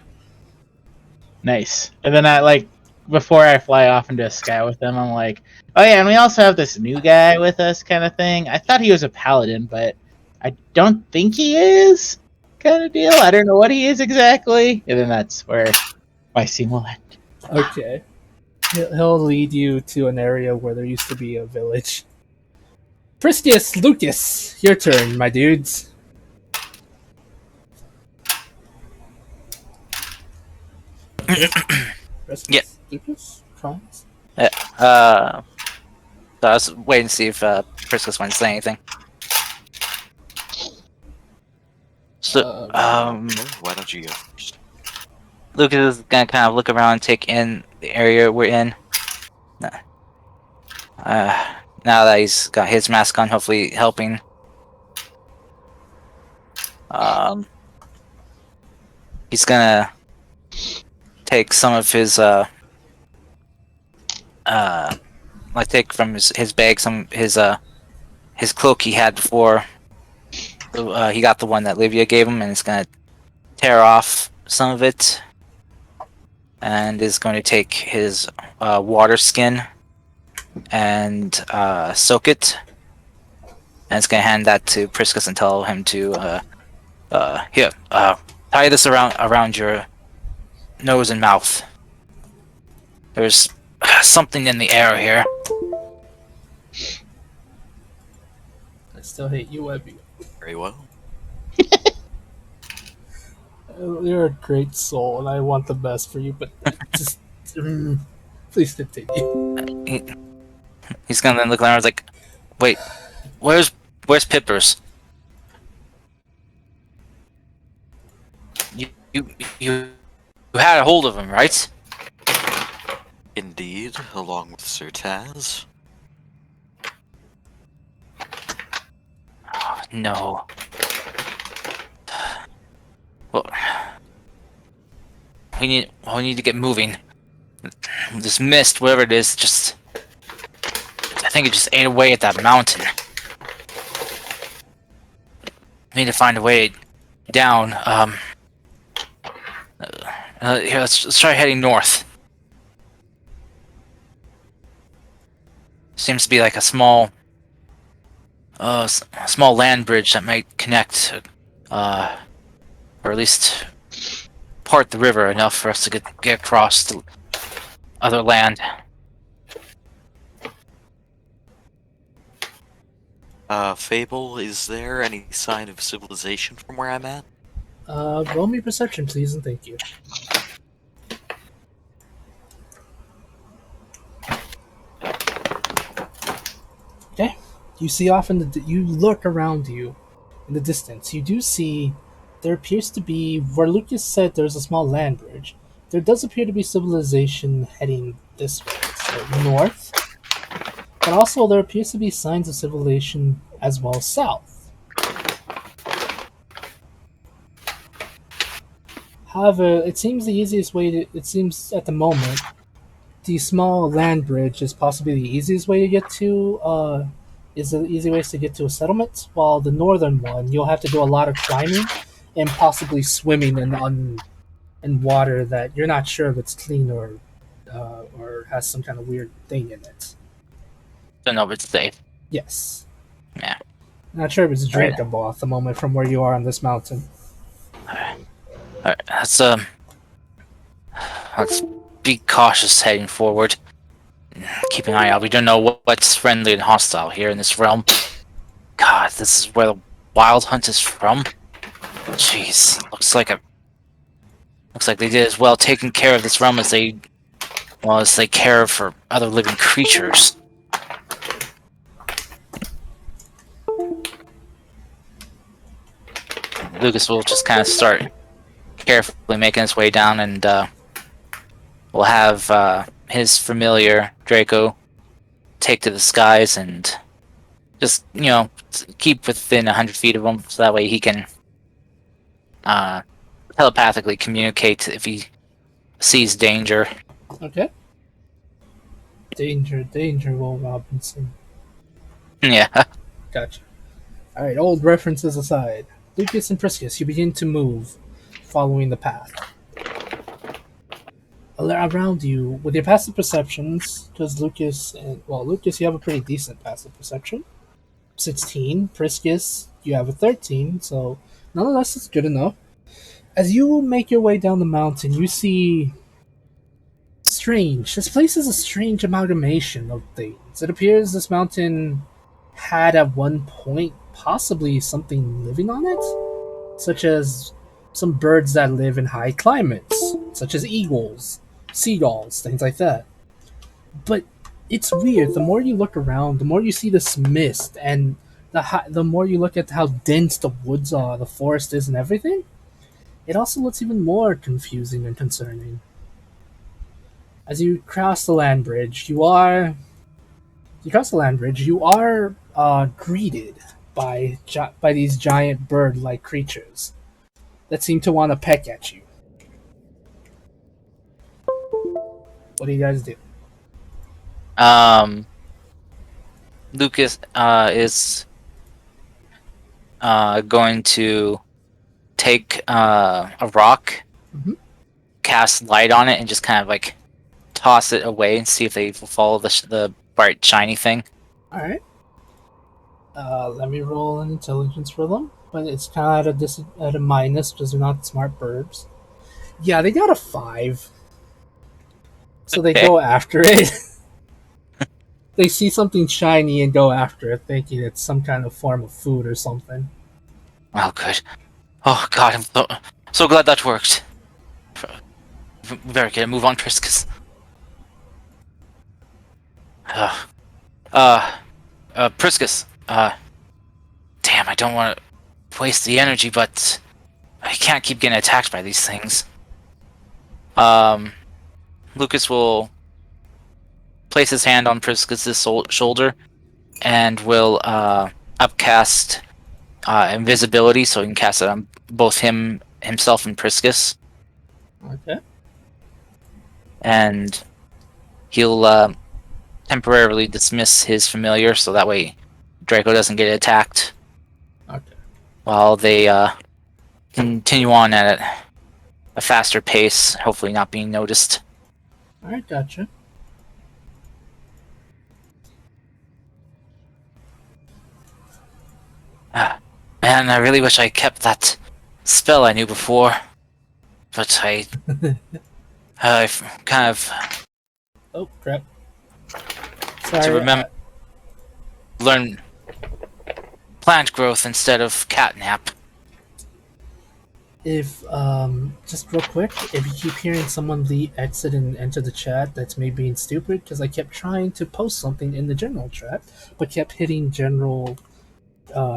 Nice. And then before I fly off into the sky with them, I'm like, oh yeah, and we also have this new guy with us, kind of thing. I thought he was a paladin, but I don't think he is, kind of deal. I don't know what he is exactly. And then that's where My scene will end. Okay. He'll lead you to an area where there used to be a village. Pristius, Lucas, your turn, my dudes. Pristius, Yeah. Lucas, Franz. So I was waiting to see if Priscus wanted to say anything. So, Why don't you go first? Lucas is gonna kind of look around and take in the area we're in. Now that he's got his mask on, hopefully helping. He's gonna take some of his like take from his bag some his cloak he had before. He got the one that Livia gave him, and he's gonna tear off some of it, and is going to take his water skin and soak it, and it's gonna hand that to Priscus and tell him to here, tie this around your nose and mouth. There's something in the air here. I still hate you, Webby. Very well. You're a great soul, and I want the best for you, but just please continue. He's gonna then look around and like, wait, where's Pippers? You had a hold of him, right? Indeed, along with Sir Taz. Oh, no. Well, we need to get moving. This mist, whatever it is, I think it just ate away at that mountain. We need to find a way down. Here, let's try heading north. Seems to be like a small land bridge that might connect, or at least part the river enough for us to get across to other land. Fable, is there any sign of civilization from where I'm at? Roll me perception, please, and thank you. Okay. You see off you look around you in the distance. You do see there appears to be, where Lucas said there's a small land bridge. There does appear to be civilization heading this way, so north. But also there appears to be signs of civilization as well south. However, it seems at the moment, the small land bridge is possibly the easiest way to get to, is the easy ways to get to a settlement, while the northern one, you'll have to do a lot of climbing and possibly swimming in water that you're not sure if it's clean or has some kind of weird thing in it. Don't know if it's safe. Yes. Yeah. Not sure if it's drinkable at the moment from where you are on this mountain. Alright, let's be cautious heading forward. Keep an eye out. We don't know what's friendly and hostile here in this realm. God, this is where the wild hunt is from. Jeez, looks like they did as well taking care of this realm as they care for other living creatures. Lucas will just kind of start carefully making his way down, and we'll have his familiar Draco take to the skies and just keep within 100 feet of him, so that way he can telepathically communicate if he sees danger. Okay. Danger, Will Robinson. Yeah. Gotcha. Alright, old references aside, Lucas and Priscus, you begin to move, following the path. Around you, with your passive perceptions, because Lucas, you have a pretty decent passive perception. 16. Priscus, you have a 13, so nonetheless, it's good enough. As you make your way down the mountain, you see strange. This place is a strange amalgamation of things. It appears this mountain had at one point possibly something living on it, such as some birds that live in high climates, such as eagles, seagulls, things like that. But it's weird. The more you look around, the more you see this mist, and the more you look at how dense the woods are, the forest is, and everything. It also looks even more confusing and concerning. As you cross the land bridge, you are greeted by these giant bird-like creatures that seem to want to peck at you. What do you guys do? Lucas is going to take a rock, Mhm. cast light on it, and just kind of like toss it away and see if they will follow the bright shiny thing. All right. Let me roll an intelligence for them, but it's kind of at a minus because they're not smart birds. Yeah, they got a 5, so they Okay. go after it. They see something shiny and go after it, thinking it's some kind of form of food or something. Oh, good. Oh, God, I'm so glad that worked. Very good. Move on, Priscus. Priscus. Damn, I don't want to waste the energy, but I can't keep getting attacked by these things. Lucas will place his hand on Priscus's shoulder and will upcast invisibility, so he can cast it on both himself and Priscus. Okay. And he'll temporarily dismiss his familiar, so that way Draco doesn't get attacked. Okay. While they continue on at a faster pace, hopefully not being noticed. All right, gotcha. Man, I really wish I kept that spell I knew before, but I've kind of Oh crap! Sorry. to remember learn plant growth instead of catnap. If just real quick, if you keep hearing someone exit and enter the chat, that's me being stupid because I kept trying to post something in the general chat, but kept hitting general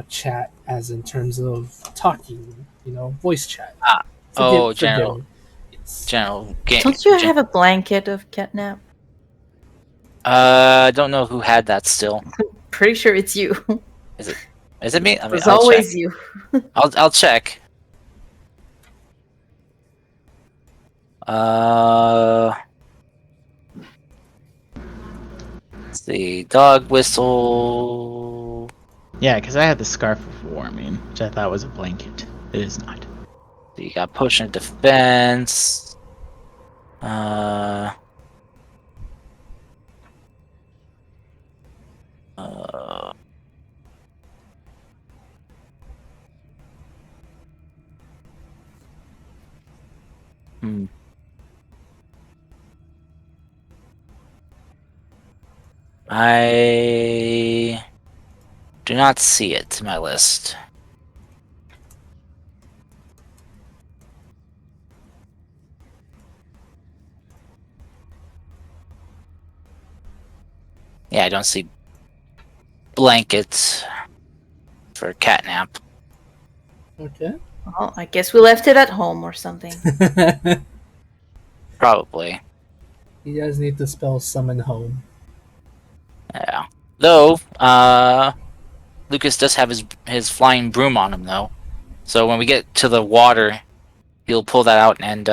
chat as in terms of talking, voice chat. General Forgive me. general game. Don't you have a blanket of catnap? I don't know who had that still. Pretty sure it's you. Is it me? I mean, It's I'll always check. you. I'll check. Let's see. Dog whistle. Yeah, because I had the scarf of warming, which I thought was a blanket. It is not. You got potion of defense. Uh, hmm. I do not see it in my list. Yeah, I don't see blankets for catnap. Okay. Well, I guess we left it at home or something. Probably. You guys need to spell summon home. Yeah. Though, Lucas does have his flying broom on him, though. So when we get to the water, he'll pull that out and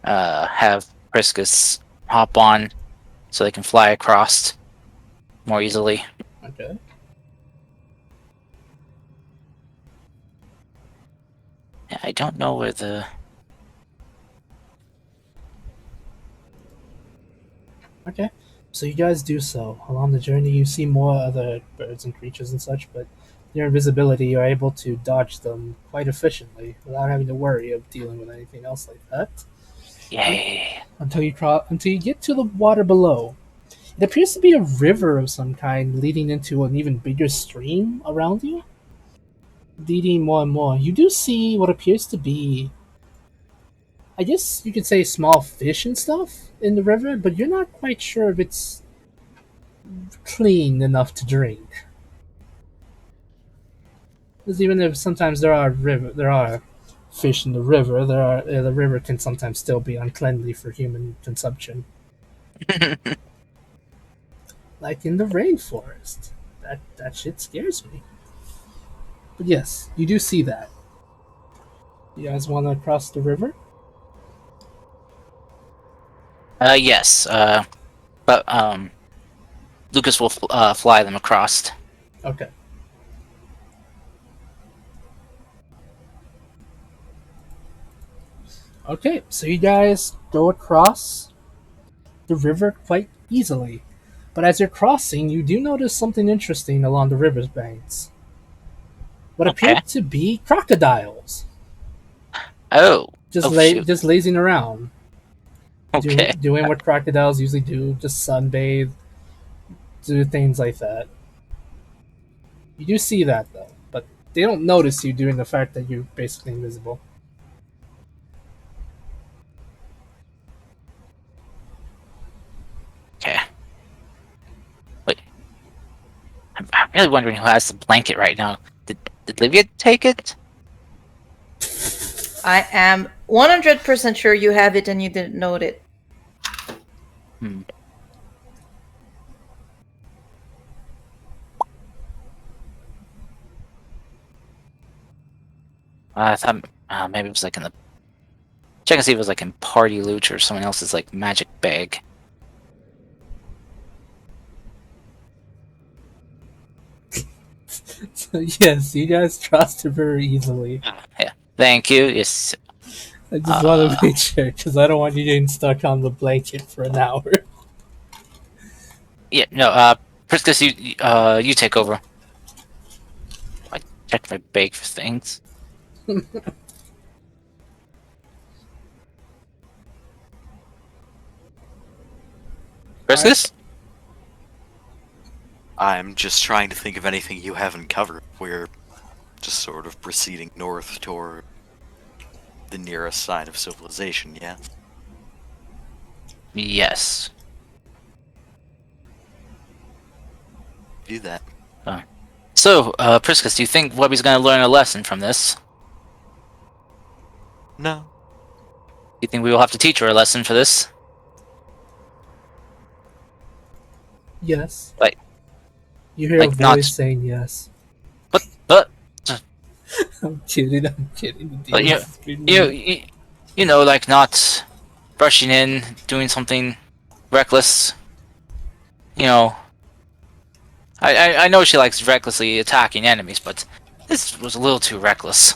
have Priscus hop on so they can fly across more easily. Okay. Yeah, I don't know where the... Okay. So you guys do so. Along the journey, you see more other birds and creatures and such, but your invisibility, you're able to dodge them quite efficiently without having to worry of dealing with anything else like that. Yay. until you get to the water below. It appears to be a river of some kind leading into an even bigger stream around you. Leading more and more, you do see what appears to be, I guess you could say, small fish and stuff in the river, but you're not quite sure if it's clean enough to drink. Because even if sometimes there are fish in the river, the river can sometimes still be uncleanly for human consumption. Like in the rainforest. That shit scares me. But yes, you do see that. You guys want to cross the river? Yes. But Lucas will fly them across. Okay. Okay, so you guys go across the river quite easily. But as you're crossing, you do notice something interesting along the river's banks. What appear Okay. to be crocodiles. Oh. Just just lazing around. Okay. Doing what crocodiles usually do, just sunbathe, do things like that. You do see that though, but they don't notice you due to the fact that you're basically invisible. Okay. Wait. I'm really wondering who has the blanket right now. Did Livia take it? I am 100% sure you have it and you didn't note it. Hmm. I thought maybe it was like in the. Check and see if it was like in party loot or someone else's like magic bag. So yes, you guys trust her very easily. Yeah. Thank you. Yes. I just want to make sure because I don't want you getting stuck on the blanket for an hour. Yeah. No. Priscus, you take over. I checked my bag for things. Priscus? I'm just trying to think of anything you haven't covered. We're just sort of proceeding north toward the nearest sign of civilization, yeah? Yes. Do that. So, Priscus, do you think Webby's gonna learn a lesson from this? No. You think we will have to teach her a lesson for this? Yes. Like- You hear like a voice not- saying yes. But I'm kidding. I'm kidding. But you know, like not rushing in, doing something reckless. You know, I know she likes recklessly attacking enemies, but this was a little too reckless.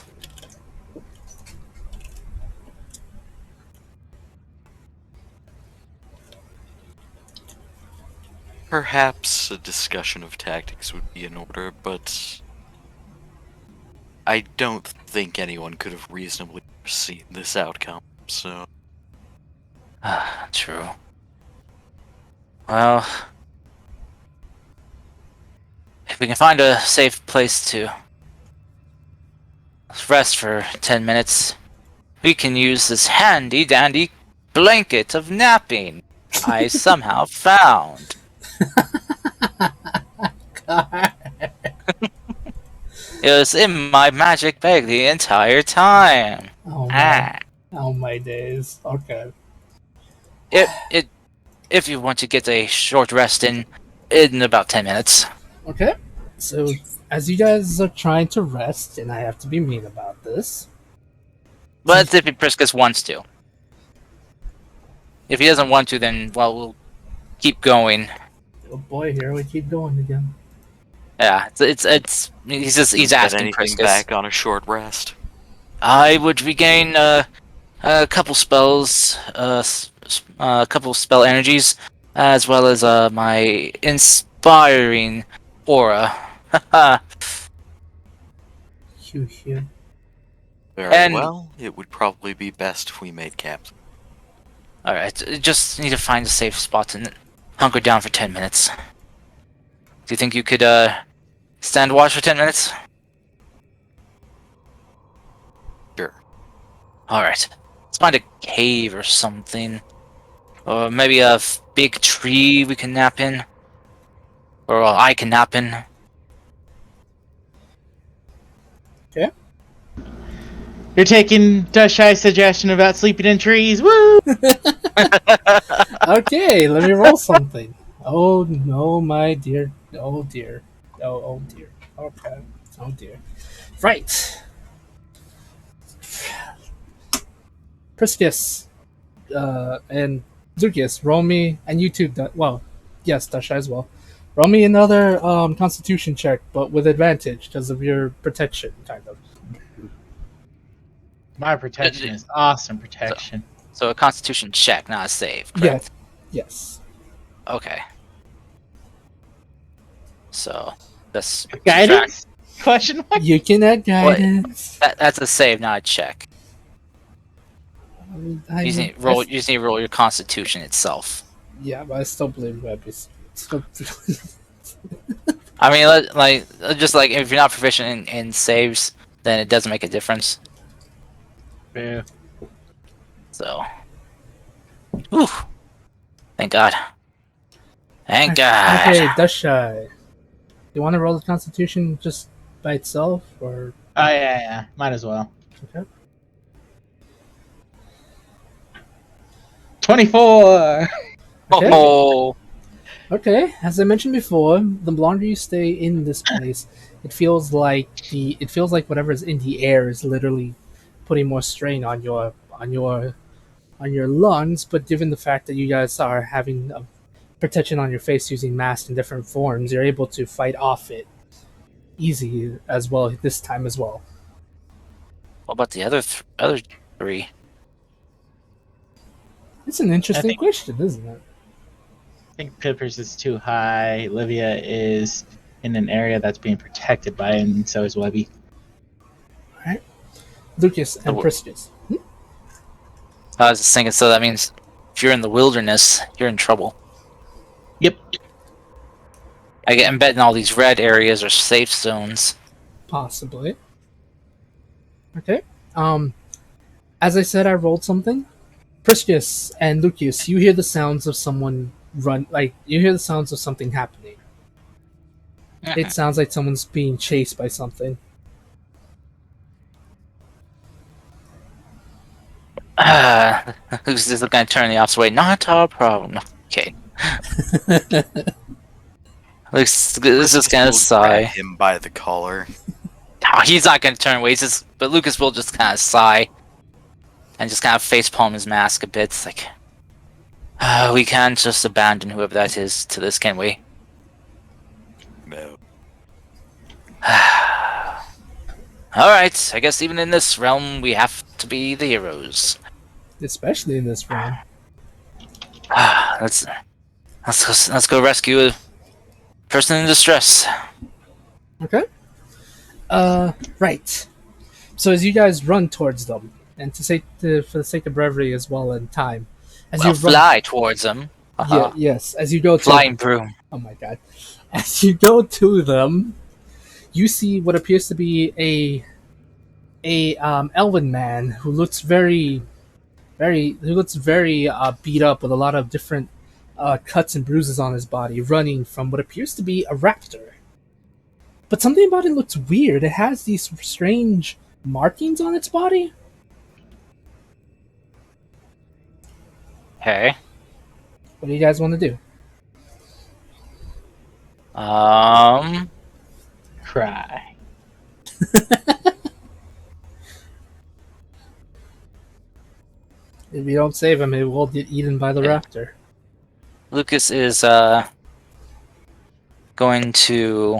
Perhaps a discussion of tactics would be in order, but I don't think anyone could have reasonably foreseen this outcome, so... True. Well, if we can find a safe place to rest for 10 minutes, we can use this handy dandy blanket of napping I somehow found. It was in my magic bag the entire time. Oh Ah. my, oh my days. Okay. If you want to get a short rest in about 10 minutes. Okay. So as you guys are trying to rest, and I have to be mean about this. But if Priscus wants to. If he doesn't want to, then, well, we'll keep going. Oh boy, here we keep going again. Yeah, he's Get asking anything Priscus. back on a short rest? I would regain a couple spells, a couple spell energies, as well as my inspiring aura. Phew. Very And- well. It would probably be best if we made camp. Alright, just need to find a safe spot and hunker down for 10 minutes. Do you think you could, stand watch for 10 minutes? Sure. Alright. Let's find a cave or something. Or maybe a big tree we can nap in. Or I can nap in. You're taking Dushai's suggestion about sleeping in trees. Woo! Okay, let me roll something. Oh no, my dear. Oh dear. Oh dear. Okay. Oh dear. Right. Priscus, and Zukius, roll me, and you too. Well, yes, Dasha as well. Roll me another Constitution check, but with advantage because of your protection, kind of. My protection is awesome protection. So a constitution check, not a save, correct? Yes. Okay. So, that's... Guidance? Question mark? You can add guidance. That's a save, not a check. You just need to roll your constitution itself. Yeah, but I still believe Webby's. I mean, just like, if you're not proficient in saves, then it doesn't make a difference. Yeah. So... Whew. Thank God. Thank God. Okay, Dashai. You want to roll the Constitution just by itself, or? Oh yeah. Might as well. Okay. 24. Okay. Oh. Okay, as I mentioned before, the longer you stay in this place, it feels like whatever's in the air is literally putting more strain on your lungs. But given the fact that you guys are having a protection on your face using masks in different forms, you're able to fight off it easy as well this time as well. What about the other three? It's an interesting question, isn't it? I think Pippers is too high. Livia is in an area that's being protected by it, and so is Webby. Alright. Lucas and Priscus. I was just thinking, so that means if you're in the wilderness, you're in trouble. Yep. I'm betting all these red areas are safe zones. Possibly. Okay. As I said, I rolled something. Priscus and Lucius, you hear the sounds of someone you hear the sounds of something happening. It sounds like someone's being chased by something. Who's just going to turn the opposite way? Not our problem. Okay. This is going to sigh. Grab him by the collar. Oh, he's not going to turn away. But Lucas will just kind of sigh and just kind of facepalm his mask a bit. It's like, we can't just abandon whoever that is to this, can we? No. Alright, I guess even in this realm, we have to be the heroes. Especially in this realm. Let's go rescue a person in distress. Okay. Right. So as you guys run towards them, and for the sake of brevity as well and time, as you fly towards them. Yeah, yes. As you go to flying broom. Oh my god! As you go to them, you see what appears to be a elven man who looks very beat up with a lot of different cuts and bruises on his body, running from what appears to be a raptor. But something about it looks weird. It has these strange markings on its body. Okay. What do you guys want to do? Cry. If you don't save him, he will get eaten by the raptor. Lucas is going to.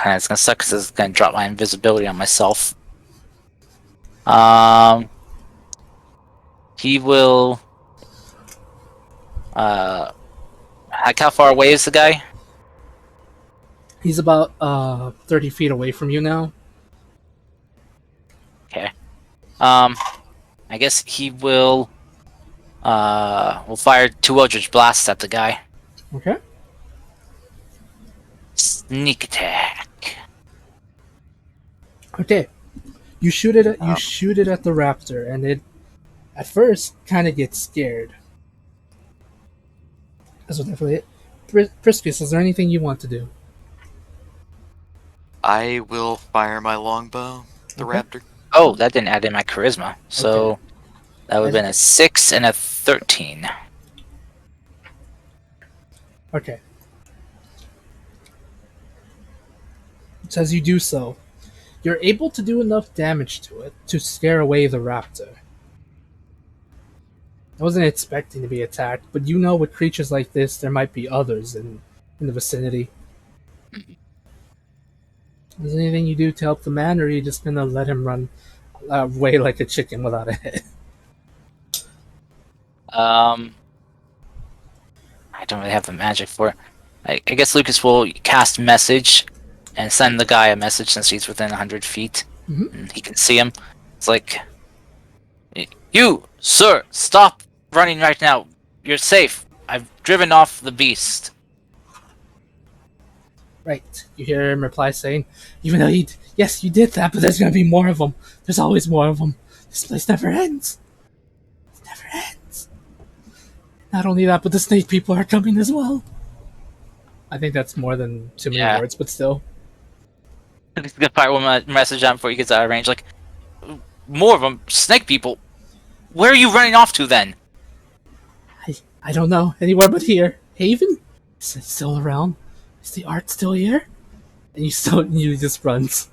It's gonna suck because it's gonna drop my invisibility on myself. He will. Like how far away is the guy? He's about 30 feet away from you now. Okay. I guess he will we'll fire 2 Eldritch Blasts at the guy. Okay. Sneak attack. Okay. You shoot it. You shoot it at the raptor, and it, at first, kind of gets scared. That's definitely it. Priscus, is there anything you want to do? I will fire my longbow, the Okay. raptor. Oh, that didn't add in my charisma. So that would have been a 6 and a 13. Okay. So as you do so, you're able to do enough damage to it to scare away the raptor. I wasn't expecting to be attacked, but you know with creatures like this, there might be others in the vicinity. Is there anything you do to help the man, or are you just gonna let him run away like a chicken without a head? I don't really have the magic for it. I guess Lucas will cast message and send the guy a message since he's within 100 feet. Mhm. And he can see him. It's like, you, sir, stop running right now. You're safe. I've driven off the beast. Right. You hear him reply saying, even though yes, you did that, but there's gonna be more of them. There's always more of them. This place never ends. It never ends. Not only that, but the snake people are coming as well. I think that's more than too many words, but still. He's gonna fire one message out before he gets out of range. Like, more of them, snake people. Where are you running off to then? I don't know. Anywhere but here. Haven? Is it still around? Is the art still here? And you just runs.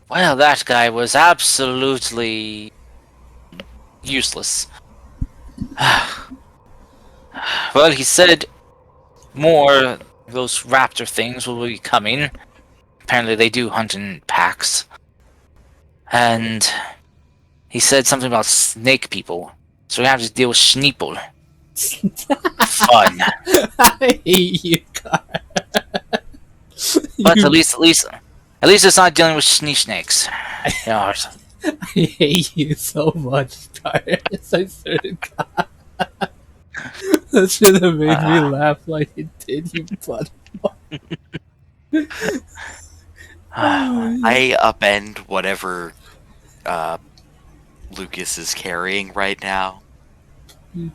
Well, that guy was absolutely useless. Well, he said more of those raptor things will be coming. Apparently they do hunt in packs. And he said something about snake people. So we have to deal with Schneeple. Fun. I hate you, Car. But at least it's not dealing with snakes. I hate you so much, Car. I swear to God. That should have made me laugh like it did, you butt. I upend whatever Lucas is carrying right now.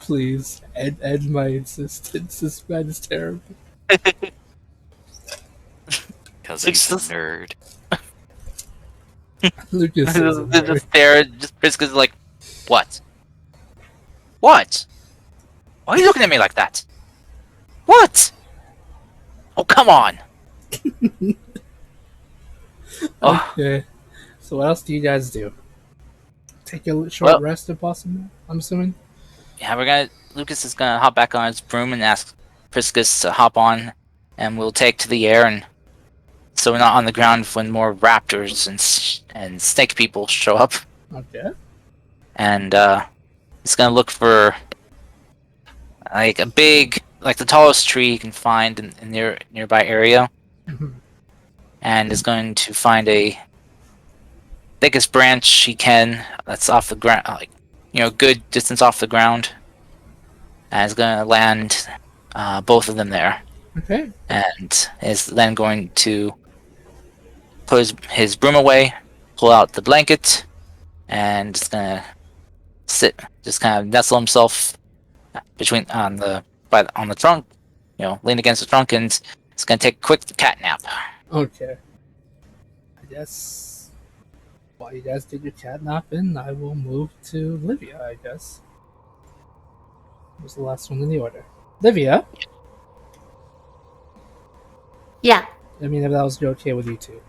Please, end my insistence. This man is terrible. Because he's a nerd. Lucas is a nerd. Just there, just Prisca's like, what? What? Why are you looking at me like that? What? Oh, come on! Okay. So what else do you guys do? Take a short rest if possible, I'm assuming? Yeah, Lucas is gonna hop back on his broom and ask Priscus to hop on, and we'll take to the air, and so we're not on the ground when more raptors and snake people show up. Okay. And he's gonna look for like a big, like the tallest tree he can find in nearby area, and is going to find a thickest branch he can that's off the ground, like good distance off the ground, and is gonna land both of them there. Okay. And is then going to put his broom away, pull out the blanket, and just gonna sit, just kind of nestle himself between on the trunk, lean against the trunk, and it's gonna take a quick cat nap. Okay. I guess while you guys did your cat napping, I will move to Livia, I guess. Who's the last one in the order? Livia? Yeah. I mean, if that was okay with you two.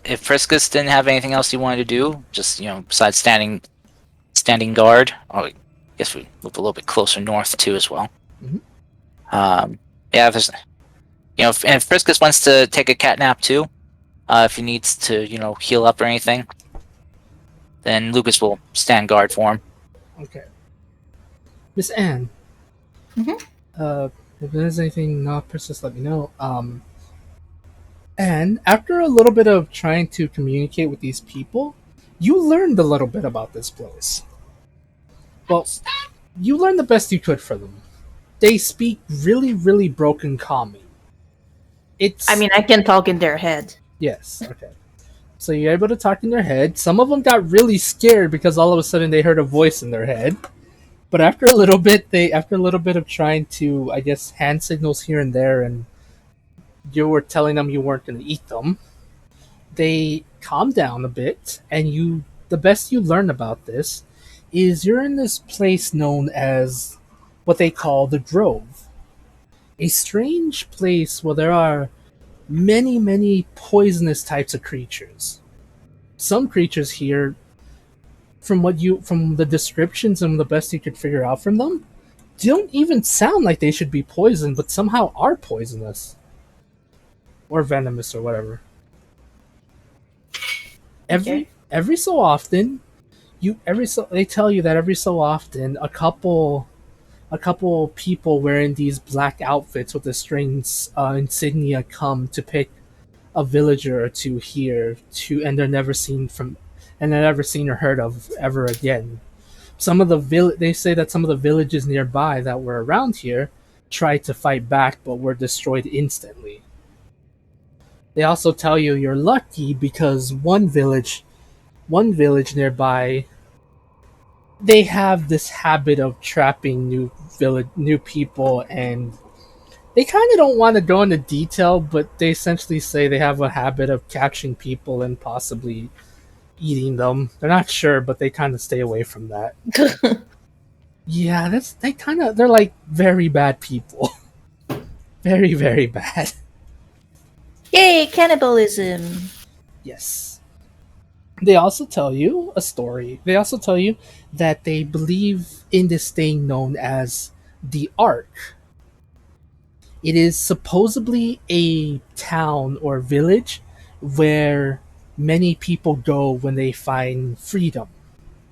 If Priscus didn't have anything else he wanted to do, just besides standing guard, I guess we move a little bit closer north too as well. Yeah, if there's, if Priscus wants to take a cat nap too, if he needs to, heal up or anything, then Lucas will stand guard for him. Okay. Miss Anne. If there's anything not persist, let me know. And after a little bit of trying to communicate with these people, You learned a little bit about this place. Well, you learned the best you could for them. They speak really, really broken common. I mean, I can talk in their head. Yes, okay. So you're able to talk in their head. Some of them got really scared because all of a sudden they heard a voice in their head. But after a little bit, after a little bit of trying to, I guess, hand signals here and there, and you were telling them you weren't going to eat them, they calmed down a bit. And the best you learn about this is you're in this place known as what they call the Grove, a strange place where there are many, many poisonous types of creatures. Some creatures here, from the descriptions and the best you could figure out from them, don't even sound like they should be poisoned, but somehow are poisonous or venomous or whatever. Every so often, they tell you that every so often a couple people wearing these black outfits with the strange insignia come to pick a villager or two here and they're never seen or heard of ever again. They say that some of the villages nearby that were around here tried to fight back but were destroyed instantly. They also tell you you're lucky because one village nearby, they have this habit of trapping new people, and they kind of don't want to go into detail, but they essentially say they have a habit of catching people and possibly eating them. They're not sure, but they kind of stay away from that. Yeah, they're like very bad people. Very, very bad. Yay, cannibalism! Yes. They also tell you a story. They also tell you that they believe in this thing known as the Ark. It is supposedly a town or village where many people go when they find freedom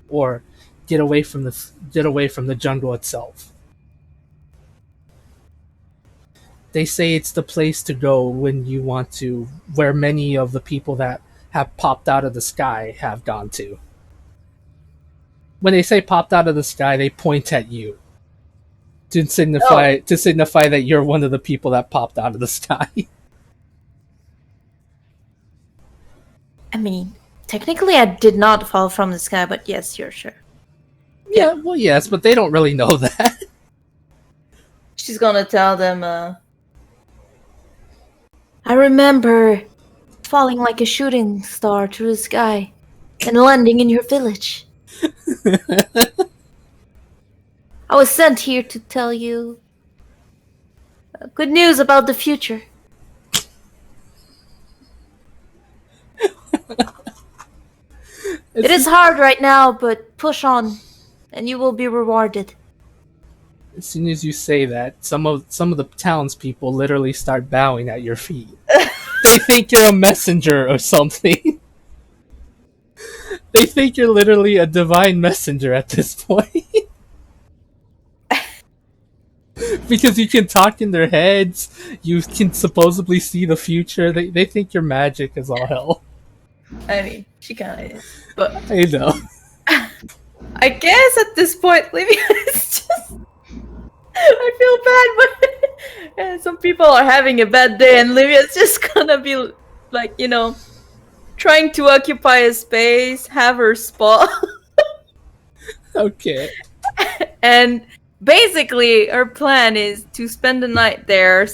or get away from the jungle itself. They say it's the place to go when you want to, where many of the people that have popped out of the sky have gone to. When they say popped out of the sky, they point at you to signify that you're one of the people that popped out of the sky. I mean, technically I did not fall from the sky, but yes, you're sure. Yeah, well, yes, but they don't really know that. She's gonna tell them, I remember falling like a shooting star through the sky and landing in your village. I was sent here to tell you good news about the future. It is hard right now, but push on, and you will be rewarded. As soon as you say that, some of the townspeople literally start bowing at your feet. They think you're a messenger or something. They think you're literally a divine messenger at this point. Because you can talk in their heads, you can supposedly see the future. They think you're magic as all hell. I mean, she kind of is, but I know. I guess at this point, Livia is just. I feel bad, but some people are having a bad day, and Livia's just gonna be like, trying to occupy a space, have her spa. Okay. And basically, her plan is to spend the night there,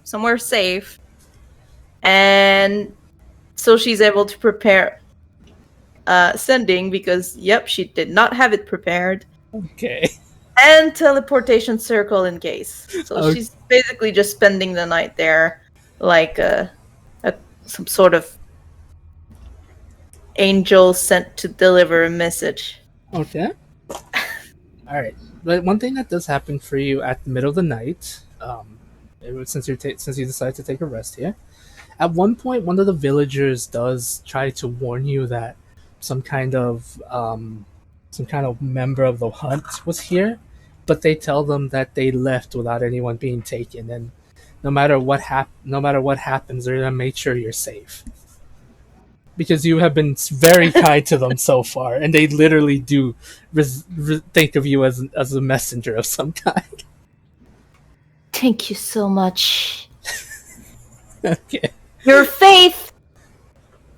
somewhere safe, and so she's able to prepare sending because, she did not have it prepared. Okay. And teleportation circle in case. So she's basically just spending the night there, like some sort of angel sent to deliver a message. Okay. Alright. But one thing that does happen for you at the middle of the night, since you decide to take a rest here, at one point one of the villagers does try to warn you that some kind of member of the hunt was here, but they tell them that they left without anyone being taken, and no matter what happens, they're gonna make sure you're safe. because you have been very kind to them so far, and they literally do think of you as a messenger of some kind. Thank you so much. Okay. Your faith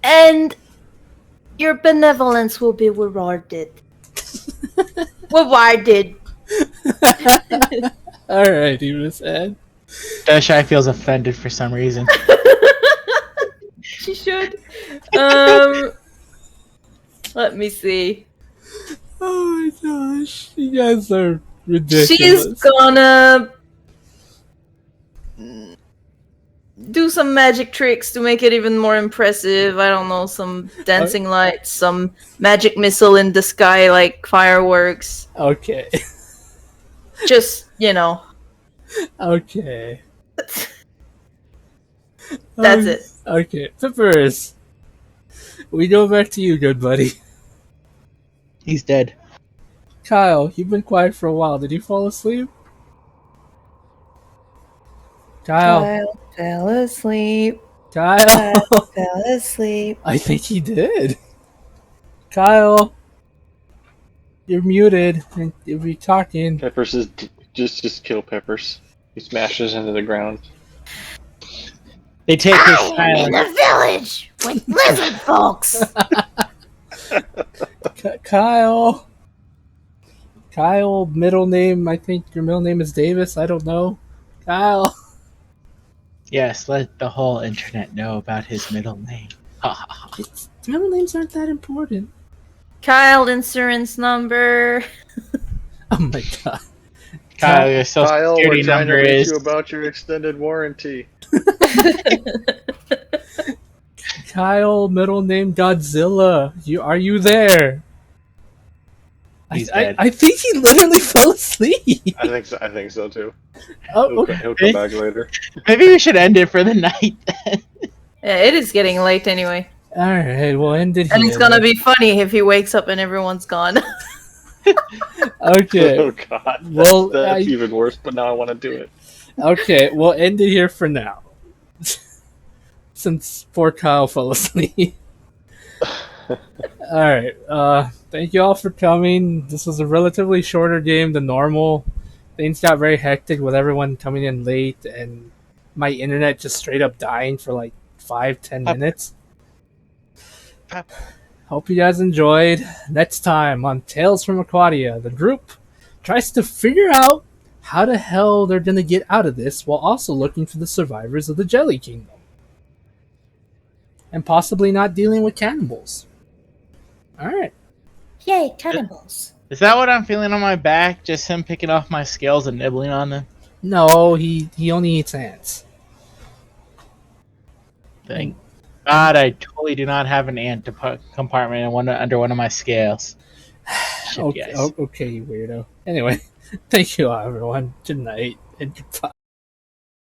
and your benevolence will be rewarded. Rewarded. Alrighty, Miss Ed. Dashai feels offended for some reason. She should. Let me see. Oh my gosh, you guys are ridiculous. She's gonna do some magic tricks to make it even more impressive. I don't know, some dancing lights, some magic missile in the sky like fireworks. Okay. Just, you know. Okay. That's it. Okay, Peppers. We go back to you, good buddy. He's dead. Kyle, you've been quiet for a while. Did you fall asleep? Kyle. Kyle fell asleep. Kyle. Fell asleep. I think he did. Kyle. You're muted. And you'll be talking. Peppers is just kill Peppers. He smashes into the ground. They take his I am in silence. the village with lizard folks. Kyle. Kyle, middle name, I think your middle name is Davis. I don't know. Kyle. Yes, let the whole internet know about his middle name. Middle names aren't that important. Kyle insurance number. Oh my god. Kyle, your social Kyle, security we're trying to number reach is. you about your extended warranty. Kyle, middle name Godzilla. Are you there? He's dead. I think he literally fell asleep. I think so too. Oh, okay. He'll come back later. Maybe we should end it for the night then. Yeah, it is getting late anyway. Alright, we'll end it here. And it's gonna be funny if he wakes up and everyone's gone. Okay. Oh god. Well, That's even worse, but now I want to do it. Okay, we'll end it here for now. Since poor Kyle fell asleep. Alright, thank you all for coming. This was a relatively shorter game than normal. Things got very hectic with everyone coming in late and my internet just straight up dying for like 5-10 minutes. Hope you guys enjoyed. Next time on Tales from Ocraria, the group tries to figure out how the hell they're gonna get out of this while also looking for the survivors of the Jelly Kingdom. And possibly not dealing with cannibals. Alright. Yay, cannibals. Is that what I'm feeling on my back? Just him picking off my scales and nibbling on them? No, he only eats ants. Thank God I totally do not have an ant compartment under one of my scales. Shit, Okay, yes. okay, you weirdo. Anyway, thank you all, everyone. Good night and goodbye.